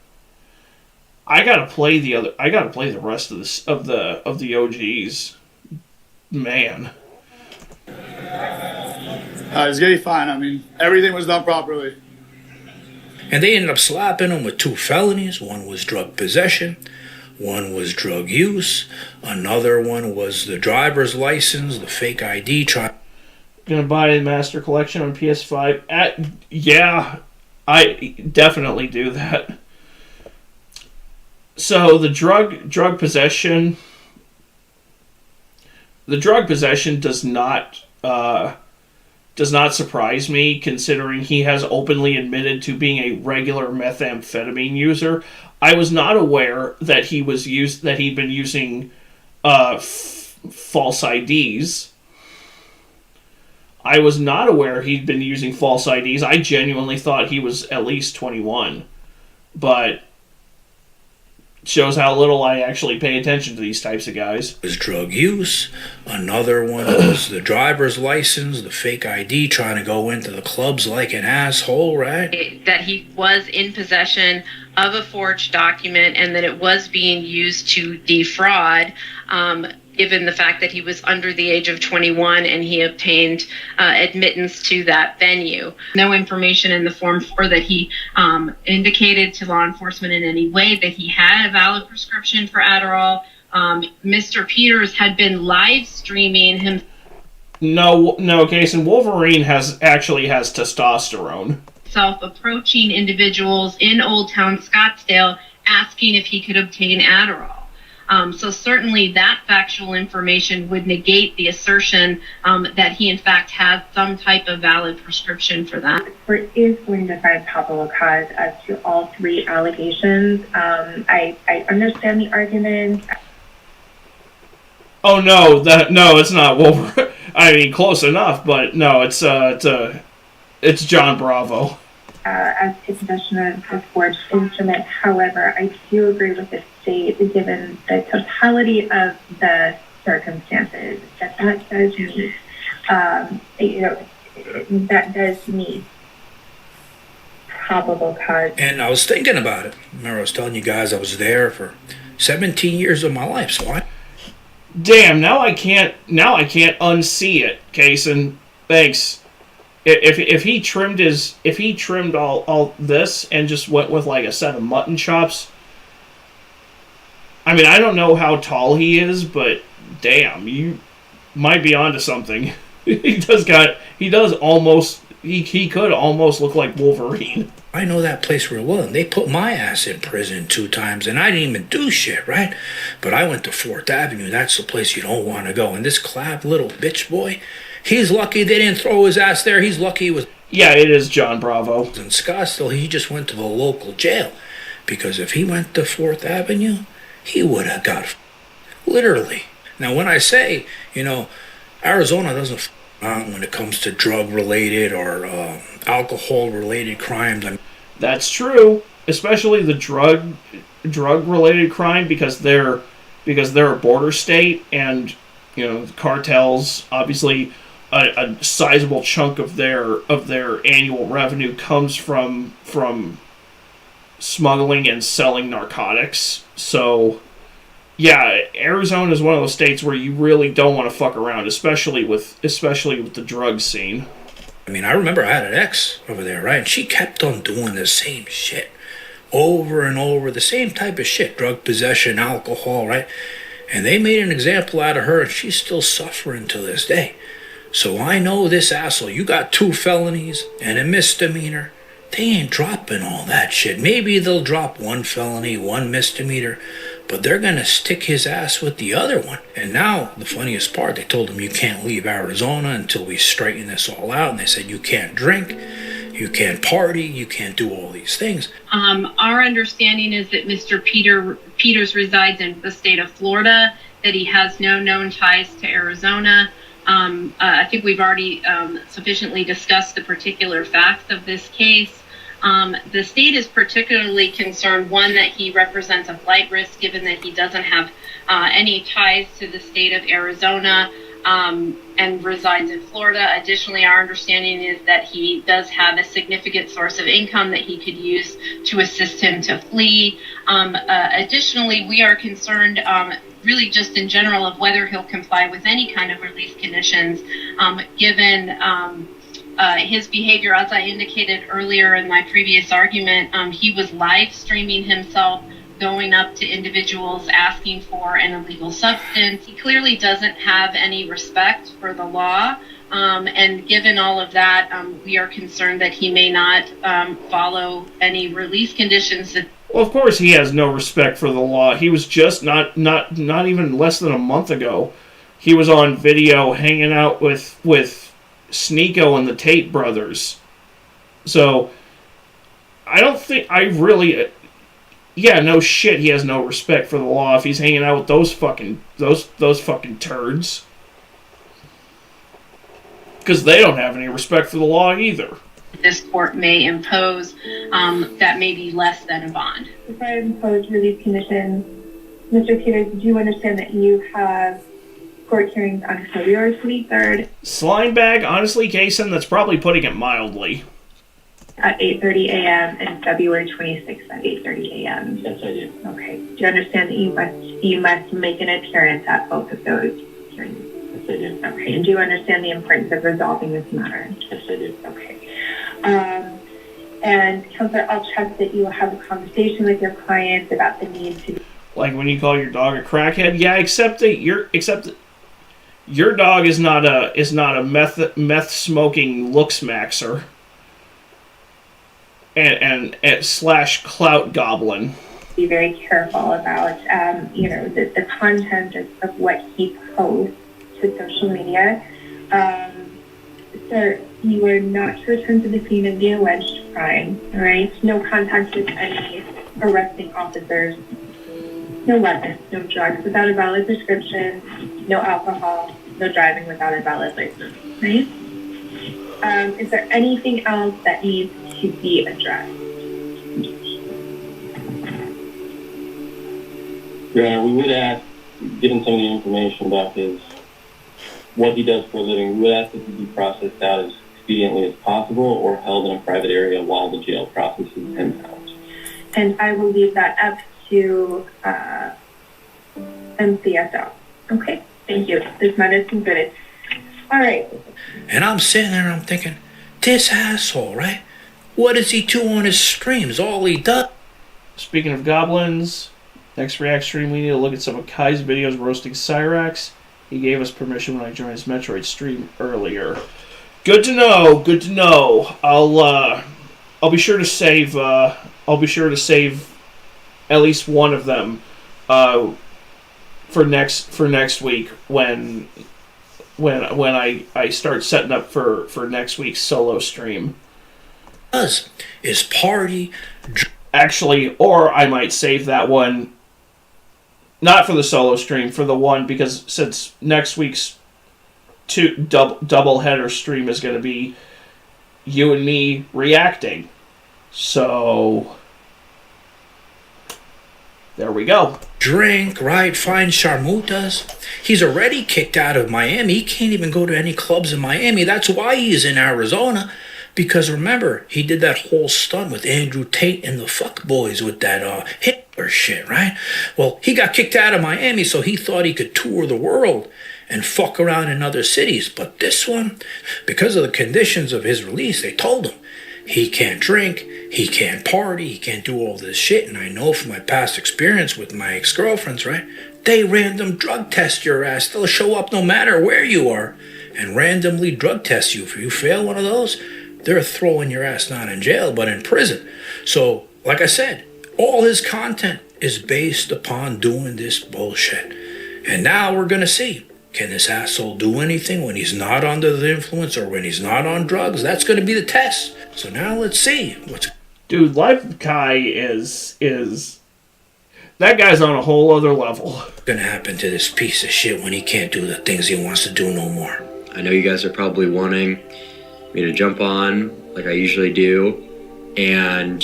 I gotta play the rest of the OGs. Man. He's getting fine. I mean, everything was done properly. And they ended up slapping him with 2 felonies. One was drug possession. One was drug use. Another one was the driver's license, the fake ID. Gonna buy the Master Collection on PS5. Yeah, I definitely do that. So the drug possession. The drug possession does not surprise me, considering he has openly admitted to being a regular methamphetamine user. I was not aware that he'd been using false IDs. I was not aware he'd been using false IDs. I genuinely thought he was at least 21. But shows how little I actually pay attention to these types of guys. Was drug use. Another one was the driver's license, the fake ID, trying to go into the clubs like an asshole, right? That he was in possession of a forged document and that it was being used to defraud, given the fact that he was under the age of 21 and he obtained admittance to that venue. No information in the Form 4 that he indicated to law enforcement in any way that he had a valid prescription for Adderall. Mr. Peters had been live streaming him. No, Kason, Wolverine has testosterone. Approaching individuals in Old Town Scottsdale asking if he could obtain Adderall. So certainly that factual information would negate the assertion that he in fact has some type of valid prescription for that. The court is going to find probable cause as to all 3 allegations. I understand the argument. Oh no, it's not Wolverine. I mean, close enough, but no, it's John Bravo. As to possession of the forged instrument. However, I do agree with the state, given the totality of the circumstances, that does meet, that does meet probable cause. And I was thinking about it. Remember, I was telling you guys I was there for 17 years of my life, so Damn, now I can't unsee it, Kason. Thanks. If he trimmed all this and just went with like a set of mutton chops, I mean, I don't know how tall he is, but damn, you might be onto something. He could almost look like Wolverine. I know that place real well, and they put my ass in prison 2 times, and I didn't even do shit, right? But I went to 4th Avenue. That's the place you don't want to go. And this clad little bitch boy, he's lucky they didn't throw his ass there. He's lucky he was... Yeah, it is John Bravo. In Scottsdale, he just went to the local jail. Because if he went to 4th Avenue, he would have got... Literally. Now, when I say, Arizona doesn't when it comes to drug-related or alcohol-related crimes. That's true, especially the drug-related crime because they're a border state, and the cartels obviously a sizable chunk of their annual revenue comes from smuggling and selling narcotics. So yeah, Arizona is one of those states where you really don't want to fuck around, especially with the drug scene. I mean, I remember I had an ex over there, right? And she kept on doing the same shit over and over, the same type of shit, drug possession, alcohol, right? And they made an example out of her, and she's still suffering to this day. So I know this asshole, you got 2 felonies and a misdemeanor. They ain't dropping all that shit. Maybe they'll drop 1 felony, 1 misdemeanor, but they're going to stick his ass with the other one. And now, the funniest part, they told him you can't leave Arizona until we straighten this all out. And they said you can't drink, you can't party, you can't do all these things. Our understanding is that Mr. Peters resides in the state of Florida, that he has no known ties to Arizona. I think we've already sufficiently discussed the particular facts of this case. The state is particularly concerned, one, that he represents a flight risk given that he doesn't have any ties to the state of Arizona and resides in Florida. Additionally, our understanding is that he does have a significant source of income that he could use to assist him to flee. Additionally, we are concerned really just in general of whether he'll comply with any kind of release conditions given his behavior. As I indicated earlier in my previous argument, he was live streaming himself going up to individuals asking for an illegal substance. He clearly doesn't have any respect for the law, and given all of that, we are concerned that he may not follow any release conditions. Well, of course he has no respect for the law. He was just not even less than a month ago, he was on video hanging out with Sneeko and the Tate brothers. So I don't think yeah, no shit, he has no respect for the law if he's hanging out with those fucking turds. Because they don't have any respect for the law either. This court may impose that may be less than a bond. If I impose release conditions, Mr. Peters, do you understand that you have court hearings on February 23rd? Slime bag, honestly, Kason, that's probably putting it mildly. At 8:30 a.m. and February 26th at 8:30 a.m. Yes, I do. Okay. Do you understand that you must make an appearance at both of those hearings? Yes, I do. Okay. And do you understand the importance of resolving this matter? Yes, I do. Okay. And Counselor, I'll trust that you will have a conversation with your clients about the need to. Like when you call your dog a crackhead, yeah, except that your dog is not a meth smoking looks maxer. And / clout goblin. Be very careful about, the content of what he posts to social media. Sir, you are not to return to the scene of the alleged crime, all right? No contact with any arresting officers, no weapons, no drugs without a valid prescription, no alcohol, no driving without a valid license, right? Is there anything else that needs to be addressed? Yeah, we would ask, given some of the information about what he does for a living, we would ask that he be processed out as expediently as possible or held in a private area while the jail processes him out. And I will leave that up to MCSO. Okay, thank you. This matter is concluded. All right. And I'm sitting there and I'm thinking, this asshole, right? What does he do on his streams? All he does. Speaking of goblins, next React stream we need to look at some of Kai's videos roasting Cyrax. He gave us permission when I joined his Metroid stream earlier. Good to know. Good to know. I'll be sure to save. I'll be sure to save at least one of them for next week when I start setting up for next week's solo stream. Is party. Actually, or I might save that one, not for the solo stream, for the one, because since next week's double header stream is going to be you and me reacting. So there we go. Drink, right, find sharmutas. He's already kicked out of Miami. He can't even go to any clubs in Miami. That's why he's in Arizona. Because remember, he did that whole stunt with Andrew Tate and the fuck boys with that Hitler shit, right? Well, he got kicked out of Miami, so he thought he could tour the world and fuck around in other cities. But this one, because of the conditions of his release, they told him he can't drink, he can't party, he can't do all this shit. And I know from my past experience with my ex-girlfriends, right? They random drug test your ass. They'll show up no matter where you are and randomly drug test you. If you fail one of those, they're throwing your ass not in jail, but in prison. So, like I said, all his content is based upon doing this bullshit. And now we're going to see, can this asshole do anything when he's not under the influence or when he's not on drugs? That's going to be the test. So now let's see what's... Dude, Life of Kai is... That guy's on a whole other level. Going to happen to this piece of shit when he can't do the things he wants to do no more. I know you guys are probably wanting me to jump on like I usually do and,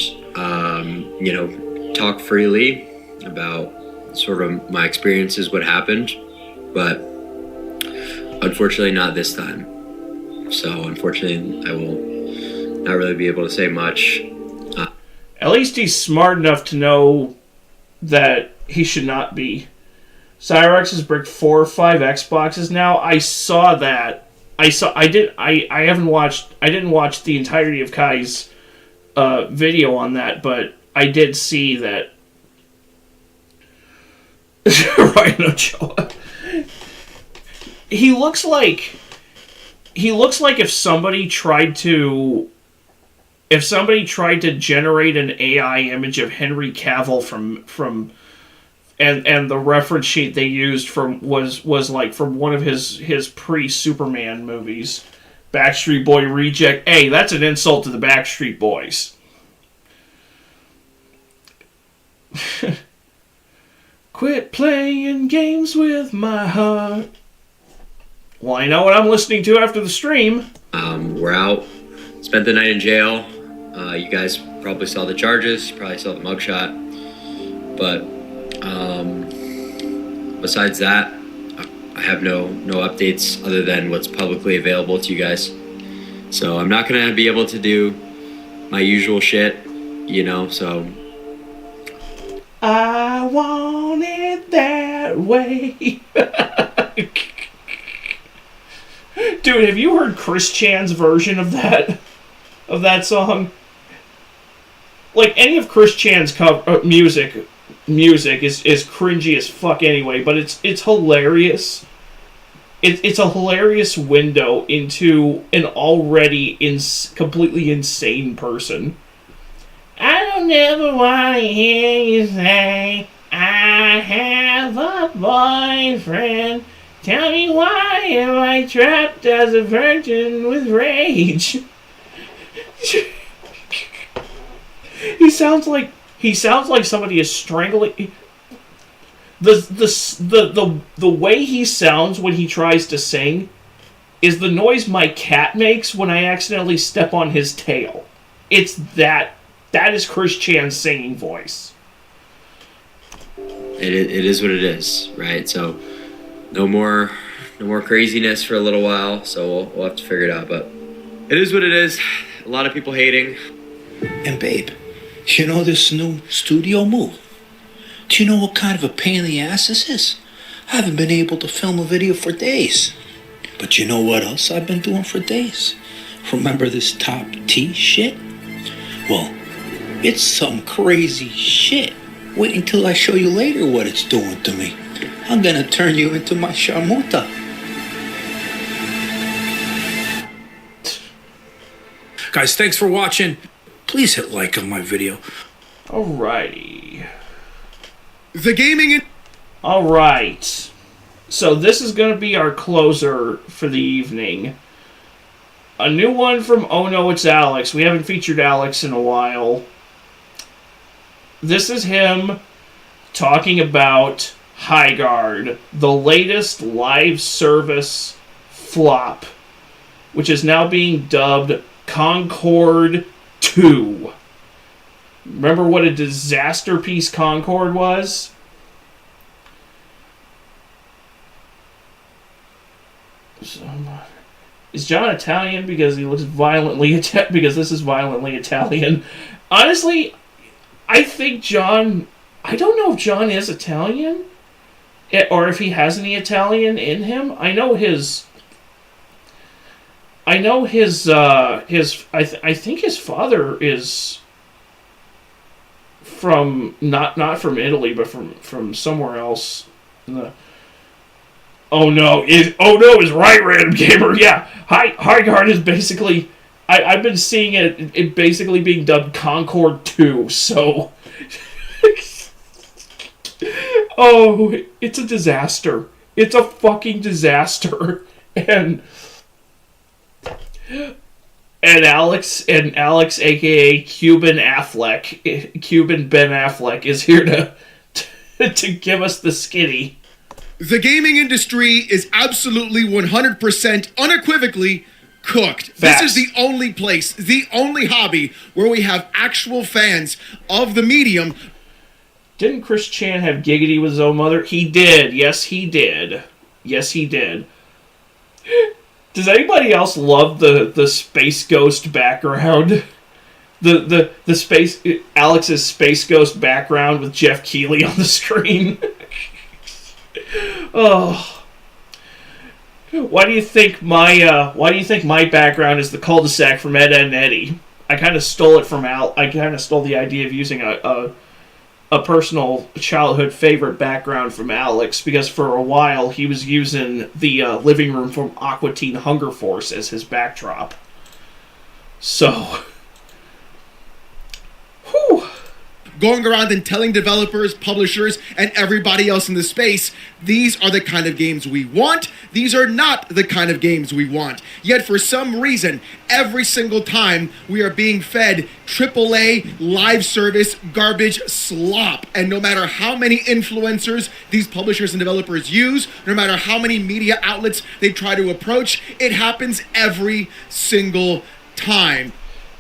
talk freely about sort of my experiences, what happened, but unfortunately not this time. So unfortunately I will not really be able to say much. At least he's smart enough to know that he should not be. Cyrex has bricked 4 or 5 Xboxes now. I saw that. I didn't watch the entirety of Kai's video on that, but I did see that. Ryan Ochoa. He looks like if somebody tried to generate an AI image of Henry Cavill from and the reference sheet they used was like from one of his pre-Superman movies, Backstreet Boy Reject. Hey, that's an insult to the Backstreet Boys. Quit playing games with my heart. Well, I know what I'm listening to after the stream. We're out. Spent the night in jail. You guys probably saw the charges. You probably saw the mugshot. But besides that, I have no updates other than what's publicly available to you guys. So I'm not going to be able to do my usual shit, so... I want it that way. Dude, have you heard Chris Chan's version of that song? Like, any of Chris Chan's music is cringy as fuck anyway, but it's hilarious. It's a hilarious window into an already completely insane person. I don't ever want to hear you say, I have a boyfriend. Tell me why am I trapped as a virgin with rage? He sounds like somebody is strangling. The way he sounds when he tries to sing is the noise my cat makes when I accidentally step on his tail. It's that is Chris Chan's singing voice. It is what it is, right? So no more craziness for a little while. So we'll have to figure it out. But it is what it is. A lot of people hating. And babe, you know this new studio move? Do you know what kind of a pain in the ass this is? I haven't been able to film a video for days. But you know what else I've been doing for days? Remember this top T shit? Well, it's some crazy shit. Wait until I show you later what it's doing to me. I'm gonna turn you into my sharmuta. Guys, thanks for watching. Please hit like on my video. Alrighty. The gaming... Alright. So this is going to be our closer for the evening. A new one from Oh No, It's Alex. We haven't featured Alex in a while. This is him talking about Highguard, the latest live service flop, which is now being dubbed Concorde 2. Remember what a disaster piece Concorde was? Is John Italian because he looks violently because this is violently Italian? Honestly, I think John... I don't know if John is Italian, or if he has any Italian in him. I think his father is from not from Italy, but from somewhere else. Oh no, is right, Random Gamer. Yeah, High Guard is basically... I've been seeing it basically being dubbed Concorde 2, so... Oh, it's a disaster. It's a fucking disaster. And Alex, aka Cuban Ben Affleck, is here to give us the skinny. The gaming industry is absolutely 100% unequivocally cooked. Facts. This is the only place, the only hobby where we have actual fans of the medium. Didn't Chris Chan have giggity with his own mother? He did. Yes, he did. Yes, he did. Does anybody else love the Space Ghost background? The space Alex's Space Ghost background with Jeff Keighley on the screen. Oh. Why do you think my background is the cul-de-sac from Ed, Edd and Eddy? I kind of stole it from I kind of stole the idea of using a personal childhood favorite background from Alex, because for a while he was using the living room from Aqua Teen Hunger Force as his backdrop. So, whew. Going around and telling developers, publishers, and everybody else in the space, these are the kind of games we want. These are not the kind of games we want. Yet for some reason, every single time we are being fed AAA live service garbage slop. And no matter how many influencers these publishers and developers use, no matter how many media outlets they try to approach, it happens every single time.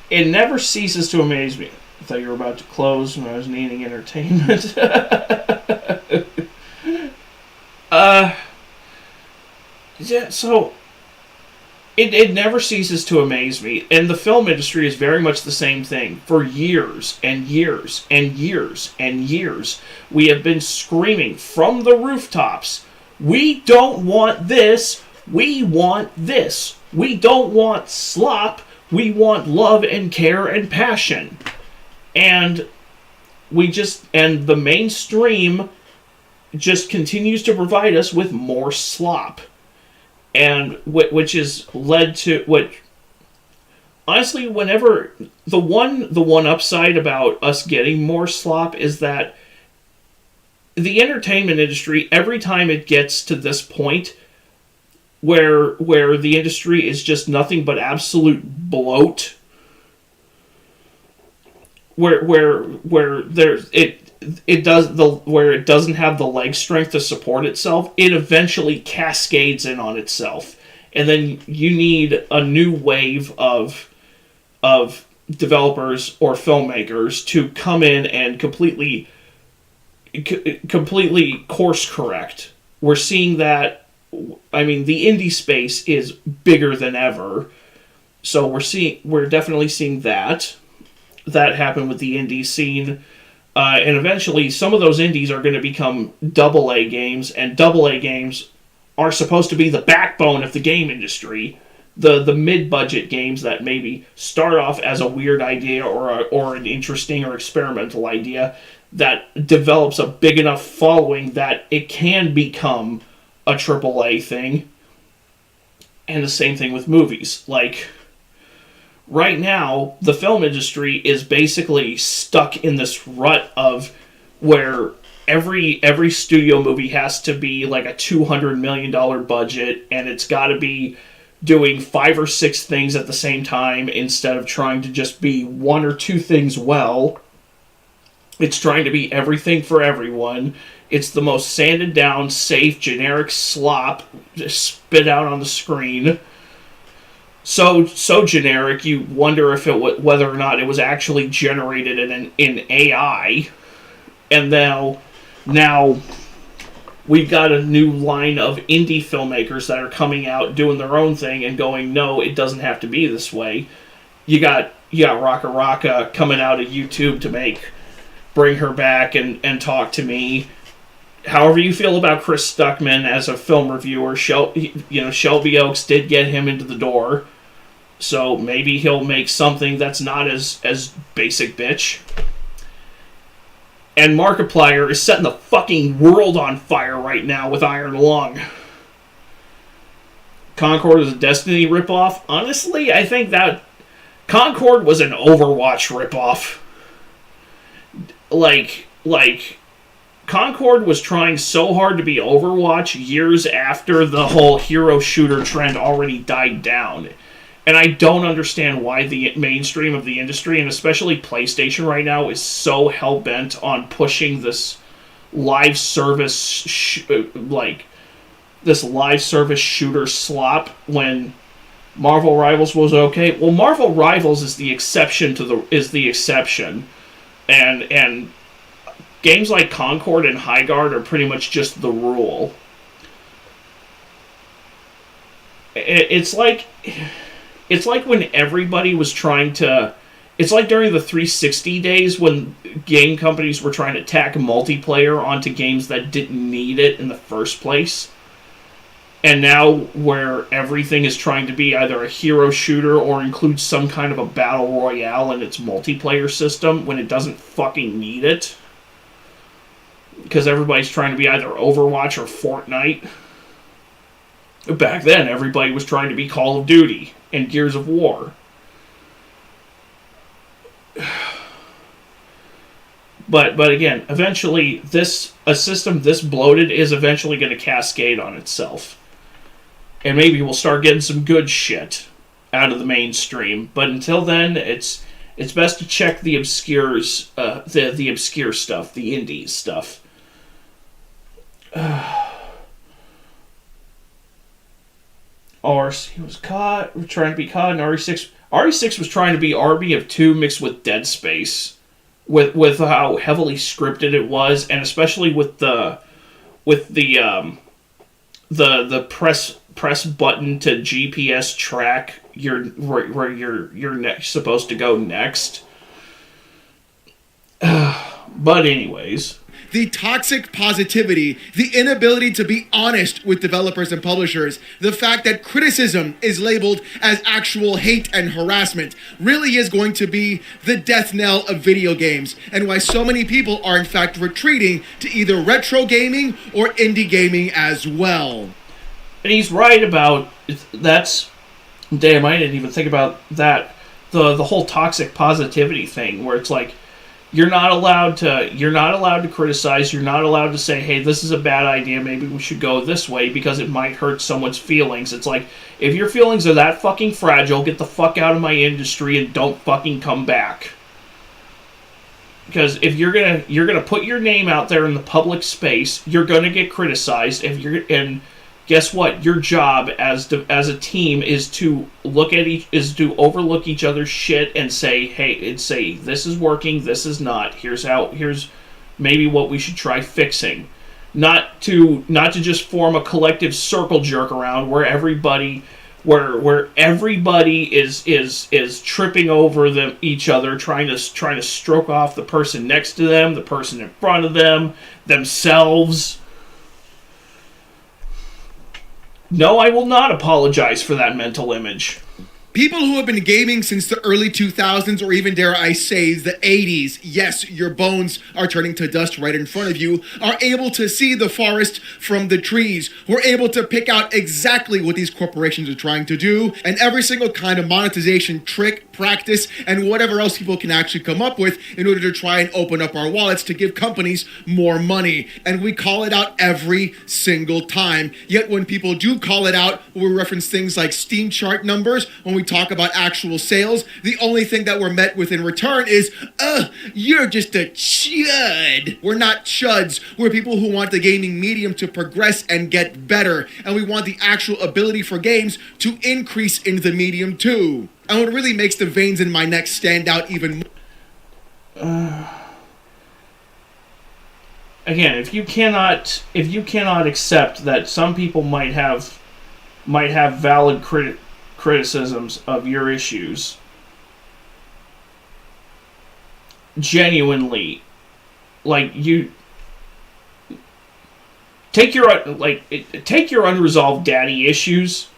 It never ceases to amaze me. I thought you were about to close when I was needing entertainment. Yeah, so it never ceases to amaze me. And the film industry is very much the same thing. For years and years and years and years, we have been screaming from the rooftops, we don't want this, we want this. We don't want slop, we want love and care and passion. And the mainstream just continues to provide us with more slop. And which is led to what, honestly, whenever the one upside about us getting more slop is that the entertainment industry, every time it gets to this point where the industry is just nothing but absolute bloat, where it doesn't have the leg strength to support itself, it eventually cascades in on itself, and then you need a new wave of developers or filmmakers to come in and completely course correct. We're seeing that. I mean, the indie space is bigger than ever, so we're definitely seeing that happen with the indie scene. And eventually, some of those indies are going to become AA games, and AA games are supposed to be the backbone of the game industry. The mid-budget games that maybe start off as a weird idea or an interesting or experimental idea that develops a big enough following that it can become a AAA thing. And the same thing with movies. Like, right now, the film industry is basically stuck in this rut of where every studio movie has to be like a $200 million budget, and it's got to be doing 5 or 6 things at the same time instead of trying to just be 1 or 2 things well. It's trying to be everything for everyone, It's the most sanded down, safe, generic slop just spit out on the screen. So generic, you wonder if whether or not it was actually generated in AI. And now we've got a new line of indie filmmakers that are coming out doing their own thing and going, no, it doesn't have to be this way. You got Raka Raka coming out of YouTube to Bring Her Back and Talk to Me. However you feel about Chris Stuckman as a film reviewer, Shelby Oaks did get him into the door. So maybe he'll make something that's not as basic bitch. And Markiplier is setting the fucking world on fire right now with Iron Lung. Concord is a Destiny ripoff. Honestly, I think that Concord was an Overwatch ripoff. Like Concord was trying so hard to be Overwatch years after the whole hero shooter trend already died down. And I don't understand why the mainstream of the industry, and especially PlayStation right now, is so hell-bent on pushing this live service this live service shooter slop when Marvel Rivals was okay. Well, Marvel Rivals is the exception and games like Concord and Highguard are pretty much just the rule. It's like when everybody was trying to... It's like during the 360 days when game companies were trying to tack multiplayer onto games that didn't need it in the first place. And now where everything is trying to be either a hero shooter or include some kind of a battle royale in its multiplayer system when it doesn't fucking need it. Because everybody's trying to be either Overwatch or Fortnite. Back then, everybody was trying to be Call of Duty and Gears of War. But again, eventually, a system this bloated is eventually going to cascade on itself. And maybe we'll start getting some good shit out of the mainstream. But until then, it's best to check the obscures, the obscure stuff, the indies stuff. RC was trying to be caught in RE6. RE6 was trying to be Army of Two mixed with Dead Space, with how heavily scripted it was, and especially with the press button to GPS track where you're supposed to go next. But anyways. The toxic positivity, the inability to be honest with developers and publishers, the fact that criticism is labeled as actual hate and harassment really is going to be the death knell of video games, and why so many people are in fact retreating to either retro gaming or indie gaming as well. And he's right about that's... Damn, I didn't even think about that. The whole toxic positivity thing, where it's like, You're not allowed to criticize. You're not allowed to say, hey, this is a bad idea. Maybe we should go this way because it might hurt someone's feelings. It's like, if your feelings are that fucking fragile, get the fuck out of my industry and don't fucking come back. Because if you're gonna put your name out there in the public space, you're gonna get criticized. And guess what? Your job as a team is to overlook each other's shit and say, hey, this is working, this is not. Here's maybe what we should try fixing. Not to just form a collective circle jerk around where everybody is tripping over each other, trying to stroke off the person next to them, the person in front of them, themselves. No, I will not apologize for that mental image. People who have been gaming since the early 2000s, or even dare I say the 80s, yes, your bones are turning to dust right in front of you, are able to see the forest from the trees. We're able to pick out exactly what these corporations are trying to do, and every single kind of monetization trick, practice, and whatever else people can actually come up with in order to try and open up our wallets to give companies more money. And we call it out every single time. Yet when people do call it out, we reference things like Steam chart numbers, when we we talk about actual sales, the only thing that we're met with in return is, you're just a chud. We're not chuds. We're people who want the gaming medium to progress and get better. And we want the actual ability for games to increase in the medium too. And what really makes the veins in my neck stand out even more. Again, if you cannot accept that some people might have valid criticisms of your issues, genuinely, like, you take your unresolved daddy issues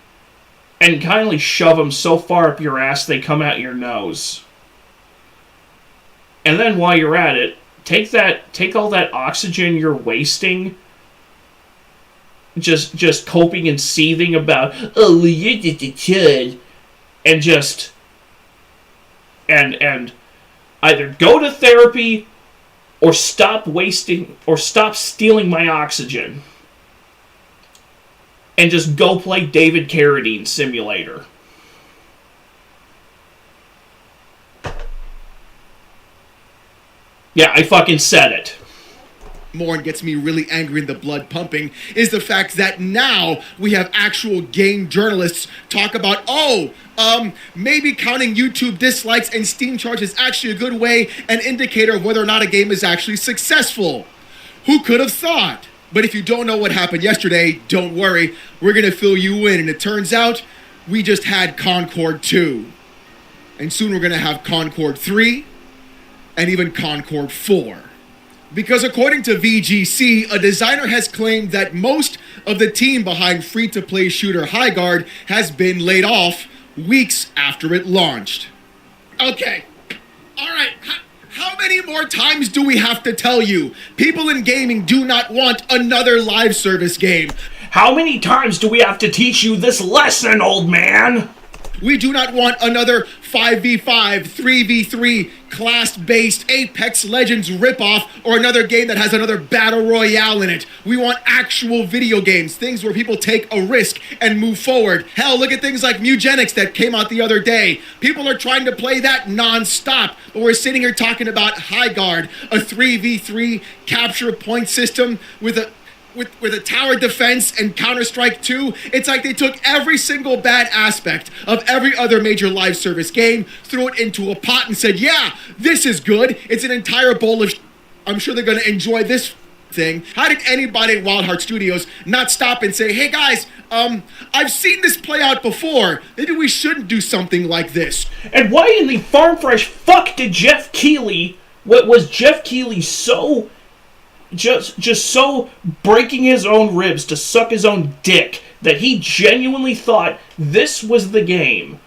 and kindly shove them so far up your ass they come out your nose. And then while you're at it, take all that oxygen you're wasting just coping and seething about, oh, you're just a kid, and either go to therapy or stop stealing my oxygen and just go play David Carradine Simulator. Yeah, I fucking said it. More and gets me really angry and the blood pumping is the fact that now we have actual game journalists talk about, maybe counting YouTube dislikes and Steam charts is actually a good way, an indicator of whether or not a game is actually successful. Who could have thought? But if you don't know what happened yesterday, don't worry, we're gonna fill you in. And it turns out we just had Concord 2. And soon we're gonna have Concord 3 and even Concord 4. Because according to VGC, a designer has claimed that most of the team behind free-to-play shooter Highguard has been laid off weeks after it launched. Okay, alright, how many more times do we have to tell you? People in gaming do not want another live service game. How many times do we have to teach you this lesson, old man? We do not want another 5v5, 3v3, class-based Apex Legends ripoff or another game that has another battle royale in it. We want actual video games, things where people take a risk and move forward. Hell, look at things like Mugenics that came out the other day. People are trying to play that non-stop, but we're sitting here talking about Highguard, a 3v3 capture point system with a tower defense and Counter-Strike 2, it's like they took every single bad aspect of every other major live service game, threw it into a pot and said, yeah, this is good. It's an entire bowl of I'm sure they're going to enjoy this thing. How did anybody at Wild Heart Studios not stop and say, hey guys, I've seen this play out before. Maybe we shouldn't do something like this. And why in the farm fresh fuck did Jeff Keighley, what was Jeff Keighley so... Just so breaking his own ribs to suck his own dick that he genuinely thought this was the game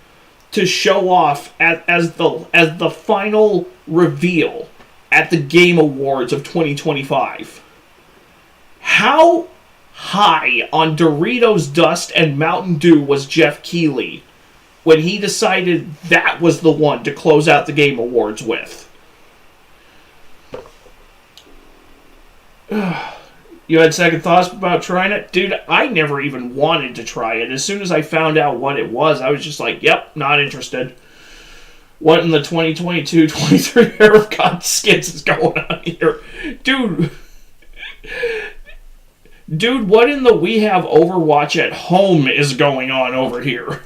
to show off as the final reveal at the Game Awards of 2025. How high on Doritos Dust and Mountain Dew was Jeff Keighley when he decided that was the one to close out the Game Awards with? You had second thoughts about trying it? Dude, I never even wanted to try it. As soon as I found out what it was, I was just like, yep, not interested. What in the 2022-23 era of God skits is going on here? Dude, what in the we have Overwatch at home is going on over here?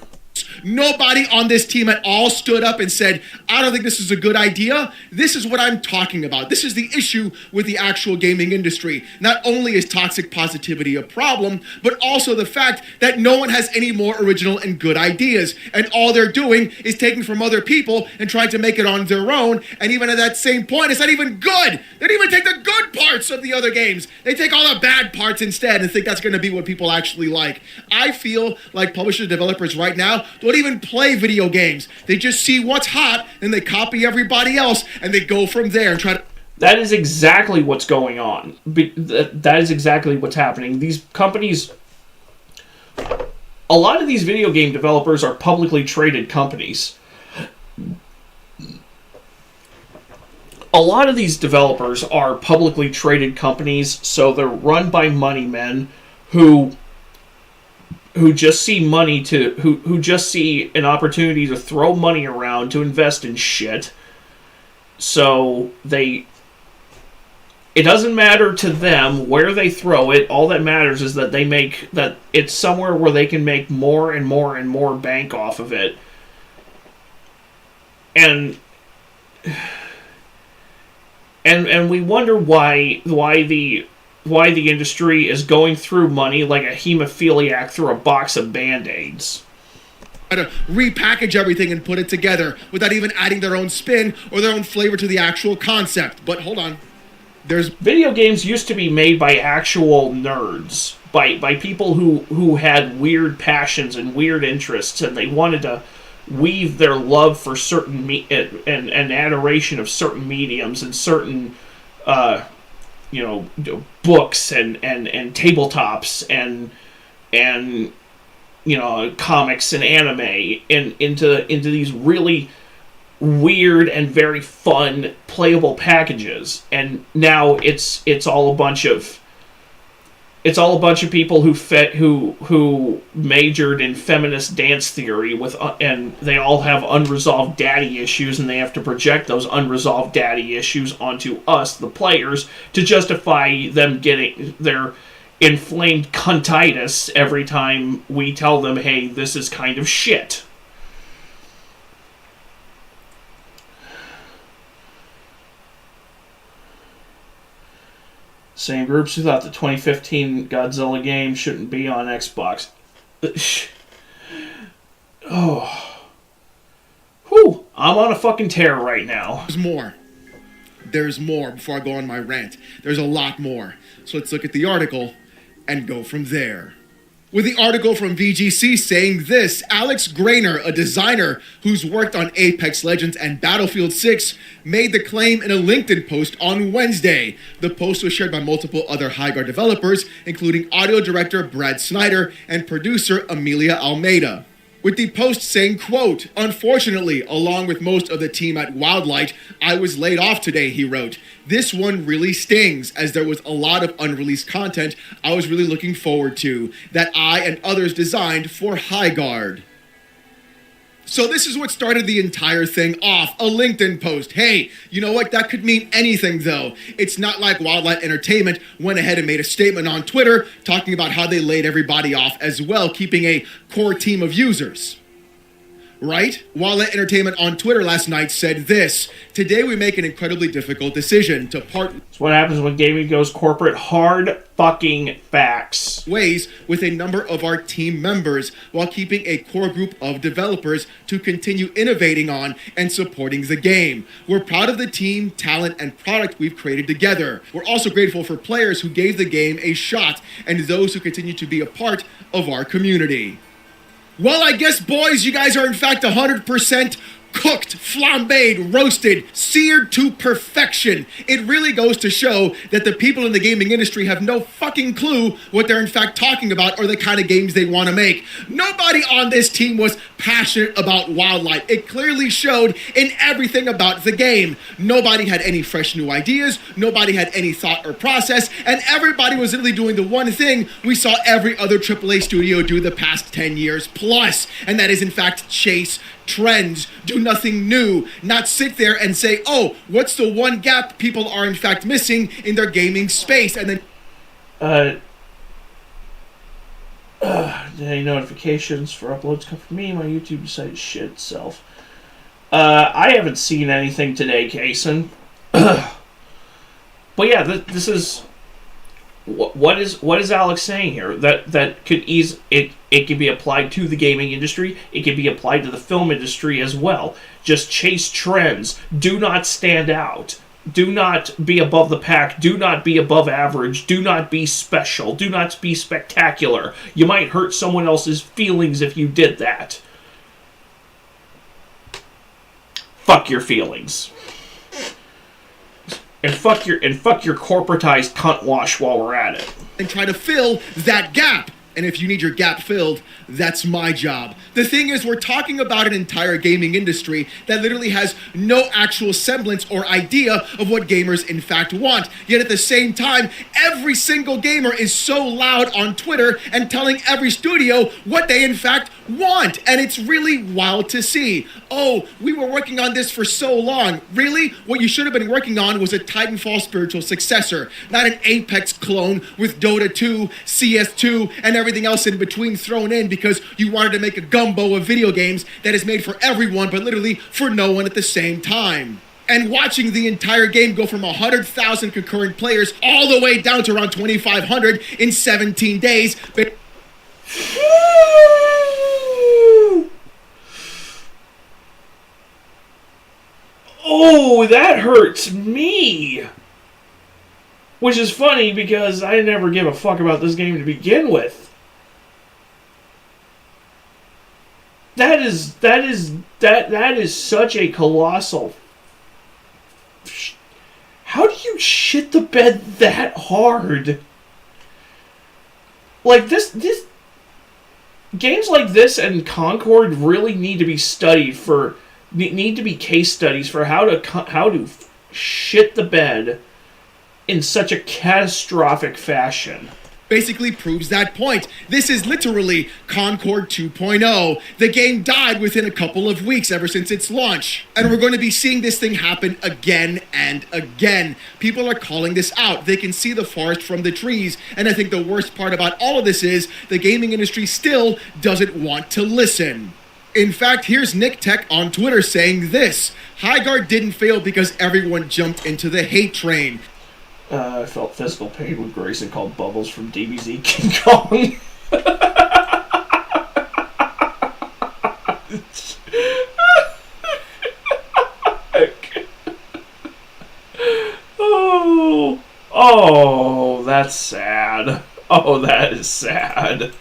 Nobody on this team at all stood up and said, I don't think this is a good idea. This is what I'm talking about. This is the issue with the actual gaming industry. Not only is toxic positivity a problem, but also the fact that no one has any more original and good ideas. And all they're doing is taking from other people and trying to make it on their own. And even at that same point, it's not even good. They don't even take the good parts of the other games. They take all the bad parts instead and think that's going to be what people actually like. I feel like publishers, developers right now don't even play video games. They just see what's hot and they copy everybody else and they go from there and try to... That is exactly what's going on. That is exactly what's happening. These companies... A lot of these video game developers are publicly traded companies. A lot of these developers are publicly traded companies, so they're run by money men who who just see money who just see an opportunity to throw money around to invest in shit. So it doesn't matter to them where they throw it. All that matters is that that it's somewhere where they can make more and more and more bank off of it. And we wonder why the industry is going through money like a hemophiliac through a box of Band-Aids. To repackage everything and put it together without even adding their own spin or their own flavor to the actual concept. But hold on. Video games used to be made by actual nerds, by people who had weird passions and weird interests, and they wanted to weave their love for certain and adoration of certain mediums and certain books and tabletops and comics and anime into these really weird and very fun playable packages. And now it's all a bunch of people who majored in feminist dance theory and they all have unresolved daddy issues, and they have to project those unresolved daddy issues onto us, the players, to justify them getting their inflamed cuntitis every time we tell them, hey, this is kind of shit. Same groups who thought the 2015 Godzilla game shouldn't be on Xbox. Oh. Whew. I'm on a fucking tear right now. There's more before I go on my rant. There's a lot more. So let's look at the article and go from there. With the article from VGC saying this, Alex Grainer, a designer who's worked on Apex Legends and Battlefield 6, made the claim in a LinkedIn post on Wednesday. The post was shared by multiple other Highguard developers, including audio director Brad Snyder and producer Amelia Almeida. With the post saying, quote, "Unfortunately, along with most of the team at Wildlight, I was laid off today," he wrote. "This one really stings, as there was a lot of unreleased content I was really looking forward to, that I and others designed for Highguard." So this is what started the entire thing off, a LinkedIn post. Hey, you know what? That could mean anything, though. It's not like Wildlight Entertainment went ahead and made a statement on Twitter talking about how they laid everybody off as well, keeping a core team of users. Right? Wildlight Entertainment on Twitter last night said this: "Today we make an incredibly difficult decision to part..." That's what happens when gaming goes corporate. Hard fucking facts. ...ways with a number of our team members while keeping a core group of developers to continue innovating on and supporting the game. We're proud of the team, talent, and product we've created together. We're also grateful for players who gave the game a shot and those who continue to be a part of our community. Well, I guess, boys, you guys are in fact 100% cooked, flambéed, roasted, seared to perfection. It really goes to show that the people in the gaming industry have no fucking clue what they're in fact talking about or the kind of games they want to make. Nobody on this team was passionate about Wildlight. It clearly showed in everything about the game. Nobody had any fresh new ideas, nobody had any thought or process, and everybody was literally doing the one thing we saw every other AAA studio do the past 10 years plus, and that is in fact chase trends, do nothing new, not sit there and say, oh, what's the one gap people are in fact missing in their gaming space, and then any notifications for uploads come from me. My YouTube decided to shit itself. I haven't seen anything today, Kason. But yeah, this is what is Alex saying here? That could it can be applied to the gaming industry. It can be applied to the film industry as well. Just chase trends. Do not stand out. Do not be above the pack. Do not be above average. Do not be special. Do not be spectacular. You might hurt someone else's feelings if you did that. Fuck your feelings. And fuck your corporatized cunt wash while we're at it. And try to fill that gap. And if you need your gap filled, that's my job. The thing is, we're talking about an entire gaming industry that literally has no actual semblance or idea of what gamers in fact want. Yet at the same time, every single gamer is so loud on Twitter and telling every studio what they in fact want. And it's really wild to see. Oh, we were working on this for so long. Really? What you should have been working on was a Titanfall spiritual successor, not an Apex clone with Dota 2, CS2, and everything else in between thrown in because you wanted to make a gumbo of video games that is made for everyone but literally for no one at the same time. And watching the entire game go from 100,000 concurrent players all the way down to around 2,500 in 17 days. Oh, that hurts me. Which is funny because I never give a fuck about this game to begin with. That is such a colossal. How do you shit the bed that hard? Like this games like this and Concord really need to be studied for. Need to be case studies for how to shit the bed in such a catastrophic fashion. Basically proves that point. This is literally Concord 2.0. The game died within a couple of weeks ever since its launch. And we're going to be seeing this thing happen again and again. People are calling this out. They can see the forest from the trees. And I think the worst part about all of this is the gaming industry still doesn't want to listen. In fact, here's Nick Tech on Twitter saying this: Highguard didn't fail because everyone jumped into the hate train. I felt physical pain when Grayson called Bubbles from DBZ King Kong. Oh, that's sad. Oh, that is sad.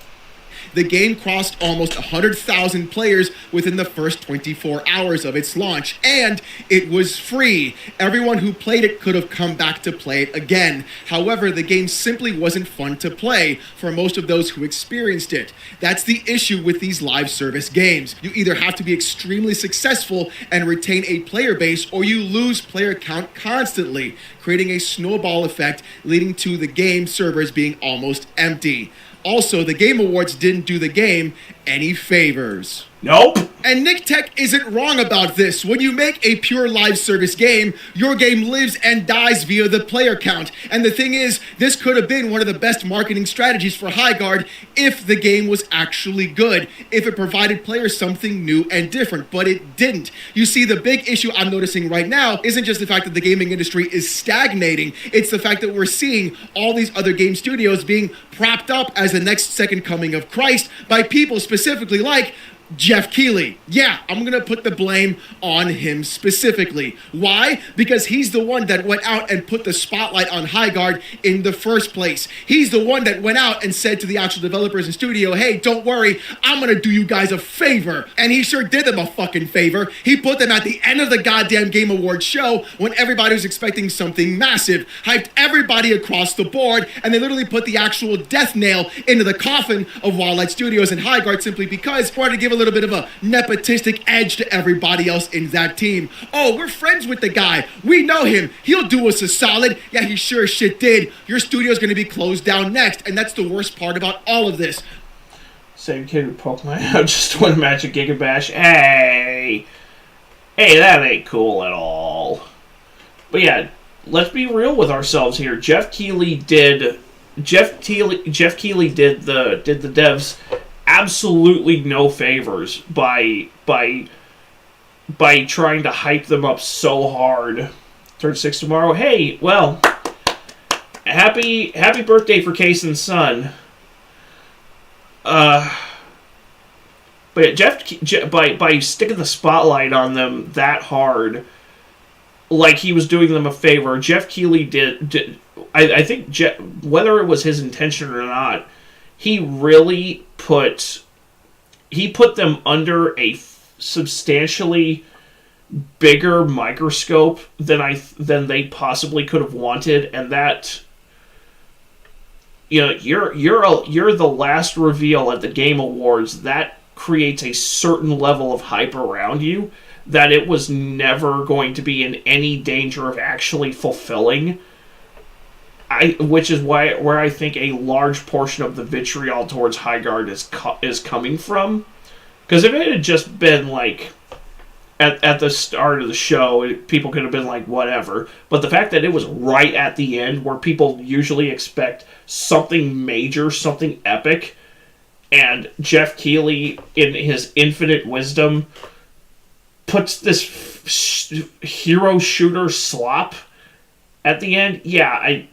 The game crossed almost 100,000 players within the first 24 hours of its launch, and it was free. Everyone who played it could have come back to play it again. However, the game simply wasn't fun to play for most of those who experienced it. That's the issue with these live service games. You either have to be extremely successful and retain a player base, or you lose player count constantly, creating a snowball effect leading to the game servers being almost empty. Also, the Game Awards didn't do the game any favors. Nope. And Nick Tech isn't wrong about this. When you make a pure live service game, your game lives and dies via the player count. And the thing is, this could have been one of the best marketing strategies for Highguard if the game was actually good, if it provided players something new and different, but it didn't. You see, the big issue I'm noticing right now isn't just the fact that the gaming industry is stagnating, it's the fact that we're seeing all these other game studios being propped up as the next second coming of Christ by people specifically like Jeff Keighley. Yeah, I'm going to put the blame on him specifically. Why? Because he's the one that went out and put the spotlight on Highguard in the first place. He's the one that went out and said to the actual developers and studio, hey, don't worry, I'm going to do you guys a favor. And he sure did them a fucking favor. He put them at the end of the goddamn Game Awards show when everybody was expecting something massive, hyped everybody across the board, and they literally put the actual death nail into the coffin of Wildlight Studios and Highguard simply because they wanted to give a little bit of a nepotistic edge to everybody else in that team. Oh, we're friends with the guy. We know him. He'll do us a solid. Yeah, he sure as shit did. Your studio's going to be closed down next, and that's the worst part about all of this. Same kid with Pokemon out just one match at Giga Bash. Hey, that ain't cool at all. But yeah, let's be real with ourselves here. Jeff Keighley did the devs absolutely no favors by trying to hype them up so hard. Turn 6 tomorrow. Hey, well, happy birthday for Kaysen's son. But by sticking the spotlight on them that hard, like he was doing them a favor, Jeff Keighley did I think whether it was his intention or not, he really put them under a substantially bigger microscope than they possibly could have wanted, and that you know, you're the last reveal at the Game Awards. That creates a certain level of hype around you that it was never going to be in any danger of actually fulfilling. Which is where I think a large portion of the vitriol towards Highguard is coming from. Because if it had just been like at the start of the show, people could have been like, whatever. But the fact that it was right at the end, where people usually expect something major, something epic, and Jeff Keighley, in his infinite wisdom, puts this hero shooter slop at the end. Yeah,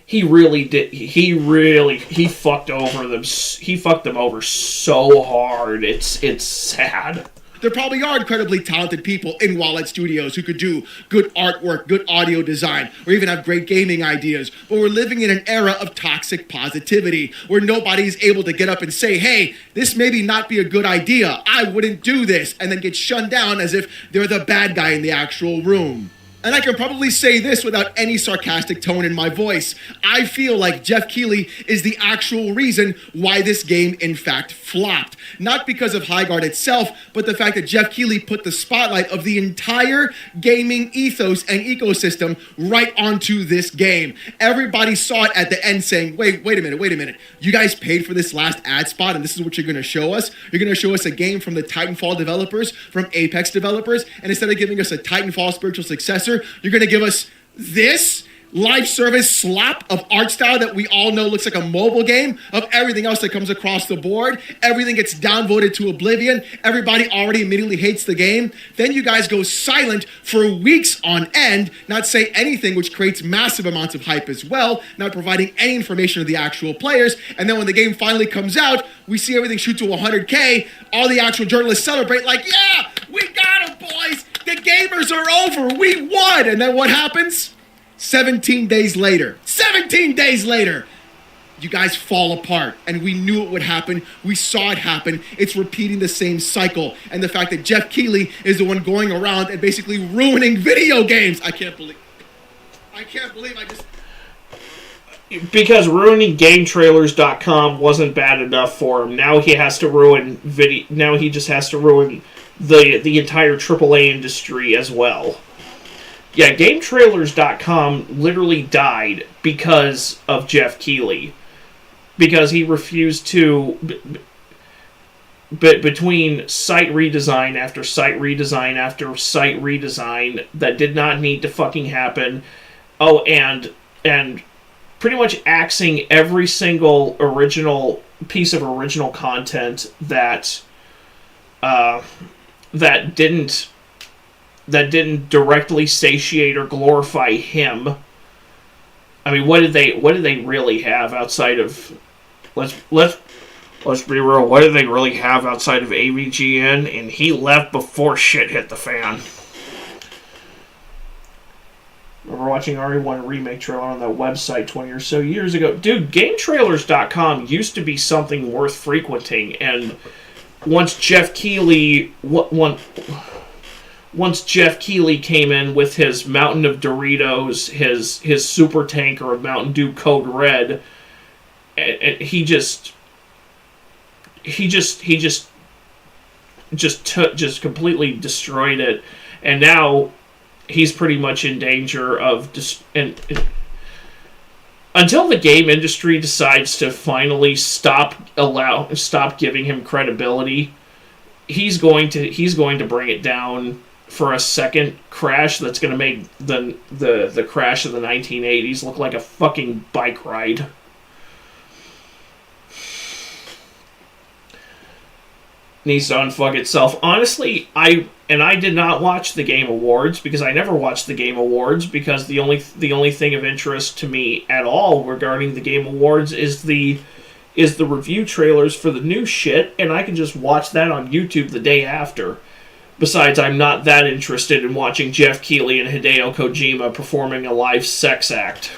he really did. He fucked over them. He fucked them over so hard. It's sad. There probably are incredibly talented people in Wallet Studios who could do good artwork, good audio design, or even have great gaming ideas. But we're living in an era of toxic positivity where nobody's able to get up and say, hey, this maybe not be a good idea. I wouldn't do this, and then get shunned down as if they're the bad guy in the actual room. And I can probably say this without any sarcastic tone in my voice. I feel like Jeff Keighley is the actual reason why this game, in fact, flopped. Not because of Highguard itself, but the fact that Jeff Keighley put the spotlight of the entire gaming ethos and ecosystem right onto this game. Everybody saw it at the end saying, wait a minute. You guys paid for this last ad spot and this is what you're going to show us? You're going to show us a game from the Titanfall developers, from Apex developers, and instead of giving us a Titanfall spiritual successor, you're going to give us this live service slop of art style that we all know looks like a mobile game, of everything else that comes across the board. Everything gets downvoted to oblivion. Everybody already immediately hates the game. Then you guys go silent for weeks on end, not say anything, which creates massive amounts of hype as well, not providing any information to the actual players. And then when the game finally comes out, we see everything shoot to 100K. All the actual journalists celebrate like, yeah, we got them, boys. The gamers are over. We won. And then what happens? 17 days later, you guys fall apart. And we knew it would happen. We saw it happen. It's repeating the same cycle. And the fact that Jeff Keighley is the one going around and basically ruining video games. I can't believe I just... Because ruining GameTrailers.com wasn't bad enough for him. Now he has to ruin video. Now he just has to ruin the entire AAA industry as well. Yeah, GameTrailers.com literally died because of Jeff Keighley. Because he refused to... between site redesign after site redesign after site redesign that did not need to fucking happen. Oh, and pretty much axing every single original piece of original content that didn't directly satiate or glorify him. I mean, what did they really have outside of let's be real, what did they really have outside of AVGN? And he left before shit hit the fan. Remember watching RE1 remake trailer on that website 20 or so years ago. Dude, GameTrailers.com used to be something worth frequenting, and once Jeff Keighley came in with his Mountain of Doritos, his super tanker of Mountain Dew Code Red, he just completely destroyed it, and now he's pretty much in danger of until the game industry decides to finally stop giving him credibility. He's going to bring it down for a second crash that's going to make the crash of the 1980s look like a fucking bike ride. Needs to unfuck itself. Honestly, I did not watch the Game Awards because I never watched the Game Awards because the only thing of interest to me at all regarding the Game Awards is the review trailers for the new shit, and I can just watch that on YouTube the day after. Besides, I'm not that interested in watching Jeff Keighley and Hideo Kojima performing a live sex act.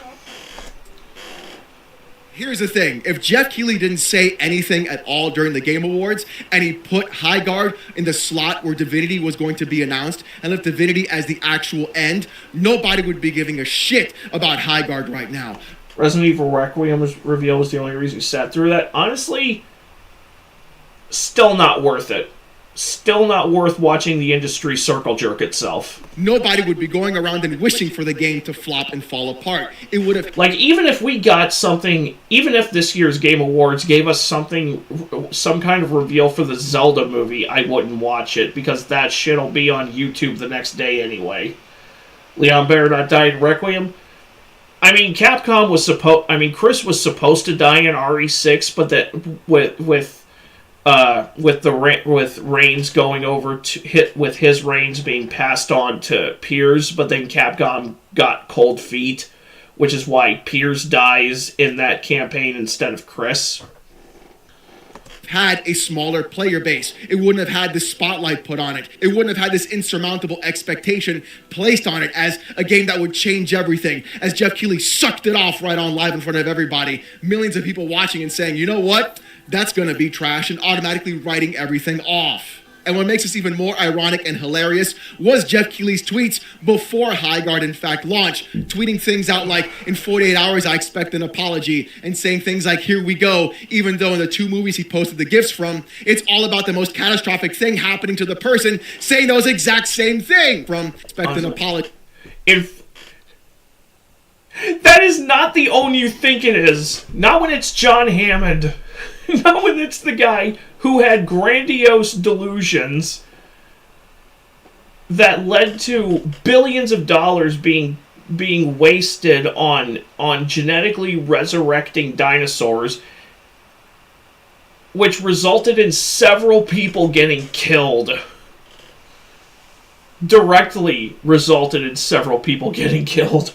Here's the thing. If Jeff Keighley didn't say anything at all during the Game Awards, and he put Highguard in the slot where Divinity was going to be announced, and left Divinity as the actual end, nobody would be giving a shit about Highguard right now. Resident Evil Requiem reveal was the only reason you sat through that. Honestly, still not worth it. Still not worth watching the industry circle jerk itself. Nobody would be going around and wishing for the game to flop and fall apart. It would have... Like, even if we got something, even if this year's Game Awards gave us something, some kind of reveal for the Zelda movie, I wouldn't watch it, because that shit'll be on YouTube the next day anyway. Leon Baradot died in Requiem. I mean, Capcom was Chris was supposed to die in RE6, but that with Reigns going over to hit with his reigns being passed on to Piers, but then Capcom got cold feet, which is why Piers dies in that campaign instead of Chris. Had a smaller player base. It wouldn't have had the spotlight put on it. It wouldn't have had this insurmountable expectation placed on it as a game that would change everything. As Jeff Keighley sucked it off right on live in front of everybody. Millions of people watching and saying, you know what? That's going to be trash, and automatically writing everything off. And what makes this even more ironic and hilarious was Jeff Keighley's tweets before Highguard in fact launched, tweeting things out like, in 48 hours I expect an apology, and saying things like, here we go, even though in the 2 movies he posted the GIFs from, it's all about the most catastrophic thing happening to the person saying those exact same thing from expect an apology. That is not the own you think it is. Not when it's John Hammond. Not when it's the guy who had grandiose delusions that led to billions of dollars being wasted on genetically resurrecting dinosaurs, which resulted in several people getting killed. Directly resulted in several people getting killed.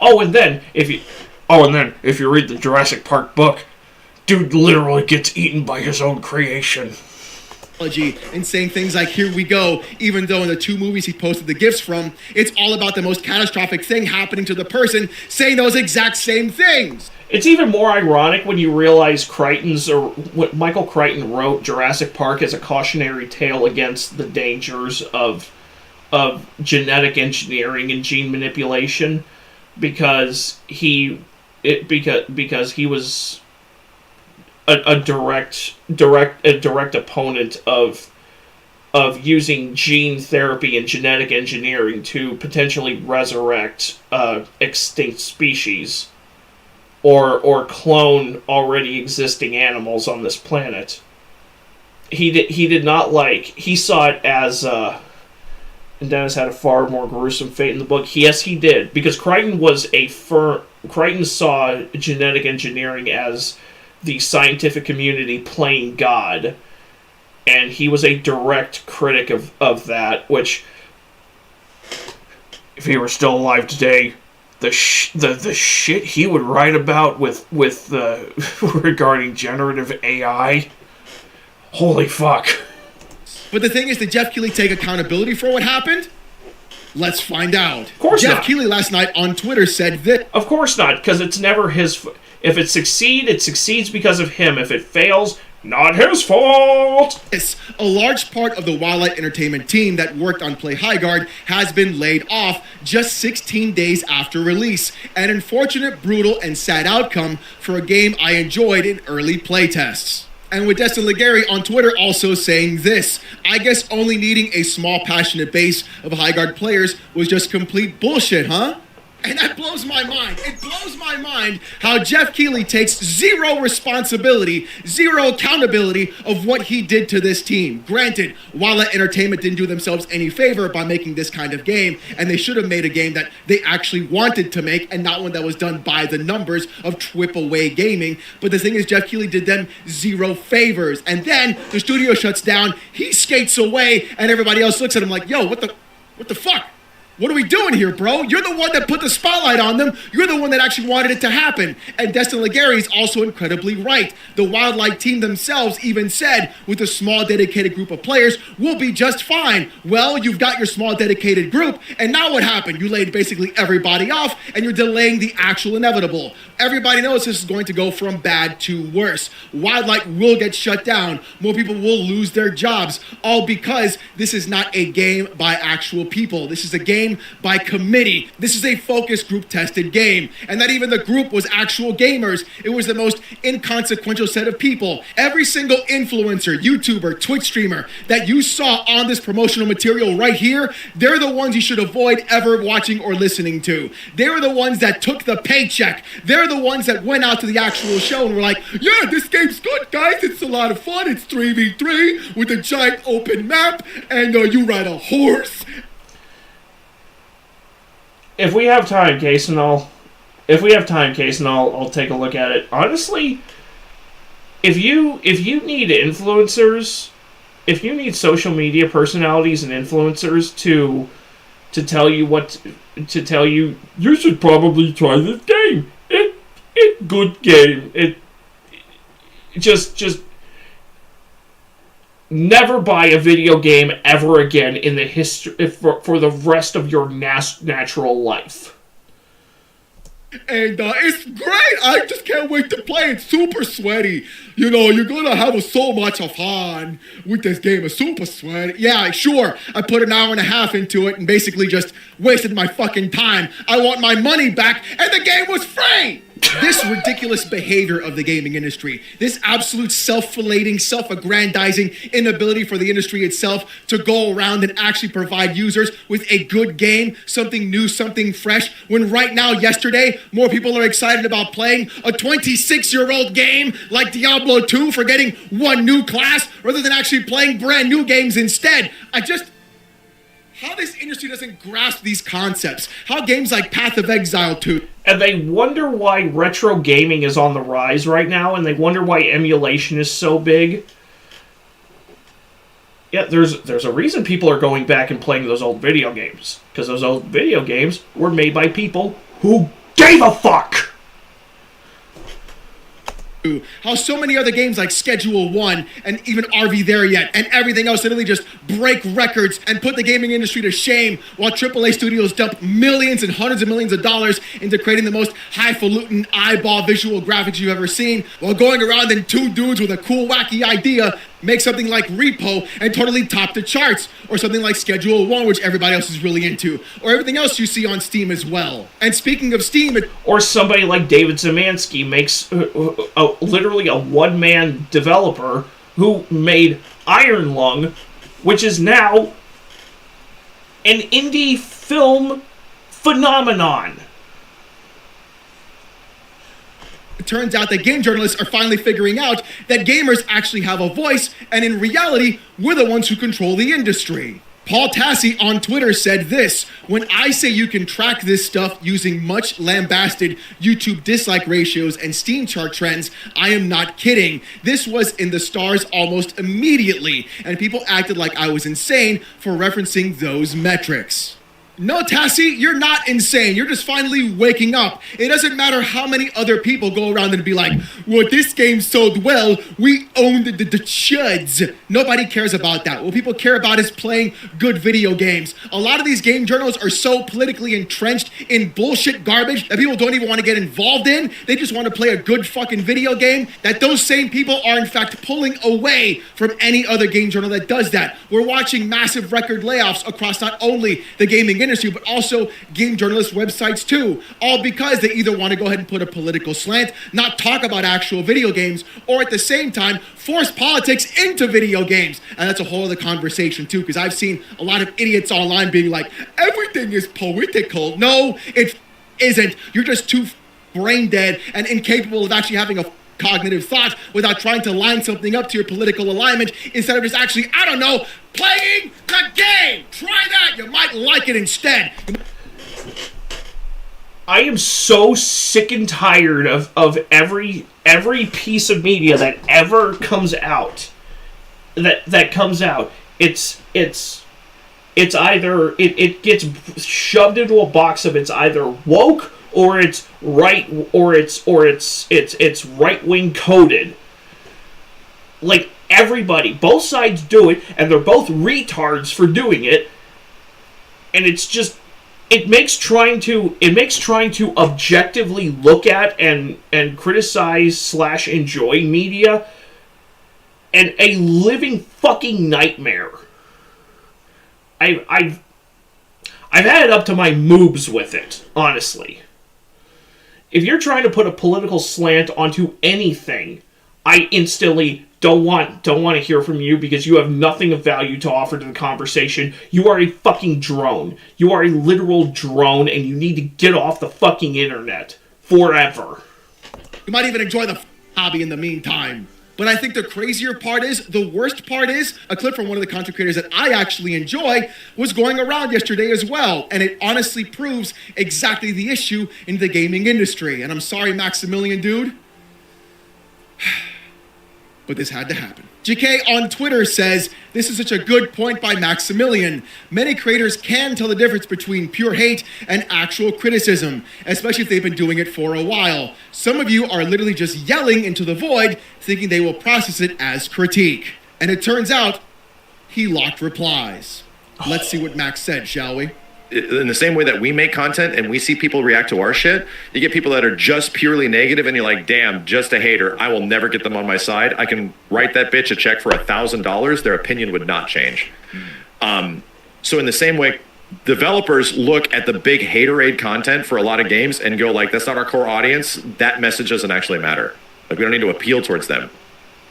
And then if you read the Jurassic Park book, dude literally gets eaten by his own creation. And saying things like, here we go, even though in the 2 movies he posted the GIFs from, it's all about the most catastrophic thing happening to the person saying those exact same things. It's even more ironic when you realize Michael Crichton wrote Jurassic Park as a cautionary tale against the dangers of genetic engineering and gene manipulation, because he was a direct opponent of using gene therapy and genetic engineering to potentially resurrect extinct species or clone already existing animals on this planet. He saw it as and Dennis had a far more gruesome fate in the book. Yes, he did, because Crichton saw genetic engineering as the scientific community playing God, and he was a direct critic of that, which, if he were still alive today, the shit he would write about with regarding generative AI, holy fuck. But the thing is, did Jeff Keighley take accountability for what happened? Let's find out. Of course Jeff not. Keighley last night on Twitter said that... Of course not, because it's never his... If it succeeds because of him. If it fails, not his fault! Yes, a large part of the Wildlight Entertainment team that worked on Play Highguard has been laid off just 16 days after release. An unfortunate, brutal, and sad outcome for a game I enjoyed in early playtests. And with Destin Legary on Twitter also saying this, I guess only needing a small passionate base of Highguard players was just complete bullshit, huh? And that blows my mind. It blows my mind how Jeff Keighley takes zero responsibility, zero accountability of what he did to this team. Granted, Wildlight Entertainment didn't do themselves any favor by making this kind of game, and they should have made a game that they actually wanted to make and not one that was done by the numbers of trip-away gaming. But the thing is, Jeff Keighley did them zero favors. And then the studio shuts down, he skates away, and everybody else looks at him like, yo, what the fuck? What are we doing here, bro? You're the one that put the spotlight on them. You're the one that actually wanted it to happen. And Destin Legary is also incredibly right. The Wildlight team themselves even said, with a small dedicated group of players, we'll be just fine. Well, you've got your small dedicated group, and now what happened? You laid basically everybody off, and you're delaying the actual inevitable. Everybody knows this is going to go from bad to worse. Wildlight will get shut down. More people will lose their jobs, all because this is not a game by actual people. This is a game game by committee. This is a focus group tested game, and that even the group was actual gamers. It was the most inconsequential set of people. Every single influencer, YouTuber, Twitch streamer that you saw on this promotional material right here, they're the ones you should avoid ever watching or listening to. They're the ones that took the paycheck. They're the ones that went out to the actual show and were like, yeah, this game's good, guys. It's a lot of fun. It's 3v3 with a giant open map, and you ride a horse. If we have time, Case, and I'll take a look at it. Honestly, if you need influencers, if you need social media personalities and influencers to tell you you should probably try this game. It good game. It just never buy a video game ever again in the history for the rest of your natural life. And it's great. I just can't wait to play. It's super sweaty. You're gonna have so much fun with this game. It's super sweaty. Yeah, sure. I put an hour and a half into it and basically just wasted my fucking time. I want my money back, and the game was free. This ridiculous behavior of the gaming industry, this absolute self-flating, self-aggrandizing inability for the industry itself to go around and actually provide users with a good game, something new, something fresh, when right now, yesterday, more people are excited about playing a 26-year-old game like Diablo 2 for getting one new class rather than actually playing brand new games instead. How this industry doesn't grasp these concepts. How games like Path of Exile 2. And they wonder why retro gaming is on the rise right now, and they wonder why emulation is so big. Yeah, there's a reason people are going back and playing those old video games. Because those old video games were made by people who gave a fuck! How so many other games like Schedule 1 and even RV There Yet and everything else literally just break records and put the gaming industry to shame, while AAA studios dump millions and hundreds of millions of dollars into creating the most highfalutin eyeball visual graphics you've ever seen, while going around and two dudes with a cool wacky idea make something like Repo and totally top the charts, or something like Schedule 1, which everybody else is really into, or everything else you see on Steam as well. And speaking of Steam, or somebody like David Zemansky makes literally a one-man developer who made Iron Lung, which is now an indie film phenomenon. It turns out that game journalists are finally figuring out that gamers actually have a voice, and in reality, we're the ones who control the industry. Paul Tassi on Twitter said this: when I say you can track this stuff using much lambasted YouTube dislike ratios and Steam chart trends, I am not kidding. This was in the stars almost immediately, and people acted like I was insane for referencing those metrics. No, Tassie, you're not insane. You're just finally waking up. It doesn't matter how many other people go around and be like, well, this game sold well, we own the chuds. Nobody cares about that. What people care about is playing good video games. A lot of these game journals are so politically entrenched in bullshit garbage that people don't even want to get involved in. They just want to play a good fucking video game, that those same people are in fact pulling away from any other game journal that does that. We're watching massive record layoffs across not only the gaming industry, but also game journalist websites too, all because they either want to go ahead and put a political slant, not talk about actual video games, or at the same time force politics into video games. And that's a whole other conversation too, because I've seen a lot of idiots online being like, everything is political. No, it isn't. You're just too brain dead and incapable of actually having a cognitive thought without trying to line something up to your political alignment, instead of just actually, I don't know, playing the game. Try that. You might like it instead. I am so sick and tired of every piece of media that ever comes out. That comes out. It's either it gets shoved into a box of it's either woke or it's right, or it's right-wing coded. Like, everybody, both sides do it, and they're both retards for doing it. And it's just, it makes trying to objectively look at and criticize / enjoy media and a living fucking nightmare. I I've had it up to my moobs with it, honestly. If you're trying to put a political slant onto anything, I instantly don't want to hear from you because you have nothing of value to offer to the conversation. You are a fucking drone. You are a literal drone, and you need to get off the fucking internet forever. You might even enjoy the hobby in the meantime. But I think the crazier part is, the worst part is, a clip from one of the content creators that I actually enjoy was going around yesterday as well. And it honestly proves exactly the issue in the gaming industry. And I'm sorry, Maximilian, dude. But this had to happen. GK on Twitter says, this is such a good point by Maximilian. Many creators can tell the difference between pure hate and actual criticism, especially if they've been doing it for a while. Some of you are literally just yelling into the void, thinking they will process it as critique. And it turns out, he locked replies. Let's see what Max said, shall we? In the same way that we make content and we see people react to our shit, you get people that are just purely negative and you're like, damn, just a hater. I will never get them on my side. I can write that bitch a check for $1,000. Their opinion would not change. So in the same way, developers look at the big haterade content for a lot of games and go like, that's not our core audience. That message doesn't actually matter. Like, we don't need to appeal towards them.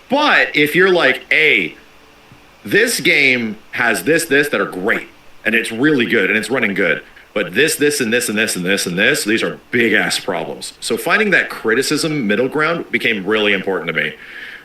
But if you're like, hey, this game has this that are great, and it's really good, and it's running good. But this, and this, and this, and this, and this, these are big-ass problems. So finding that criticism middle ground became really important to me,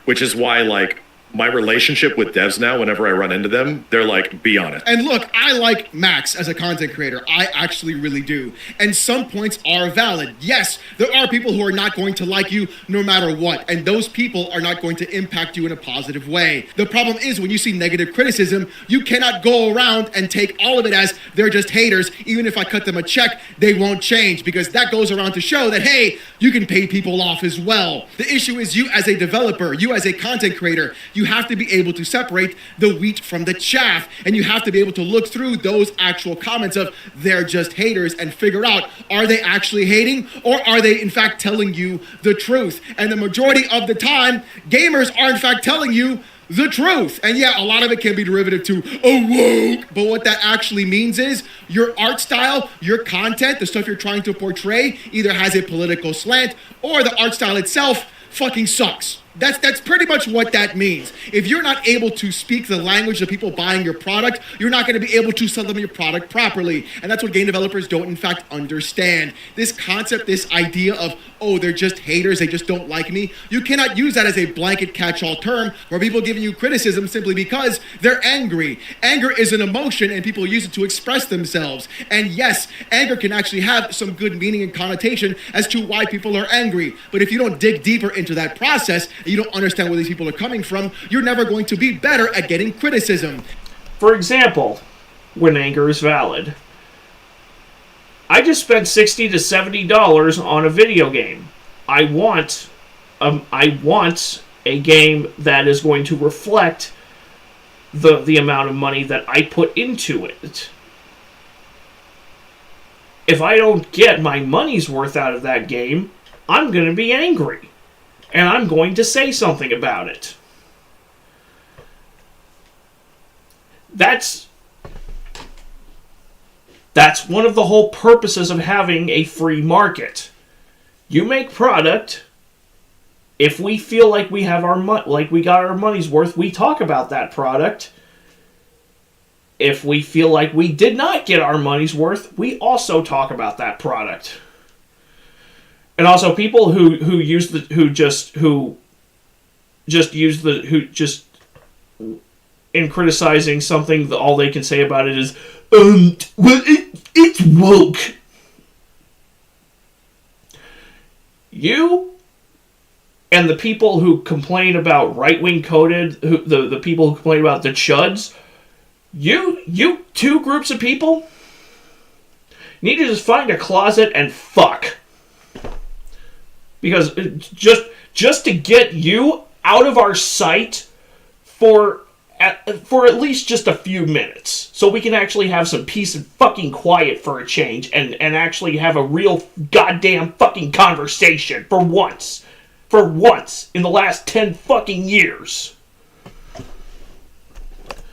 which is why, like, my relationship with devs now, whenever I run into them, they're like, be honest. And look, I like Max as a content creator. I actually really do. And some points are valid. Yes, there are people who are not going to like you no matter what. And those people are not going to impact you in a positive way. The problem is when you see negative criticism, you cannot go around and take all of it as they're just haters. Even if I cut them a check, they won't change, because that goes around to show that, hey, you can pay people off as well. The issue is you as a developer, you as a content creator, you have to be able to separate the wheat from the chaff, and you have to be able to look through those actual comments of they're just haters and figure out, are they actually hating, or are they in fact telling you the truth? And the majority of the time, gamers are in fact telling you the truth. And yeah, a lot of it can be derivative to woke, but what that actually means is your art style, your content, the stuff you're trying to portray either has a political slant or the art style itself fucking sucks. That's pretty much what that means. If you're not able to speak the language of people buying your product, you're not going to be able to sell them your product properly. And that's what game developers don't in fact understand. This concept, this idea of, oh, they're just haters, they just don't like me. You cannot use that as a blanket catch-all term where people giving you criticism simply because they're angry. Anger is an emotion and people use it to express themselves. And yes, anger can actually have some good meaning and connotation as to why people are angry. But if you don't dig deeper into that process, you don't understand where these people are coming from, you're never going to be better at getting criticism. For example, when anger is valid, I just spent $60 to $70 on a video game. I want a game that is going to reflect the amount of money that I put into it. If I don't get my money's worth out of that game, I'm going to be angry. And I'm going to say something about it. That's one of the whole purposes of having a free market. You make product. If we feel like we have like we got our money's worth, we talk about that product. If we feel like we did not get our money's worth, we also talk about that product. And also, people who in criticizing something, all they can say about it is, well, it's woke. You and the people who complain about right-wing coded, the people who complain about the chuds, you two groups of people need to just find a closet and fuck. Because just to get you out of our sight for at least just a few minutes, so we can actually have some peace and fucking quiet for a change, and actually have a real goddamn fucking conversation for once in the last 10 fucking years.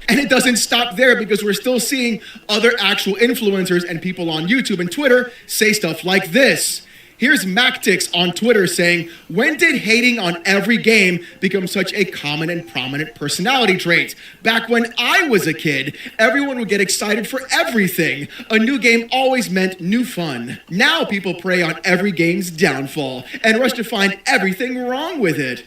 And it doesn't stop there, because we're still seeing other actual influencers and people on YouTube and Twitter say stuff like this. Here's Mactix on Twitter saying, when did hating on every game become such a common and prominent personality trait? Back when I was a kid, everyone would get excited for everything. A new game always meant new fun. Now people prey on every game's downfall and rush to find everything wrong with it.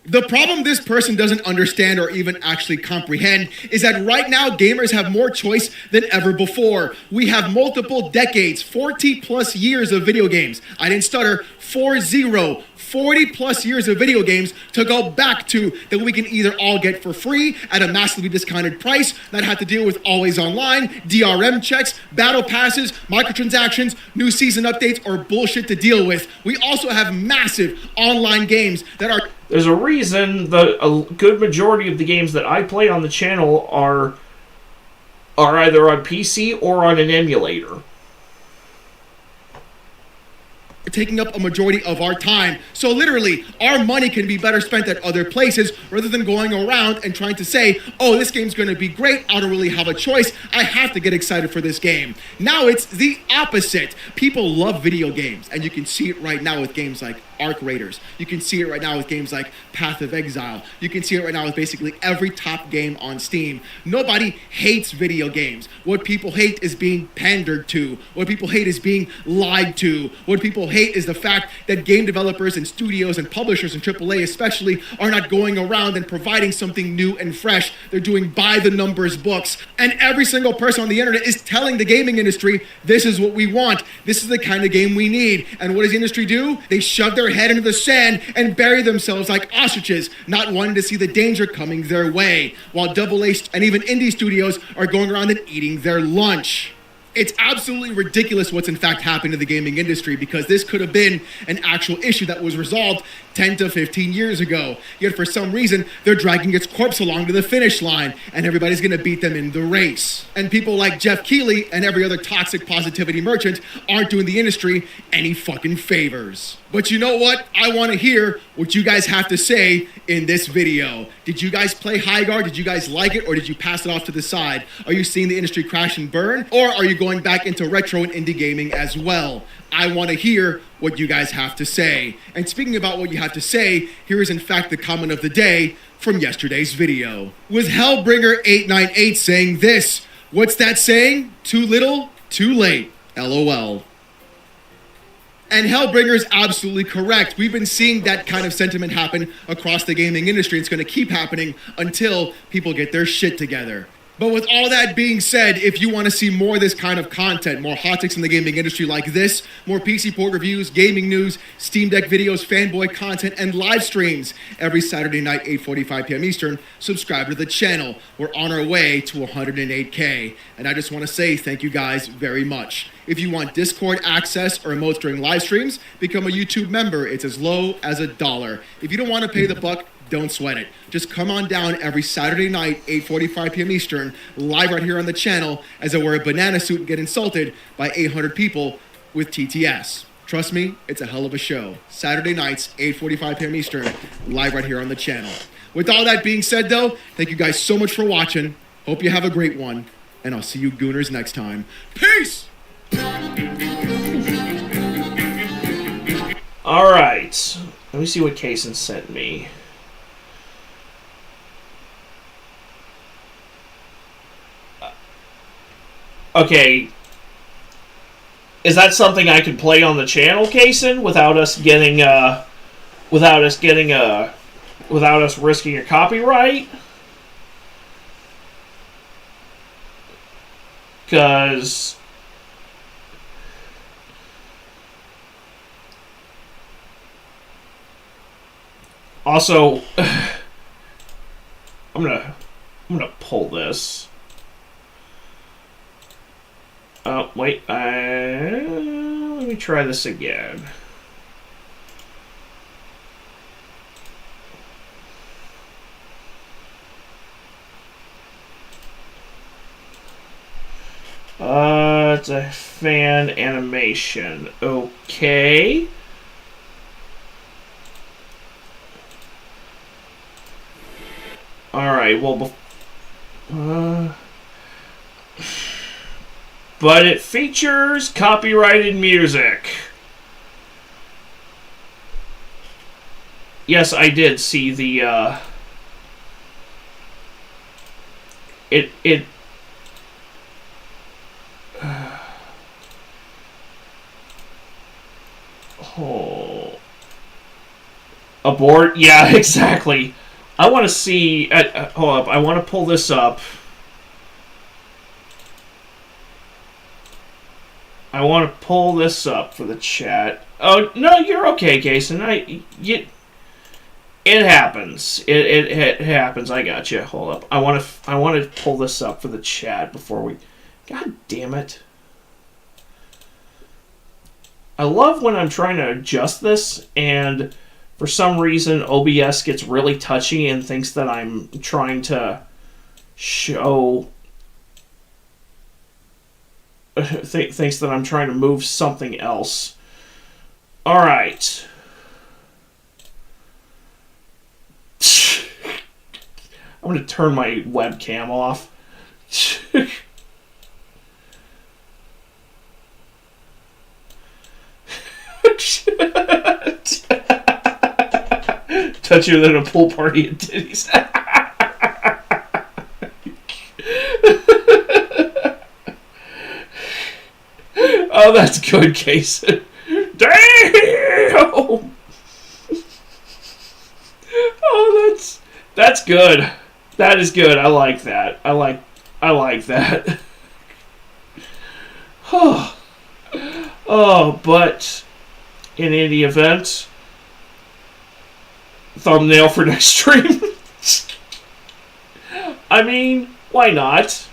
The problem this person doesn't understand or even actually comprehend is that right now gamers have more choice than ever before. We have multiple decades, 40 plus years of video games. I didn't stutter, 40 plus years of video games to go back to that we can either all get for free at a massively discounted price, not have to deal with always online, DRM checks, battle passes, microtransactions, new season updates, or bullshit to deal with. We also have massive online games that are... There's a reason a good majority of the games that I play on the channel are either on PC or on an emulator. Taking up a majority of our time. So literally, our money can be better spent at other places rather than going around and trying to say, oh, this game's going to be great. I don't really have a choice. I have to get excited for this game. Now it's the opposite. People love video games, and you can see it right now with games like Arc Raiders. You can see it right now with games like Path of Exile. You can see it right now with basically every top game on Steam. Nobody hates video games. What people hate is being pandered to. What people hate is being lied to. What people hate is the fact that game developers and studios and publishers and AAA especially are not going around and providing something new and fresh. They're doing by-the-numbers books. And every single person on the internet is telling the gaming industry, this is what we want. This is the kind of game we need. And what does the industry do? They shove their head into the sand and bury themselves like ostriches, not wanting to see the danger coming their way, while AA and even indie studios are going around and eating their lunch. It's absolutely ridiculous what's in fact happening to the gaming industry, because this could have been an actual issue that was resolved 10 to 15 years ago. Yet for some reason, they're dragging its corpse along to the finish line, and everybody's gonna beat them in the race. And people like Jeff Keighley and every other toxic positivity merchant aren't doing the industry any fucking favors. But you know what? I want to hear what you guys have to say in this video. Did you guys play Highguard? Did you guys like it, or did you pass it off to the side? Are you seeing the industry crash and burn, or are you going back into retro and indie gaming as well? I want to hear what you guys have to say. And speaking about what you have to say, here is in fact the comment of the day from yesterday's video. With Hellbringer898 saying this, what's that saying? Too little, too late. LOL. And Hellbringer is absolutely correct. We've been seeing that kind of sentiment happen across the gaming industry. It's going to keep happening until people get their shit together. But with all that being said, if you want to see more of this kind of content, more hot takes in the gaming industry like this, more PC port reviews, gaming news, Steam Deck videos, fanboy content, and live streams every Saturday night, 8:45 p.m. Eastern, subscribe to the channel. We're on our way to 108K. And I just want to say thank you guys very much. If you want Discord access or emotes during live streams, become a YouTube member. It's as low as $1. If you don't want to pay the buck, don't sweat it. Just come on down every Saturday night, 8:45 p.m. Eastern, live right here on the channel as I wear a banana suit and get insulted by 800 people with TTS. Trust me, it's a hell of a show. Saturday nights, 8:45 p.m. Eastern, live right here on the channel. With all that being said, though, thank you guys so much for watching. Hope you have a great one, and I'll see you gooners next time. Peace! Alright. Let me see what Kaysen sent me. Okay. Is that something I can play on the channel, Kaysen, without us risking a copyright? Because also I'm gonna pull this. Oh, wait, let me try this again. It's a fan animation. Okay. Alright, well, But it features copyrighted music. Yes, I did see the, oh. Abort? Yeah, exactly. I want to see, hold up, I want to pull this up. I want to pull this up for the chat. Oh, no, you're okay, Jason. It happens. It happens. I got you. Hold up. I want to pull this up for the chat before we. God damn it! I love when I'm trying to adjust this, and for some reason OBS gets really touchy and thinks that I'm trying to show. Thinks that I'm trying to move something else. All right. I'm going to turn my webcam off. Touchier than a pool party at Diddy's. Oh, that's good, Case. Damn! Oh, that's good. That is good. I like that. I like that. Oh, but in any event, thumbnail for next stream. I mean, why not?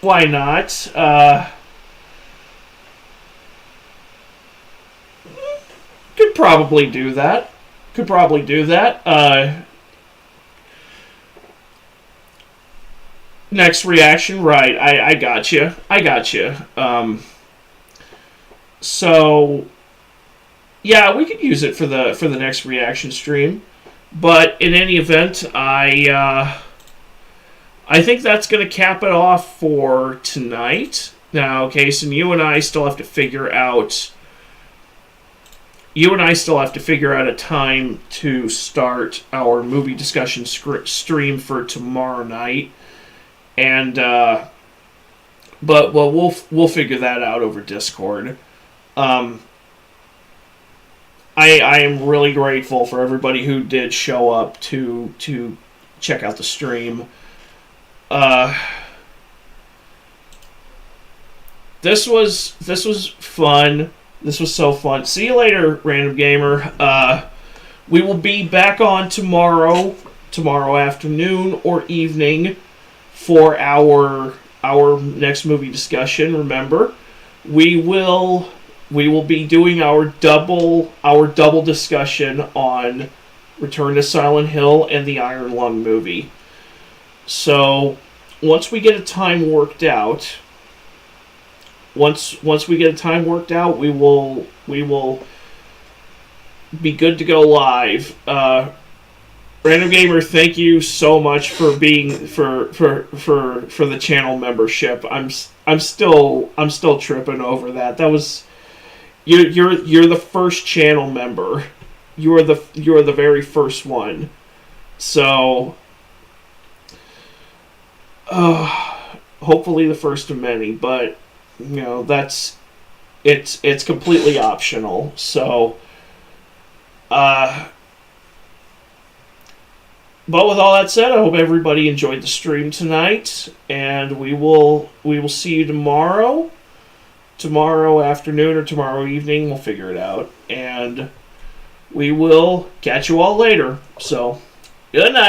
Why not? Could probably do that. Next reaction, right? I got you. So yeah, we could use it for the next reaction stream. But in any event, I think that's going to cap it off for tonight. Now, Kason, you and I still have to figure out a time to start our movie discussion stream for tomorrow night. And but we'll figure that out over Discord. I am really grateful for everybody who did show up to check out the stream. This was fun. This was so fun. See you later, Random Gamer. We will be back on tomorrow afternoon or evening for our next movie discussion. Remember, we will be doing our double discussion on Return to Silent Hill and the Iron Lung movie. So once we get a time worked out, we will be good to go live. Random Gamer, thank you so much for being for the channel membership. I'm still tripping over that. That was you're the first channel member. You're the very first one. So hopefully the first of many, but you know, it's completely optional. So but with all that said, I hope everybody enjoyed the stream tonight, and we will see you tomorrow afternoon or tomorrow evening. We'll figure it out, and we will catch you all later. So good night.